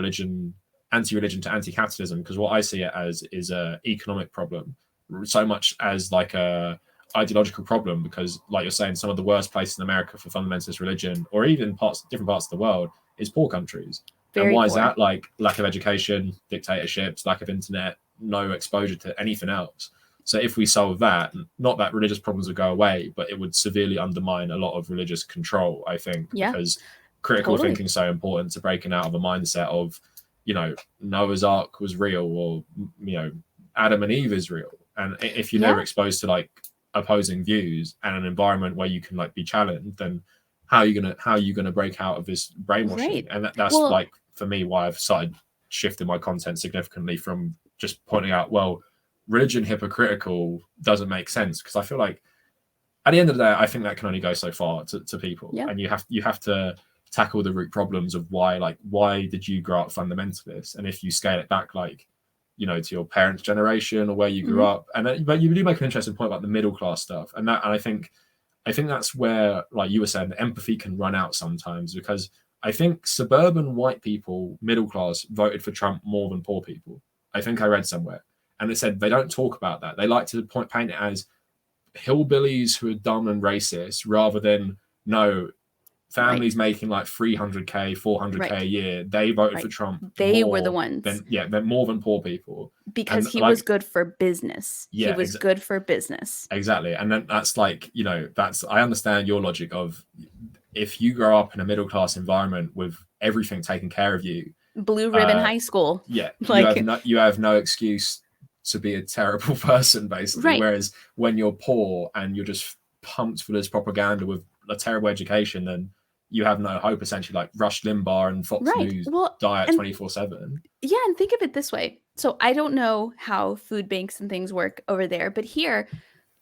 anti-religion to anti-capitalism, because what I see it as is a economic problem, so much as like a ideological problem, because like you're saying, some of the worst places in America for fundamentalist religion, or even different parts of the world, is poor countries. And why is that? Like lack of education, dictatorships, lack of internet, no exposure to anything else. So if we solve that, not that religious problems would go away, but it would severely undermine a lot of religious control, I think, because critical thinking is so important to breaking out of a mindset of, you know, Noah's Ark was real, or, you know, Adam and Eve is real. And if you're never exposed to like opposing views and an environment where you can like be challenged, then how are you gonna break out of this brainwashing? And that's like, for me, why I've started shifting my content significantly from just pointing out, well, religion hypocritical doesn't make sense, because I feel like at the end of the day, I think that can only go so far to people. And you have to tackle the root problems of why did you grow up fundamentalist, and if you scale it back, like, you know, to your parents' generation or where you grew up, and but you do make an interesting point about the middle class stuff, and I think that's where, like you were saying, the empathy can run out sometimes, because I think suburban white people, middle class, voted for Trump more than poor people. I think I read somewhere. And they said they don't talk about that. They like to paint it as hillbillies who are dumb and racist, rather than, no, families making like 300K, 400K a year. They voted for Trump. They were the ones. They're more than poor people. Because he was good for business. He was good for business. Exactly. And then that's like, you know, I understand your logic of, if you grow up in a middle class environment with everything taken care of you. Blue ribbon high school. Yeah, you have no excuse to be a terrible person, basically. Right. Whereas when you're poor and you're just pumped for this propaganda with a terrible education, then you have no hope, essentially. Like Rush Limbaugh and Fox News diet 24/7. Yeah, and think of it this way. So I don't know how food banks and things work over there, but here,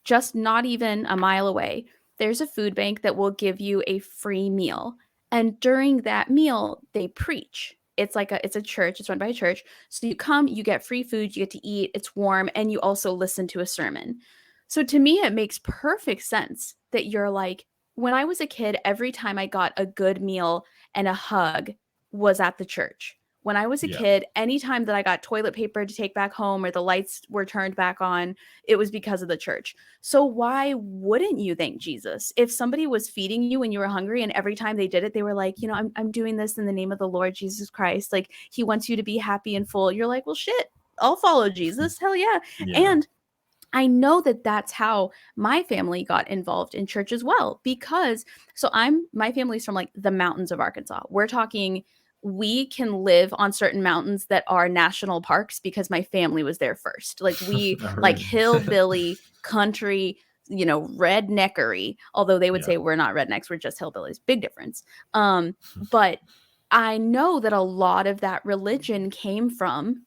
just not even a mile away, there's a food bank that will give you a free meal. And during that meal, they preach. It's a church. It's run by a church. So you come, you get free food, you get to eat, it's warm, and you also listen to a sermon. So to me, it makes perfect sense that you're like, when I was a kid, every time I got a good meal and a hug was at the church. When I was a kid, anytime that I got toilet paper to take back home or the lights were turned back on, it was because of the church. So why wouldn't you thank Jesus? If somebody was feeding you when you were hungry and every time they did it, they were like, I'm doing this in the name of the Lord Jesus Christ. Like, he wants you to be happy and full. You're like, well, shit, I'll follow Jesus. Hell yeah. And I know that that's how my family got involved in church as well, because my family's from like the mountains of Arkansas. We're talking, we can live on certain mountains that are national parks because my family was there first. Like we like hillbilly country, redneckery, although they would say we're not rednecks, we're just hillbillies. Big difference. But I know that a lot of that religion came from,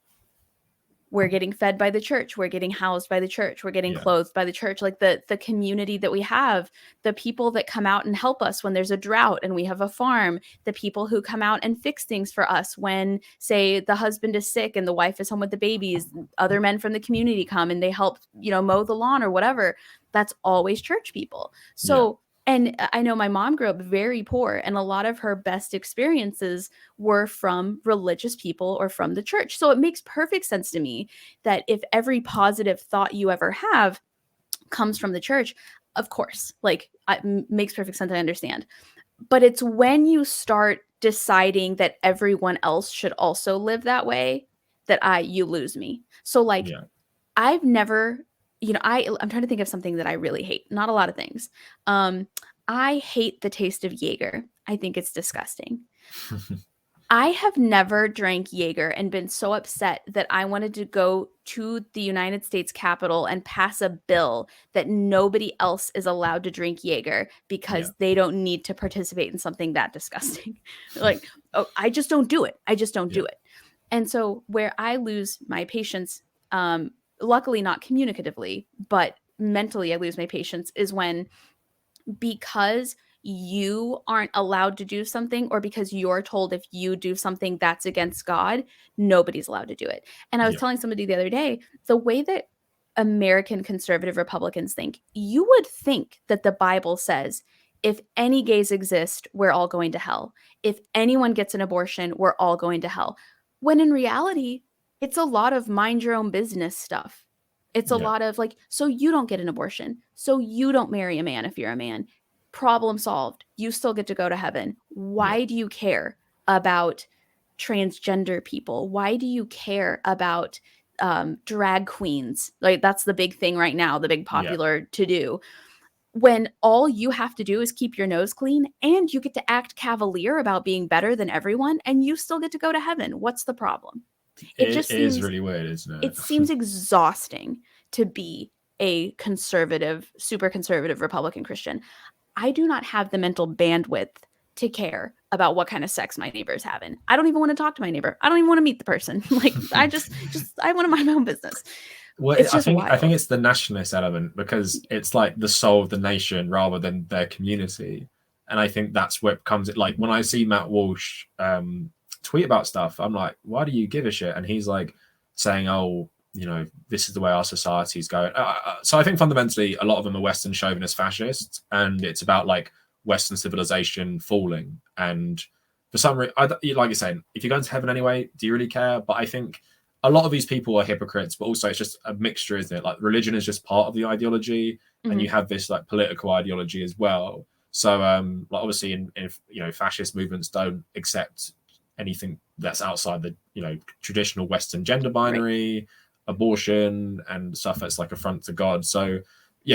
we're getting fed by the church, we're getting housed by the church, we're getting clothed by the church. Like the community that we have, the people that come out and help us when there's a drought and we have a farm, the people who come out and fix things for us when, say, the husband is sick and the wife is home with the babies, other men from the community come and they help, mow the lawn or whatever. That's always church people. So and I know my mom grew up very poor, and a lot of her best experiences were from religious people or from the church. So it makes perfect sense to me that if every positive thought you ever have comes from the church, of course, like, it makes perfect sense. I understand. But it's when you start deciding that everyone else should also live that way that you lose me. So like, I've never... I'm trying to think of something that I really hate. Not a lot of things. I hate the taste of Jaeger. I think it's disgusting. I have never drank Jaeger and been so upset that I wanted to go to the United States Capitol and pass a bill that nobody else is allowed to drink Jaeger because they don't need to participate in something that disgusting. Like, I just don't do it. I just don't do it. And so where I lose my patience, luckily not communicatively, but mentally I lose my patience, is when, because you aren't allowed to do something, or because you're told if you do something that's against God, nobody's allowed to do it. And I was telling somebody the other day, the way that American conservative Republicans think, you would think that the Bible says, if any gays exist, we're all going to hell. If anyone gets an abortion, we're all going to hell. When in reality, it's a lot of mind your own business stuff. It's a lot of like, so you don't get an abortion. So you don't marry a man if you're a man. Problem solved. You still get to go to heaven. Why do you care about transgender people? Why do you care about drag queens? Like, that's the big thing right now, the big popular to do. When all you have to do is keep your nose clean and you get to act cavalier about being better than everyone and you still get to go to heaven. What's the problem? It just seems really weird, isn't it? It seems exhausting to be a conservative, super conservative Republican Christian. I do not have the mental bandwidth to care about what kind of sex my neighbor is having. I don't even want to talk to my neighbor. I don't even want to meet the person. Like, I want to mind my own business. Well, I think it's the nationalist element, because it's like the soul of the nation rather than their community. And I think that's where it comes. Like, when I see Matt Walsh tweet about stuff, I'm like, why do you give a shit? And he's like saying, oh, this is the way our society is going. So I think fundamentally a lot of them are Western chauvinist fascists, and it's about like Western civilization falling. And for some reason, like you're saying, if you're going to heaven anyway, do you really care? But I think a lot of these people are hypocrites, but also it's just a mixture, isn't it? Like, religion is just part of the ideology, and you have this like political ideology as well. So like, obviously in fascist movements don't accept anything that's outside the traditional Western gender binary, abortion and stuff that's like affront to God. So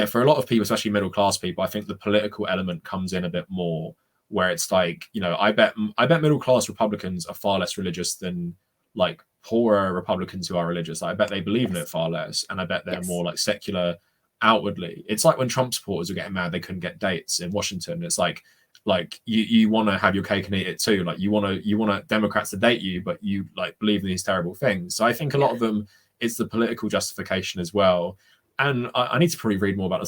for a lot of people, especially middle class people, I think the political element comes in a bit more, where it's like, you know, I bet middle class Republicans are far less religious than like poorer Republicans who are religious. Like, I bet they believe in it far less, and I bet they're more like secular outwardly. It's like when Trump supporters were getting mad they couldn't get dates in Washington. It's like you want to have your cake and eat it too. Like you want Democrats to date you, but you like believe in these terrible things. So I think a lot of them, it's the political justification as well. And I need to probably read more about the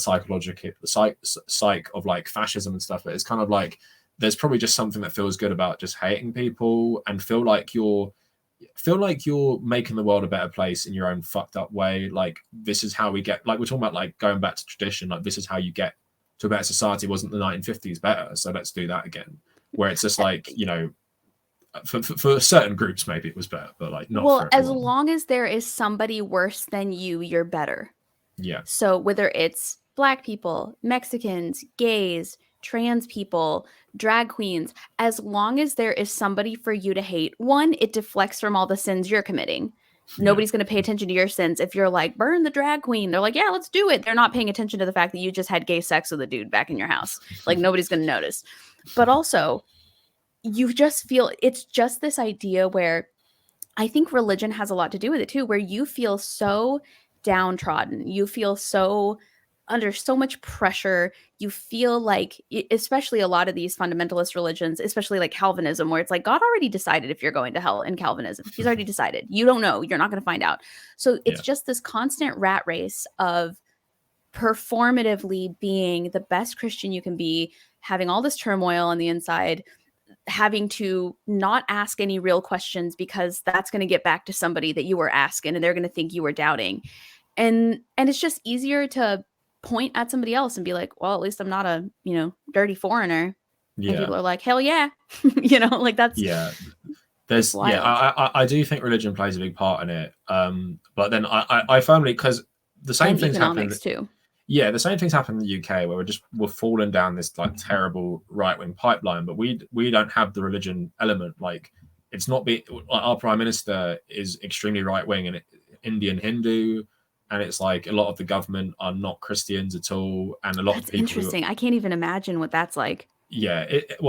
psych of like fascism and stuff. But it's kind of like there's probably just something that feels good about just hating people and feel like you're making the world a better place in your own fucked up way. Like, this is how we get, like, we're talking about like going back to tradition. Like, this is how you get to a better society. Wasn't the 1950s better? So let's do that again. Where it's just like, you know, for certain groups maybe it was better, but like not for everyone. As long as there is somebody worse than you're better. Yeah. So whether it's Black people, Mexicans, gays, trans people, drag queens, as long as there is somebody for you to hate, one, it deflects from all the sins you're committing. Nobody's going to pay attention to your sins. If you're like, burn the drag queen, they're like, yeah, let's do it. They're not paying attention to the fact that you just had gay sex with a dude back in your house. Like, nobody's going to notice. But also, you just feel, it's just this idea where I think religion has a lot to do with it too, where you feel so downtrodden. You feel so under so much pressure. You feel like, especially a lot of these fundamentalist religions, especially like Calvinism, where it's like God already decided if you're going to hell in Calvinism. He's already decided. You don't know. You're not going to find out. So it's just this constant rat race of performatively being the best Christian you can be, having all this turmoil on the inside, having to not ask any real questions because that's going to get back to somebody that you were asking and they're going to think you were doubting. And it's just easier to point at somebody else and be like, well, at least I'm not a, you know, dirty foreigner. And people are like, hell yeah. You know, like that's there's wild. I do think religion plays a big part in it. But then I firmly, because the same things happen too. Yeah, the same things happen in the UK where we're falling down this like terrible right-wing pipeline, but we don't have the religion element. Like, it's not our prime minister is extremely right-wing and Indian Hindu, and it's like a lot of the government are not Christians at all, and a lot of people. Interesting. I can't even imagine what that's like. Yeah, it's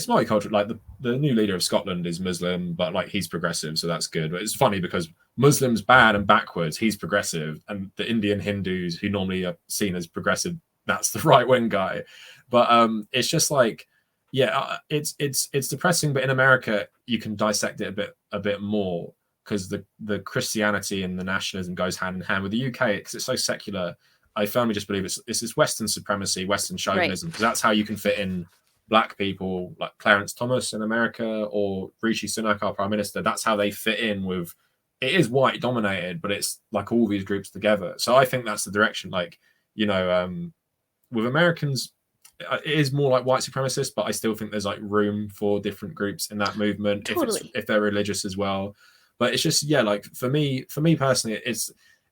multicultural. Like the new leader of Scotland is Muslim, but like he's progressive, so that's good. But it's funny because Muslims bad and backwards, he's progressive, and the Indian Hindus who normally are seen as progressive, that's the right wing guy. But it's just like, it's depressing. But in America, you can dissect it a bit more because the Christianity and the nationalism goes hand in hand with the UK because it's so secular. I firmly just believe it's this Western supremacy, Western chauvinism, because that's how you can fit in Black people like Clarence Thomas in America or Rishi Sunak, our prime minister. That's how they fit in with. It is white dominated, but it's like all these groups together. So I think that's the direction. Like, you know, with Americans, it is more like white supremacist, but I still think there's like room for different groups in that movement if they're religious as well. But it's just like for me personally,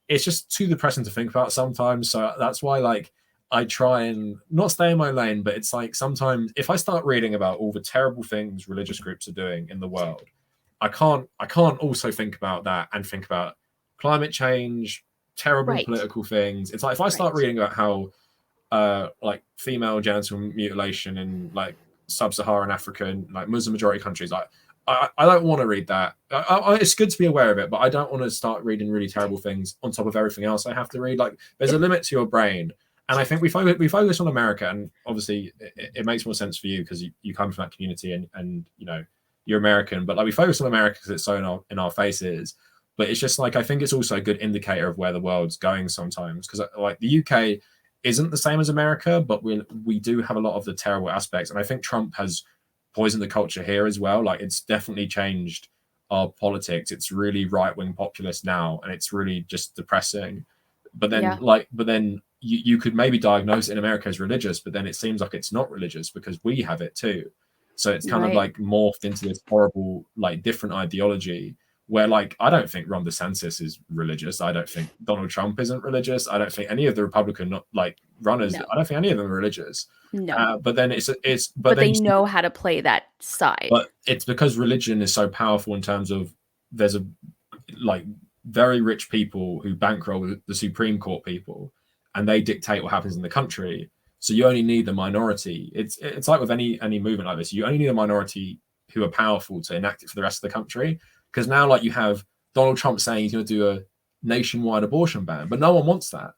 it's just too depressing to think about sometimes. So that's why like I try and not stay in my lane, but it's like sometimes if I start reading about all the terrible things religious groups are doing in the world, I can't also think about that and think about climate change, terrible political things. It's like if I start reading about how like female genital mutilation in like sub-Saharan Africa and like Muslim majority countries, like I don't want to read that. It's good to be aware of it, but I don't want to start reading really terrible things on top of everything else I have to read. Like, there's a limit to your brain. And I think we focus on America, and obviously it makes more sense for you because you come from that community and you know, you're American. But like we focus on America because it's so in our faces. But it's just like I think it's also a good indicator of where the world's going sometimes, because like the UK isn't the same as America, but we do have a lot of the terrible aspects. And I think Trump has poisoned the culture here as well. Like, it's definitely changed our politics. It's really right-wing populist now, and it's really just depressing. But then you could maybe diagnose it in America as religious, but then it seems like it's not religious because we have it too. So it's kind of like morphed into this horrible, like, different ideology where, like, I don't think Ron DeSantis is religious. I don't think Donald Trump isn't religious. I don't think any of the Republican runners. No. I don't think any of them are religious. No. But then but they know how to play that side. But it's because religion is so powerful in terms of there's very rich people who bankroll the Supreme Court people, and they dictate what happens in the country. So you only need the minority. It's like with any movement like this, you only need a minority who are powerful to enact it for the rest of the country. Because now, like, you have Donald Trump saying he's going to do a nationwide abortion ban, but no one wants that.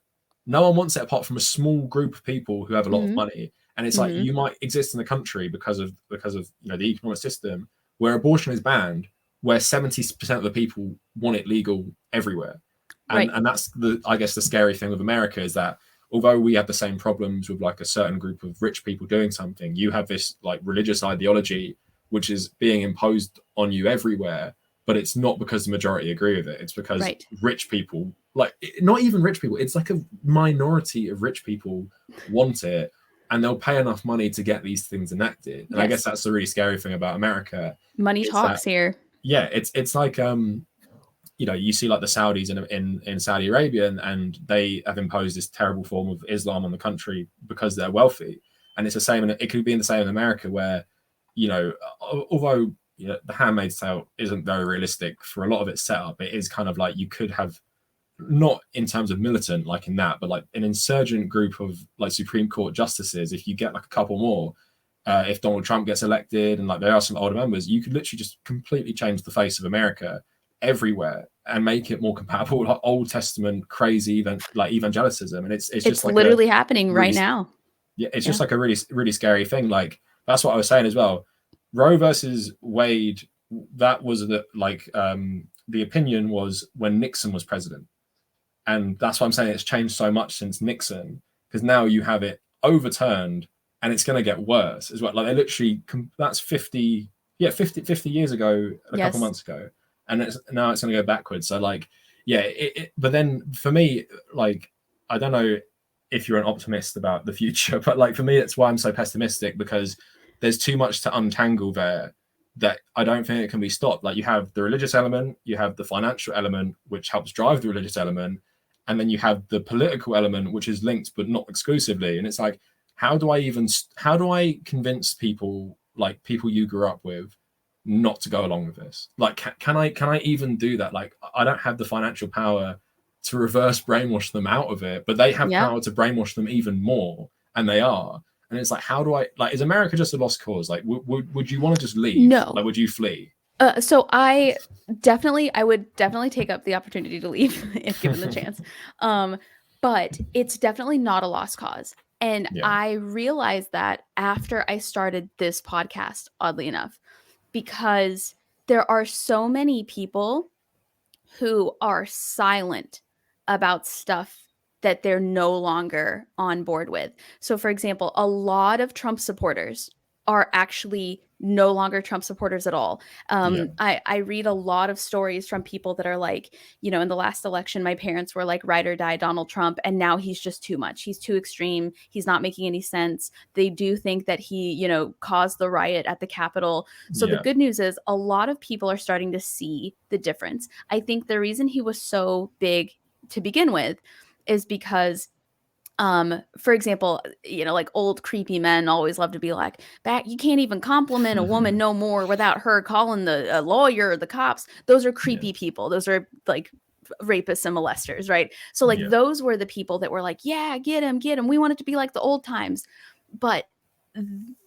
No one wants it apart from a small group of people who have a lot of money. And it's like, you might exist in the country because of the economic system where abortion is banned, where 70% of the people want it legal everywhere. And that's I guess the scary thing with America is that although we have the same problems with like a certain group of rich people doing something, you have this like religious ideology which is being imposed on you everywhere. But it's not because the majority agree with it. It's because rich people, like not even rich people, it's like a minority of rich people want it, and they'll pay enough money to get these things enacted. And I guess that's the really scary thing about America. Money talks here. Yeah, it's like you see like the Saudis in Saudi Arabia, and they have imposed this terrible form of Islam on the country because they're wealthy. And it's the same, and it could be the same in America, where although the Handmaid's Tale isn't very realistic for a lot of its setup, it is kind of like you could have, not in terms of militant like in that, but like an insurgent group of like Supreme Court justices. If you get like a couple more, if Donald Trump gets elected, and like there are some older members, you could literally just completely change the face of America everywhere and make it more compatible with like Old Testament crazy like evangelicism. And it's just like literally happening right now. Yeah, it's just like a really, really scary thing. Like that's what I was saying as well. Roe versus Wade, that was the opinion was when Nixon was president. And that's why I'm saying it's changed so much since Nixon, because now you have it overturned and it's going to get worse as well. Like they literally, that's 50 years ago, a couple months ago. And now it's going to go backwards. So like, but then for me, like, I don't know if you're an optimist about the future, but like for me, it's why I'm so pessimistic, because there's too much to untangle there that I don't think it can be stopped. Like you have the religious element, you have the financial element, which helps drive the religious element, and then you have the political element, which is linked but not exclusively. And it's like, how do I convince people, like people you grew up with, not to go along with this? Like, can I even do that? Like, I don't have the financial power to reverse brainwash them out of it, but they have power to brainwash them even more, and they are. And it's like, how do I, like, is America just a lost cause? Like, would you want to just leave? No. Like, would you flee? So I would definitely take up the opportunity to leave if given the chance. But it's definitely not a lost cause. And I realized that after I started this podcast, oddly enough, because there are so many people who are silent about stuff that they're no longer on board with. So, for example, a lot of Trump supporters are actually no longer Trump supporters at all. I read a lot of stories from people that are like, in the last election, my parents were like ride or die Donald Trump, and now he's just too much. He's too extreme. He's not making any sense. They do think that he, caused the riot at the Capitol. So the good news is a lot of people are starting to see the difference. I think the reason he was so big to begin with is because for example, like old creepy men always love to be like, you can't even compliment a woman no more without her calling the lawyer or the cops. Those are creepy people. Those are like rapists and molesters, right? So like those were the people that were like, yeah, get him. We want it to be like the old times. But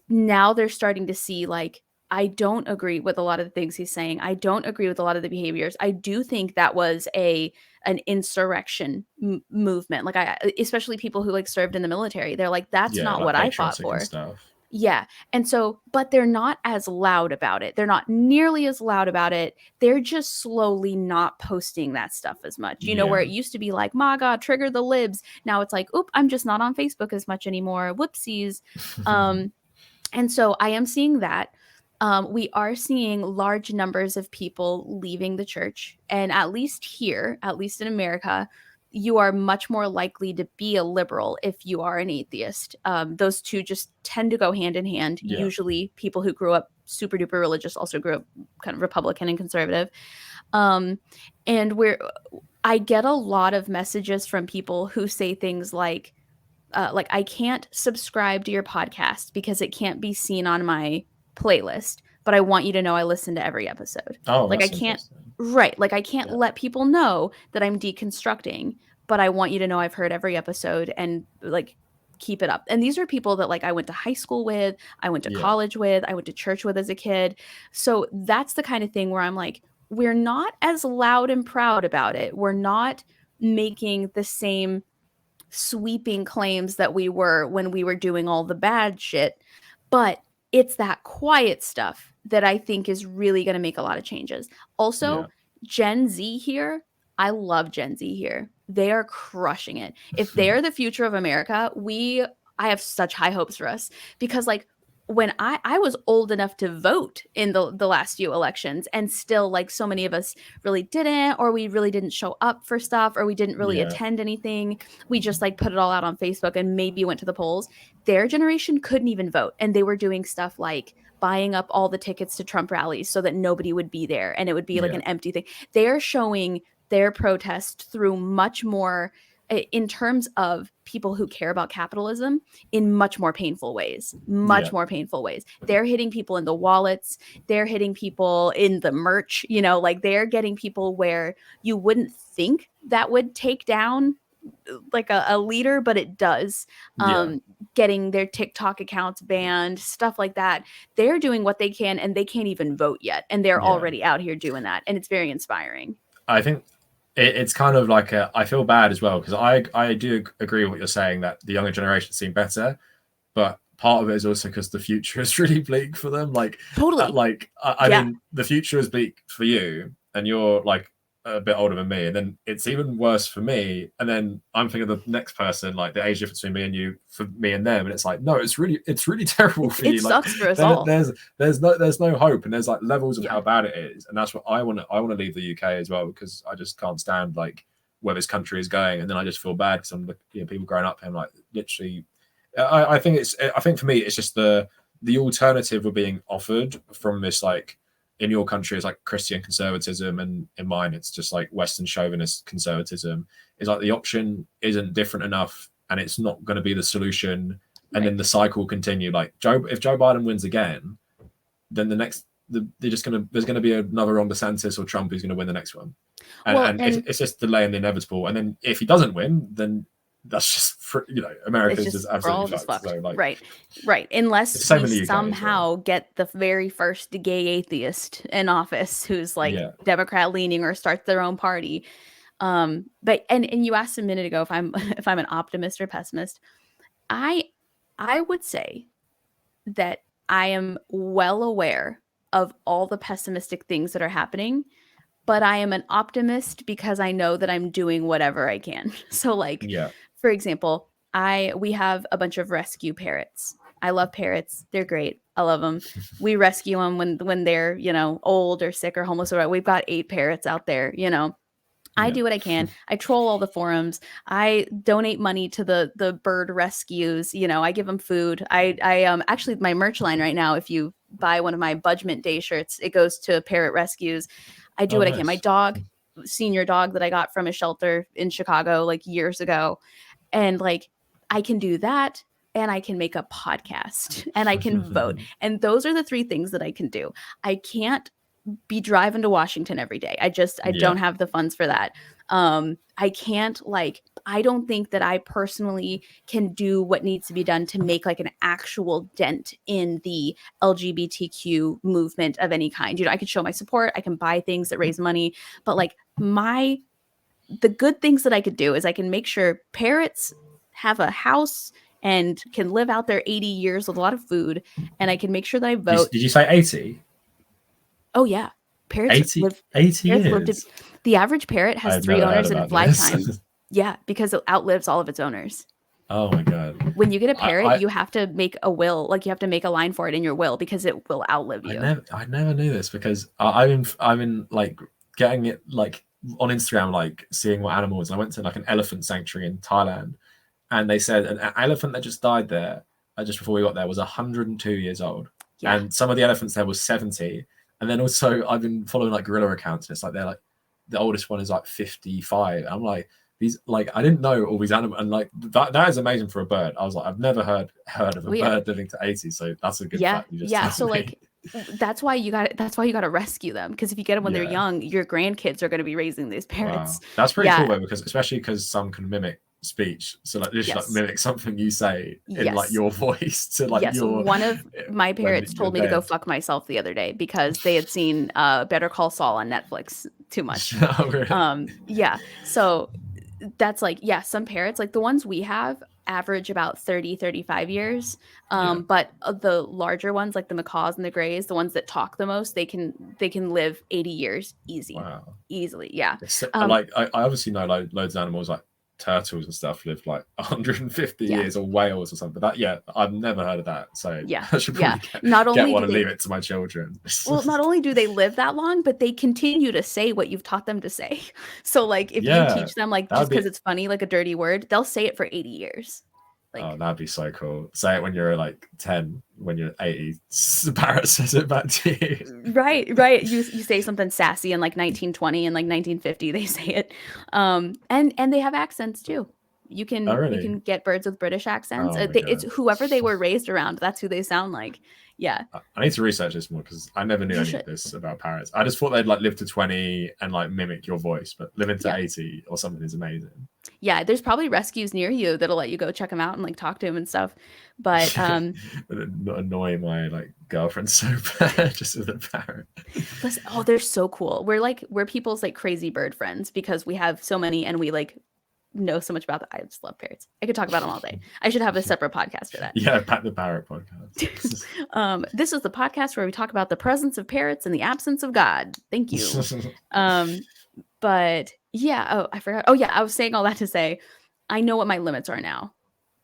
now they're starting to see like, I don't agree with a lot of the things he's saying. I don't agree with a lot of the behaviors. I do think that was an insurrection movement. Like especially people who like served in the military, they're like, that's not what I fought for. Yeah. And so, but they're not as loud about it. They're not nearly as loud about it. They're just slowly not posting that stuff as much, where it used to be like, MAGA, trigger the libs. Now it's like, oop, I'm just not on Facebook as much anymore. Whoopsies. And so I am seeing that. We are seeing large numbers of people leaving the church. And at least here, at least in America, you are much more likely to be a liberal if you are an atheist. Those two just tend to go hand in hand. Usually people who grew up super duper religious also grew up kind of Republican and conservative. And I get a lot of messages from people who say things like I can't subscribe to your podcast because it can't be seen on my playlist, but I want you to know I listen to every episode. Like I can't let people know that I'm deconstructing, but I want you to know I've heard every episode and like keep it up. And these are people that like I went to high school with, I went to college with, I went to church with as a kid. So that's the kind of thing where I'm like, we're not as loud and proud about it. We're not making the same sweeping claims that we were when we were doing all the bad shit. But it's that quiet stuff that I think is really going to make a lot of changes. Also, Gen Z here, I love Gen Z here. They are crushing it. If they're the future of America, I have such high hopes for us, because like when I was old enough to vote in the last few elections, and still like so many of us really didn't, or we really didn't show up for stuff, or we didn't really attend anything. We just like put it all out on Facebook and maybe went to the polls. Their generation couldn't even vote. And they were doing stuff like buying up all the tickets to Trump rallies so that nobody would be there and it would be like an empty thing. They are showing their protest through much more, in terms of people who care about capitalism, in much more painful ways, more painful ways. They're hitting people in the wallets. They're hitting people in the merch, you know, like they're getting people where you wouldn't think that would take down like a leader, but it does. Getting their TikTok accounts banned, stuff like that. They're doing what they can, and they can't even vote yet. And they're already out here doing that. And it's very inspiring. I think it's kind of like I feel bad as well, because I do agree with what you're saying, that the younger generation seem better, but part of it is also because the future is really bleak for them. Like totally. I mean, the future is bleak for you, and you're like a bit older than me, and then it's even worse for me. And then I'm thinking of the next person, like the age difference between me and you, for me and them, and it's like, no, it's really terrible for you. It sucks for us all. There's no hope, and there's like levels of how bad it is, and that's what I want to leave the UK as well, because I just can't stand like where this country is going, and then I just feel bad because I'm people growing up and like literally. I think for me it's just the alternative we're being offered from this, like, in your country is like Christian conservatism, and in mine it's just like Western chauvinist conservatism. Is like the option isn't different enough, and it's not going to be the solution, and then the cycle will continue. Like if Joe Biden wins again, then there's going to be another Ron DeSantis or Trump who's going to win the next one, and it's just delaying the inevitable. And then if he doesn't win, then that's just America's just absolutely fucked. So, like, right. Unless we somehow get the very first gay atheist in office who's like Democrat leaning or starts their own party. But you asked a minute ago if I'm an optimist or pessimist. I would say that I am well aware of all the pessimistic things that are happening, but I am an optimist because I know that I'm doing whatever I can. So like, for example, we have a bunch of rescue parrots. I love parrots. They're great. I love them. We rescue them when they're, old or sick or homeless. Or we've got 8 parrots out there, I do what I can. I troll all the forums. I donate money to the bird rescues. I give them food. I actually, my merch line right now, if you buy one of my Budgement Day shirts, it goes to parrot rescues. I do what I can. My senior dog that I got from a shelter in Chicago like years ago. And like, I can do that, and I can make a podcast, and I can vote. And those are the 3 things that I can do. I can't be driving to Washington every day. I don't have the funds for that. I can't, I don't think that I personally can do what needs to be done to make like an actual dent in the LGBTQ movement of any kind. I could show my support. I can buy things that raise money, but like the good things that I could do is I can make sure parrots have a house and can live out their 80 years with a lot of food. And I can make sure that I vote. Did you say 80? Oh yeah. Parrots 80 years. The average parrot has 3 owners in its lifetime. Yeah, because it outlives all of its owners. Oh my God. When you get a parrot, you have to make a will. Like you have to make a line for it in your will because it will outlive you. I never knew this, because I've been like getting it like on Instagram, like seeing what animals. I went to like an elephant sanctuary in Thailand, and they said an elephant that just died there just before we got there was 102 years old. Yeah. And some of the elephants there was 70. And then also I've been following like gorilla accounts, and it's like they're like the oldest one is like 55. I'm like, these, like, I didn't know all these animals, and like that is amazing for a bird. I was like, I've never heard of a bird living to 80, so that's a good fact. So like that's why you got to rescue them, because if you get them when they're young, your grandkids are going to be raising these parrots. Wow. That's pretty cool though, because especially because some can mimic speech. So like just like mimic something you say in like your voice to like your. One of my parents told me to go fuck myself the other day because they had seen Better Call Saul on Netflix too much. Oh, really? Yeah. So that's like, some parents, like the ones we have, average about 30-35 years. But the larger ones, like the macaws and the grays, the ones that talk the most, they can live 80 years easily. Yeah. Like I obviously know like loads of animals like turtles and stuff live like 150 years, or whales or something. But I've never heard of that. So I should probably get one and leave it to my children. Well, not only do they live that long, but they continue to say what you've taught them to say. So like if you teach them like just because it's funny, like a dirty word, they'll say it for 80 years. Like, oh, that'd be so cool. Say it when you're like 10, when you're 80, the parrot says it back to you. Right. You say something sassy in like 1920 and like 1950, they say it. And they have accents too. You can you can get birds with British accents. It's whoever they were raised around. That's who they sound like. Yeah. I need to research this more because I never knew any of this about parrots. I just thought they'd like live to 20 and like mimic your voice, but living to 80 or something is amazing. Yeah, there's probably rescues near you that'll let you go check them out and like talk to him and stuff. But annoy my like girlfriend so bad just with a parrot. Listen, they're so cool. We're people's like crazy bird friends because we have so many and we like know so much about them. I just love parrots. I could talk about them all day. I should have a separate podcast for that. Yeah, Pat the Parrot podcast. This is the podcast where we talk about the presence of parrots and the absence of God. Thank you. But yeah, I forgot. Oh yeah, I was saying all that to say, I know what my limits are now,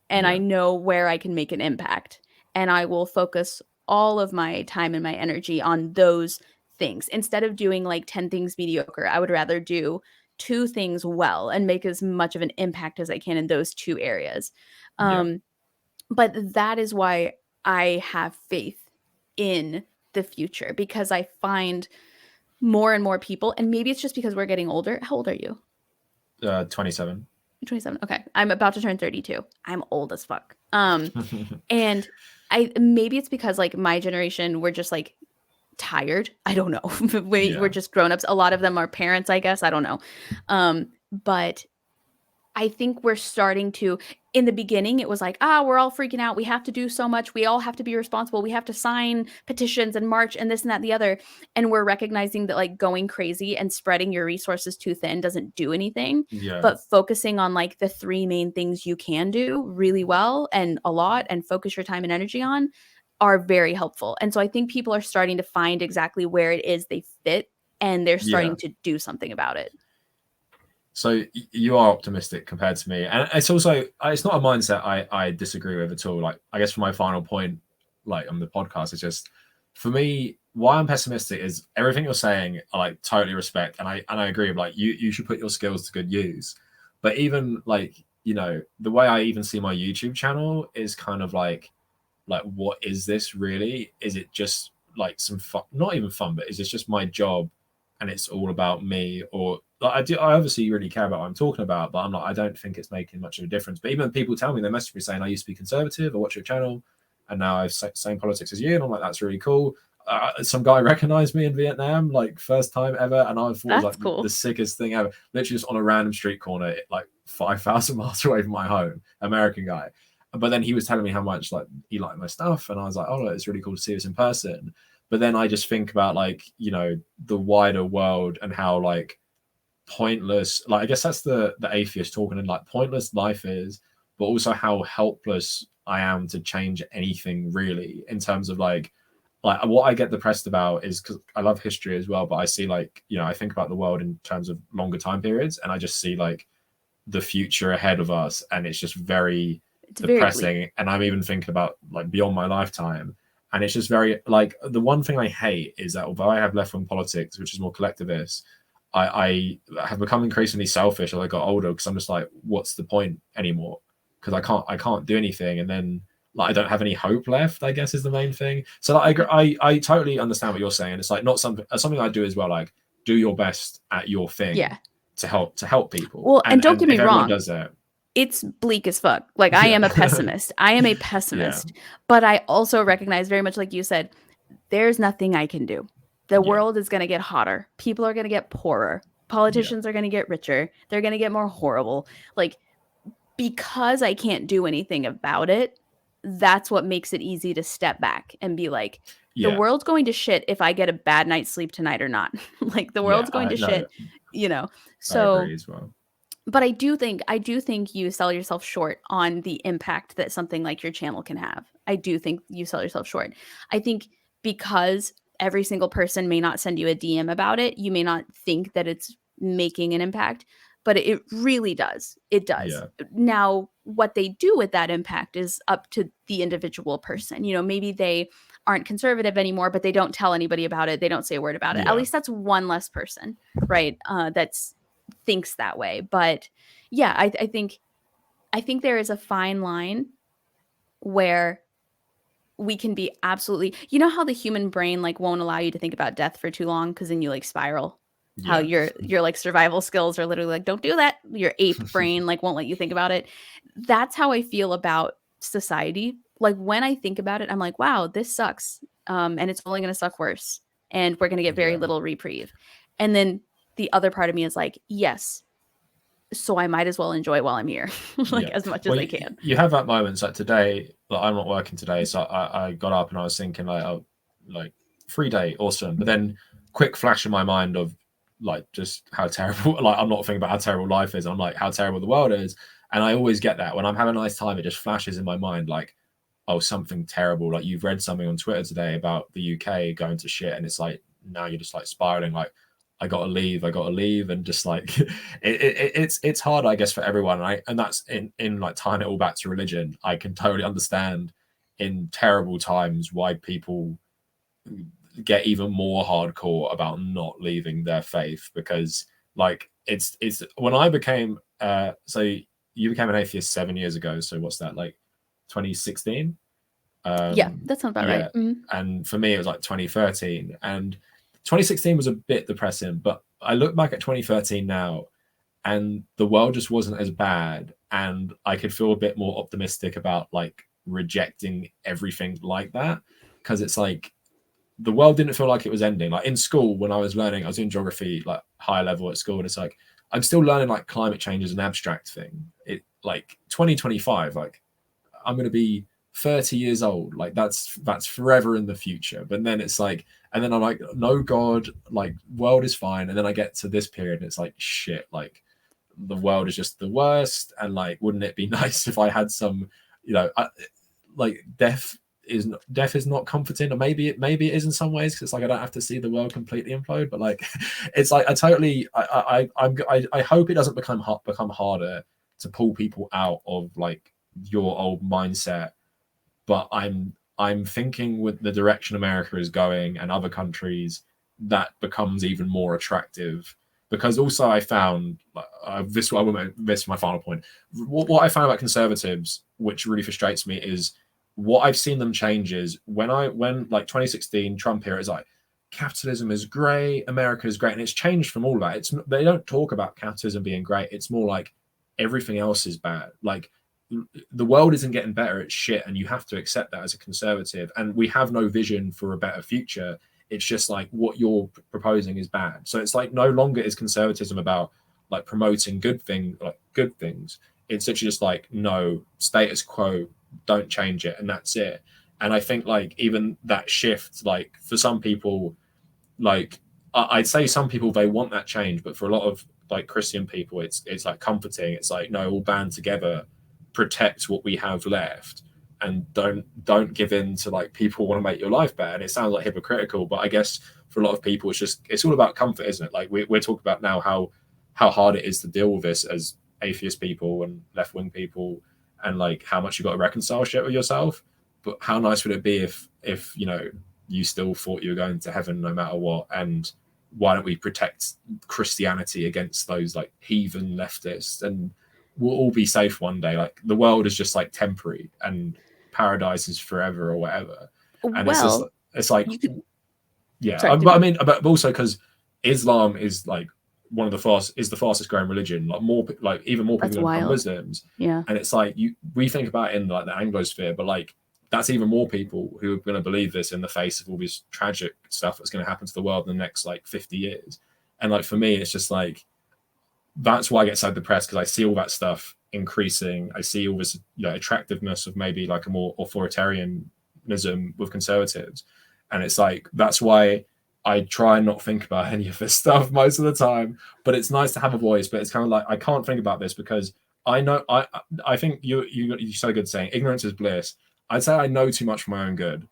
and I know where I can make an impact, and I will focus all of my time and my energy on those things instead of doing like 10 things mediocre. I would rather do 2 things well and make as much of an impact as I can in those 2 areas. But that is why I have faith in the future, because I find more and more people, and maybe it's just because we're getting older. How old are you? 27. 27. Okay. I'm about to turn 32. I'm old as fuck. And maybe it's because like my generation, we're just like tired. I don't know. We're just grown-ups. A lot of them are parents, I guess. I don't know. But I think we're starting to, in the beginning, it was like, we're all freaking out. We have to do so much. We all have to be responsible. We have to sign petitions and march and this and that and the other. And we're recognizing that like going crazy and spreading your resources too thin doesn't do anything. But focusing on like the 3 main things you can do really well and a lot and focus your time and energy on are very helpful. And so I think people are starting to find exactly where it is they fit, and they're starting to do something about it. So you are optimistic compared to me. And it's also, it's not a mindset I disagree with at all. Like, I guess for my final point, like on the podcast, it's just, for me, why I'm pessimistic is everything you're saying, I like totally respect. And I agree with like, you should put your skills to good use. But even like, you know, the way I even see my YouTube channel is kind of like, what is this really? Is it just like some fun, not even fun, but is this just my job and it's all about me? Or like, I obviously really care about what I'm talking about, but I don't think it's making much of a difference. But even people tell me, they message me saying, I used to be conservative, I watch your channel, and now I have same politics as you. And I'm like, that's really cool. Some guy recognized me in Vietnam, like first time ever. And I thought it was like cool. The sickest thing ever. Literally just on a random street corner, like 5,000 miles away from my home, American guy. But then he was telling me how much like he liked my stuff. And I was like, oh, it's really cool to see this in person. But then I just think about like, you know, the wider world and how like pointless, like I guess that's the atheist talking, and like pointless life is, but also how helpless I am to change anything really, in terms of like what I get depressed about is, because I love history as well, but I see like, you know, I think about the world in terms of longer time periods, and I just see like the future ahead of us, and it's just very depressing. And I'm even thinking about like beyond my lifetime, and it's just very like, the one thing I hate is that although I have left-wing politics, which is more collectivist, I have become increasingly selfish as I got older, because I'm just like, what's the point anymore? Because I can't do anything, and then like I don't have any hope left, I guess, is the main thing. So like, I totally understand what you're saying. It's like not something I do as well. Like, do your best at your thing, to help people. Well, and don't get me wrong, does that, it's bleak as fuck. Like, I am a pessimist. I am a pessimist, but I also recognize, very much like you said, there's nothing I can do. The world is going to get hotter. People are going to get poorer. Politicians are going to get richer. They're going to get more horrible. Like, because I can't do anything about it, that's what makes it easy to step back and be like, the world's going to shit if I get a bad night's sleep tonight or not. Like the world's going to shit, you know. So I agree as well. But I do think you sell yourself short on the impact that something like your channel can have. I do think you sell yourself short. I think because every single person may not send you a DM about it, you may not think that it's making an impact, but it really does. It does. Yeah. Now, what they do with that impact is up to the individual person. You know, maybe they aren't conservative anymore, but they don't tell anybody about it. They don't say a word about it. At least that's one less person, right? That's thinks that way. But yeah, I think there is a fine line where we can be absolutely, you know how the human brain like won't allow you to think about death for too long because then you like spiral. How your like survival skills are literally like, don't do that. Your ape brain like won't let you think about it. That's how I feel about society. Like when I think about it, I'm like, wow, this sucks. And it's only going to suck worse. And we're going to get very little reprieve. And then the other part of me is like, yes, so I might as well enjoy while I'm here, like as much as I can. You have that moments like today, like I'm not working today, so I got up and I was thinking like, oh, like free day, awesome. But then quick flash in my mind of like just how terrible, like I'm not thinking about how terrible life is. I'm like how terrible the world is. And I always get that when I'm having a nice time, it just flashes in my mind like, oh, something terrible. Like you've read something on Twitter today about the UK going to shit. And it's like, now you're just like spiraling like, I gotta leave, and just like it's hard, I guess, for everyone, right? And that's in like tying it all back to religion. I can totally understand in terrible times why people get even more hardcore about not leaving their faith, because like it's when I became so you became an atheist 7 years ago, so what's that, like 2016? Yeah, that sounds about right. Mm-hmm. And for me it was like 2013, and 2016 was a bit depressing, but I look back at 2013 now and the world just wasn't as bad, and I could feel a bit more optimistic about like rejecting everything like that, because it's like the world didn't feel like it was ending. Like in school when I was learning, I was in geography like high level at school, and it's like I'm still learning like climate change is an abstract thing. It like 2025, like I'm going to be 30 years old, like that's forever in the future. But then it's like, and then I'm like, no God, like world is fine. And then I get to this period and it's like, shit, like the world is just the worst. And like, wouldn't it be nice if I had some, you know, like death is not comforting, or maybe it is in some ways, because it's like I don't have to see the world completely implode. But like, it's like I hope it doesn't become harder to pull people out of like your old mindset. But I'm thinking with the direction America is going and other countries, that becomes even more attractive. Because also I found this is my final point. What I found about conservatives, which really frustrates me, is what I've seen them change is when like 2016 Trump era is like capitalism is great, America is great, and it's changed from all of that. They don't talk about capitalism being great. It's more like everything else is bad. Like the world isn't getting better, it's shit, and you have to accept that as a conservative. And we have no vision for a better future. It's just like what you're proposing is bad. So it's like no longer is conservatism about like promoting good things. It's literally just like, no, status quo, don't change it, and that's it. And I think like even that shift, like for some people, like I'd say some people, they want that change, but for a lot of like Christian people, it's like comforting. It's like, no, all band together, protect what we have left, and don't give in to like people want to make your life bad. It sounds like hypocritical, but I guess for a lot of people it's all about comfort, isn't it? Like we're talking about now how hard it is to deal with this as atheist people and left-wing people, and like how much you got to reconcile shit with yourself. But how nice would it be if you know, you still thought you were going to heaven no matter what? And why don't we protect Christianity against those like heathen leftists, and we'll all be safe one day. Like the world is just like temporary and paradise is forever or whatever. And well, it's like yeah. Sorry, But I mean, but also because Islam is like the fastest growing religion. Like even more people become Muslims. Yeah. And it's like we think about it in like the Anglosphere, but like that's even more people who are going to believe this in the face of all this tragic stuff that's going to happen to the world in the next like 50 years. And like for me, it's just like, that's why I get so depressed, because I see all that stuff increasing. I see all this, attractiveness of maybe like a more authoritarianism with conservatives, and it's like that's why I try and not think about any of this stuff most of the time. But it's nice to have a voice. But it's kind of like I can't think about this because I know I think you're so good saying ignorance is bliss. I'd say I know too much for my own good,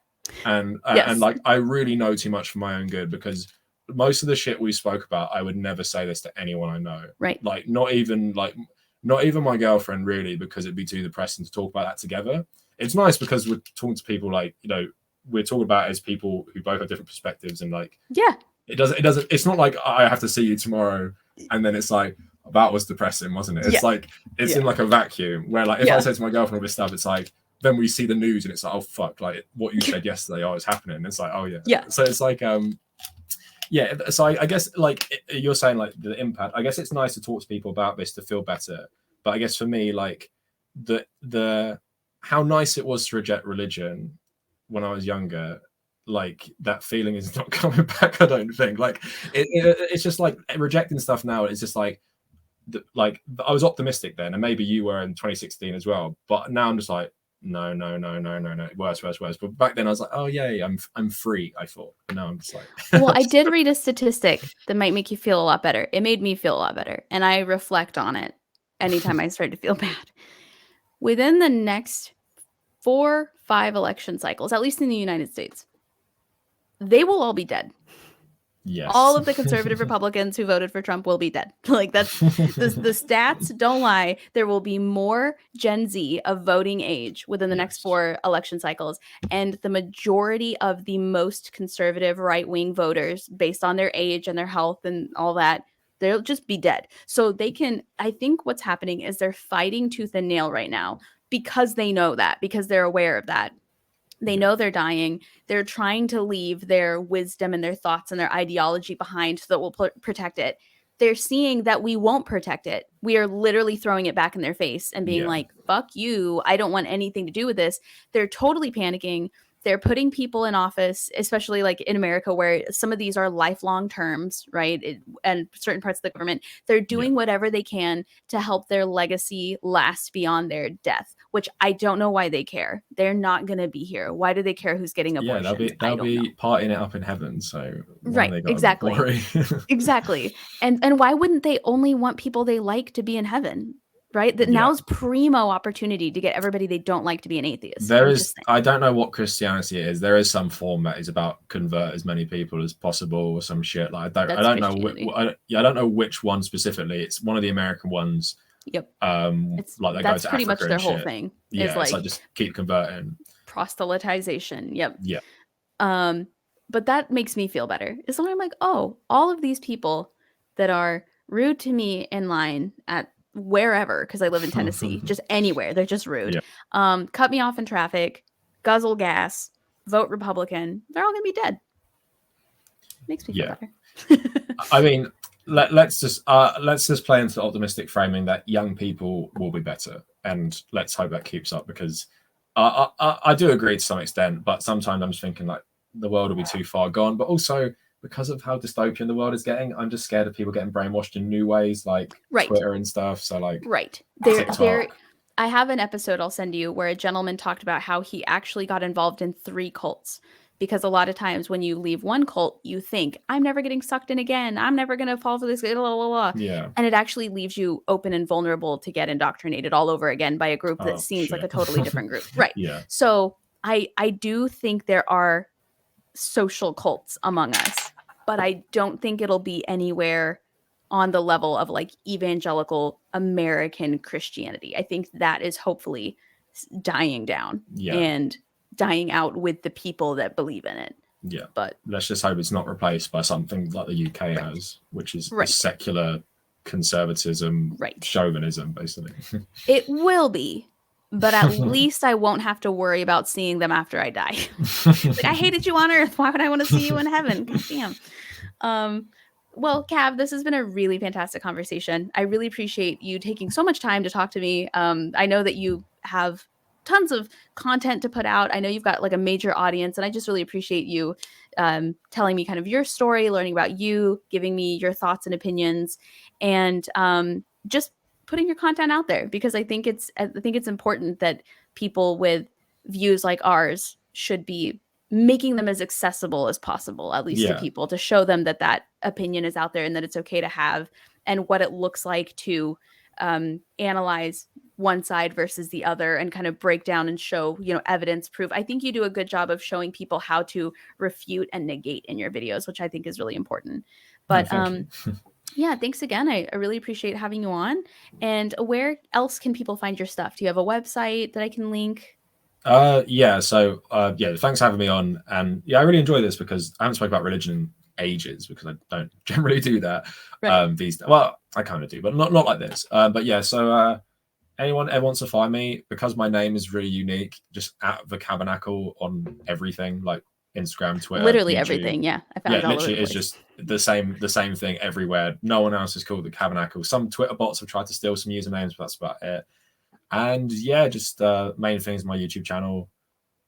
and like I really know too much for my own good, because most of the shit we spoke about, I would never say this to anyone I know. Right. Like not even my girlfriend, really, because it'd be too depressing to talk about that together. It's nice because we're talking to people like, we're talking about as people who both have different perspectives, and like, it's not like I have to see you tomorrow and then it's like, that was depressing, wasn't it? It's like, it's in like a vacuum where like, if I say to my girlfriend all this stuff, it's like, then we see the news and it's like, oh fuck, like what you said yesterday, it's happening. And it's like, oh yeah. So it's like, so I guess like you're saying like the impact, I guess it's nice to talk to people about this to feel better. But I guess for me, like the how nice it was to reject religion when I was younger, like that feeling is not coming back. I don't think like it's just like rejecting stuff now. It's just like I was optimistic then, and maybe you were in 2016 as well. But now I'm just like, no, worse. But back then I was like, oh yeah, I'm free, I thought. And now I'm just like, well, I did read a statistic that might make you feel a lot better. It made me feel a lot better, and I reflect on it anytime I start to feel bad. Within the next 4-5 election cycles, at least in the United States, they will all be dead. Yes. All of the conservative Republicans who voted for Trump will be dead. Like that's the stats don't lie. There will be more Gen Z of voting age within the next 4 election cycles. And the majority of the most conservative right-wing voters, based on their age and their health and all that, they'll just be dead. So they can, I think what's happening is they're fighting tooth and nail right now because they know that, because they're aware of that. They know they're dying. They're trying to leave their wisdom and their thoughts and their ideology behind so that we'll protect it. They're seeing that we won't protect it. We are literally throwing it back in their face and being like, fuck you. I don't want anything to do with this. They're totally panicking. They're putting people in office, especially like in America, where some of these are lifelong terms, right? And certain parts of the government, they're doing whatever they can to help their legacy last beyond their death, which I don't know why they care. They're not going to be here. Why do they care who's getting abortions? They'll be partying it up in heaven. So exactly. Exactly. And why wouldn't they only want people they like to be in heaven? Right? That now's primo opportunity to get everybody they don't like to be an atheist. I don't know what Christianity is. There is some form that is about convert as many people as possible or some shit. Like I don't know which one specifically. It's one of the American ones. Yep. Like that's pretty much their whole thing. Yeah, it's like just keep converting. Proselytization. Yep. Yeah. But that makes me feel better. It's when I'm like, oh, all of these people that are rude to me in line at wherever, because I live in Tennessee, just anywhere, they're just rude. Cut me off in traffic, guzzle gas, vote Republican. They're all gonna be dead. Makes me feel better. I mean, let's just play into the optimistic framing that young people will be better, and let's hope that keeps up, because I do agree to some extent, but sometimes I'm just thinking like the world will be too far gone, but also because of how dystopian the world is getting, I'm just scared of people getting brainwashed in new ways, like Twitter and stuff. So like, I have an episode I'll send you where a gentleman talked about how he actually got involved in 3 cults. Because a lot of times when you leave one cult, you think, I'm never getting sucked in again. I'm never going to fall for this. Blah, blah, blah. Yeah. And it actually leaves you open and vulnerable to get indoctrinated all over again by a group that seems like a totally different group. Right. Yeah. So I do think there are social cults among us, but I don't think it'll be anywhere on the level of like evangelical American Christianity. I think that is hopefully dying down and dying out with the people that believe in it. Yeah. But let's just hope it's not replaced by something like the UK has, which is secular conservatism, chauvinism, basically. It will be, but at least I won't have to worry about seeing them after I die. Like, I hated you on earth. Why would I want to see you in heaven? God damn. Well, Cav, this has been a really fantastic conversation. I really appreciate you taking so much time to talk to me. I know that you have tons of content to put out. I know you've got like a major audience, and I just really appreciate you telling me kind of your story, learning about you, giving me your thoughts and opinions, and just putting your content out there, because I think it's important that people with views like ours should be making them as accessible as possible, at least to people, to show them that that opinion is out there and that it's okay to have, and what it looks like to analyze one side versus the other and kind of break down and show, evidence, proof. I think you do a good job of showing people how to refute and negate in your videos, which I think is really important. But yeah, thanks again. I really appreciate having you on. And where else can people find your stuff? Do you have a website that I can link? Yeah. So thanks for having me on. And yeah, I really enjoy this because I haven't spoken about religion in ages, because I don't generally do that. Right. Well, I kind of do, but not like this. But yeah, so anyone ever wants to find me, because my name is really unique, just at the Kavernacle on everything, like Instagram, Twitter, literally YouTube. Everything. Yeah, I found it all literally over the it's just the same thing everywhere. No one else is called the Kavernacle. Some Twitter bots have tried to steal some usernames, but that's about it. And yeah, just main things, my YouTube channel.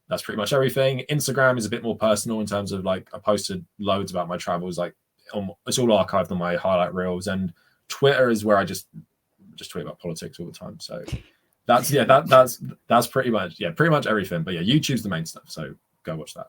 That's pretty much everything. Instagram is a bit more personal in terms of, like, I posted loads about my travels, like it's all archived on my highlight reels. And Twitter is where I just tweet about politics all the time. So that's pretty much everything. But yeah, YouTube's the main stuff. So go watch that.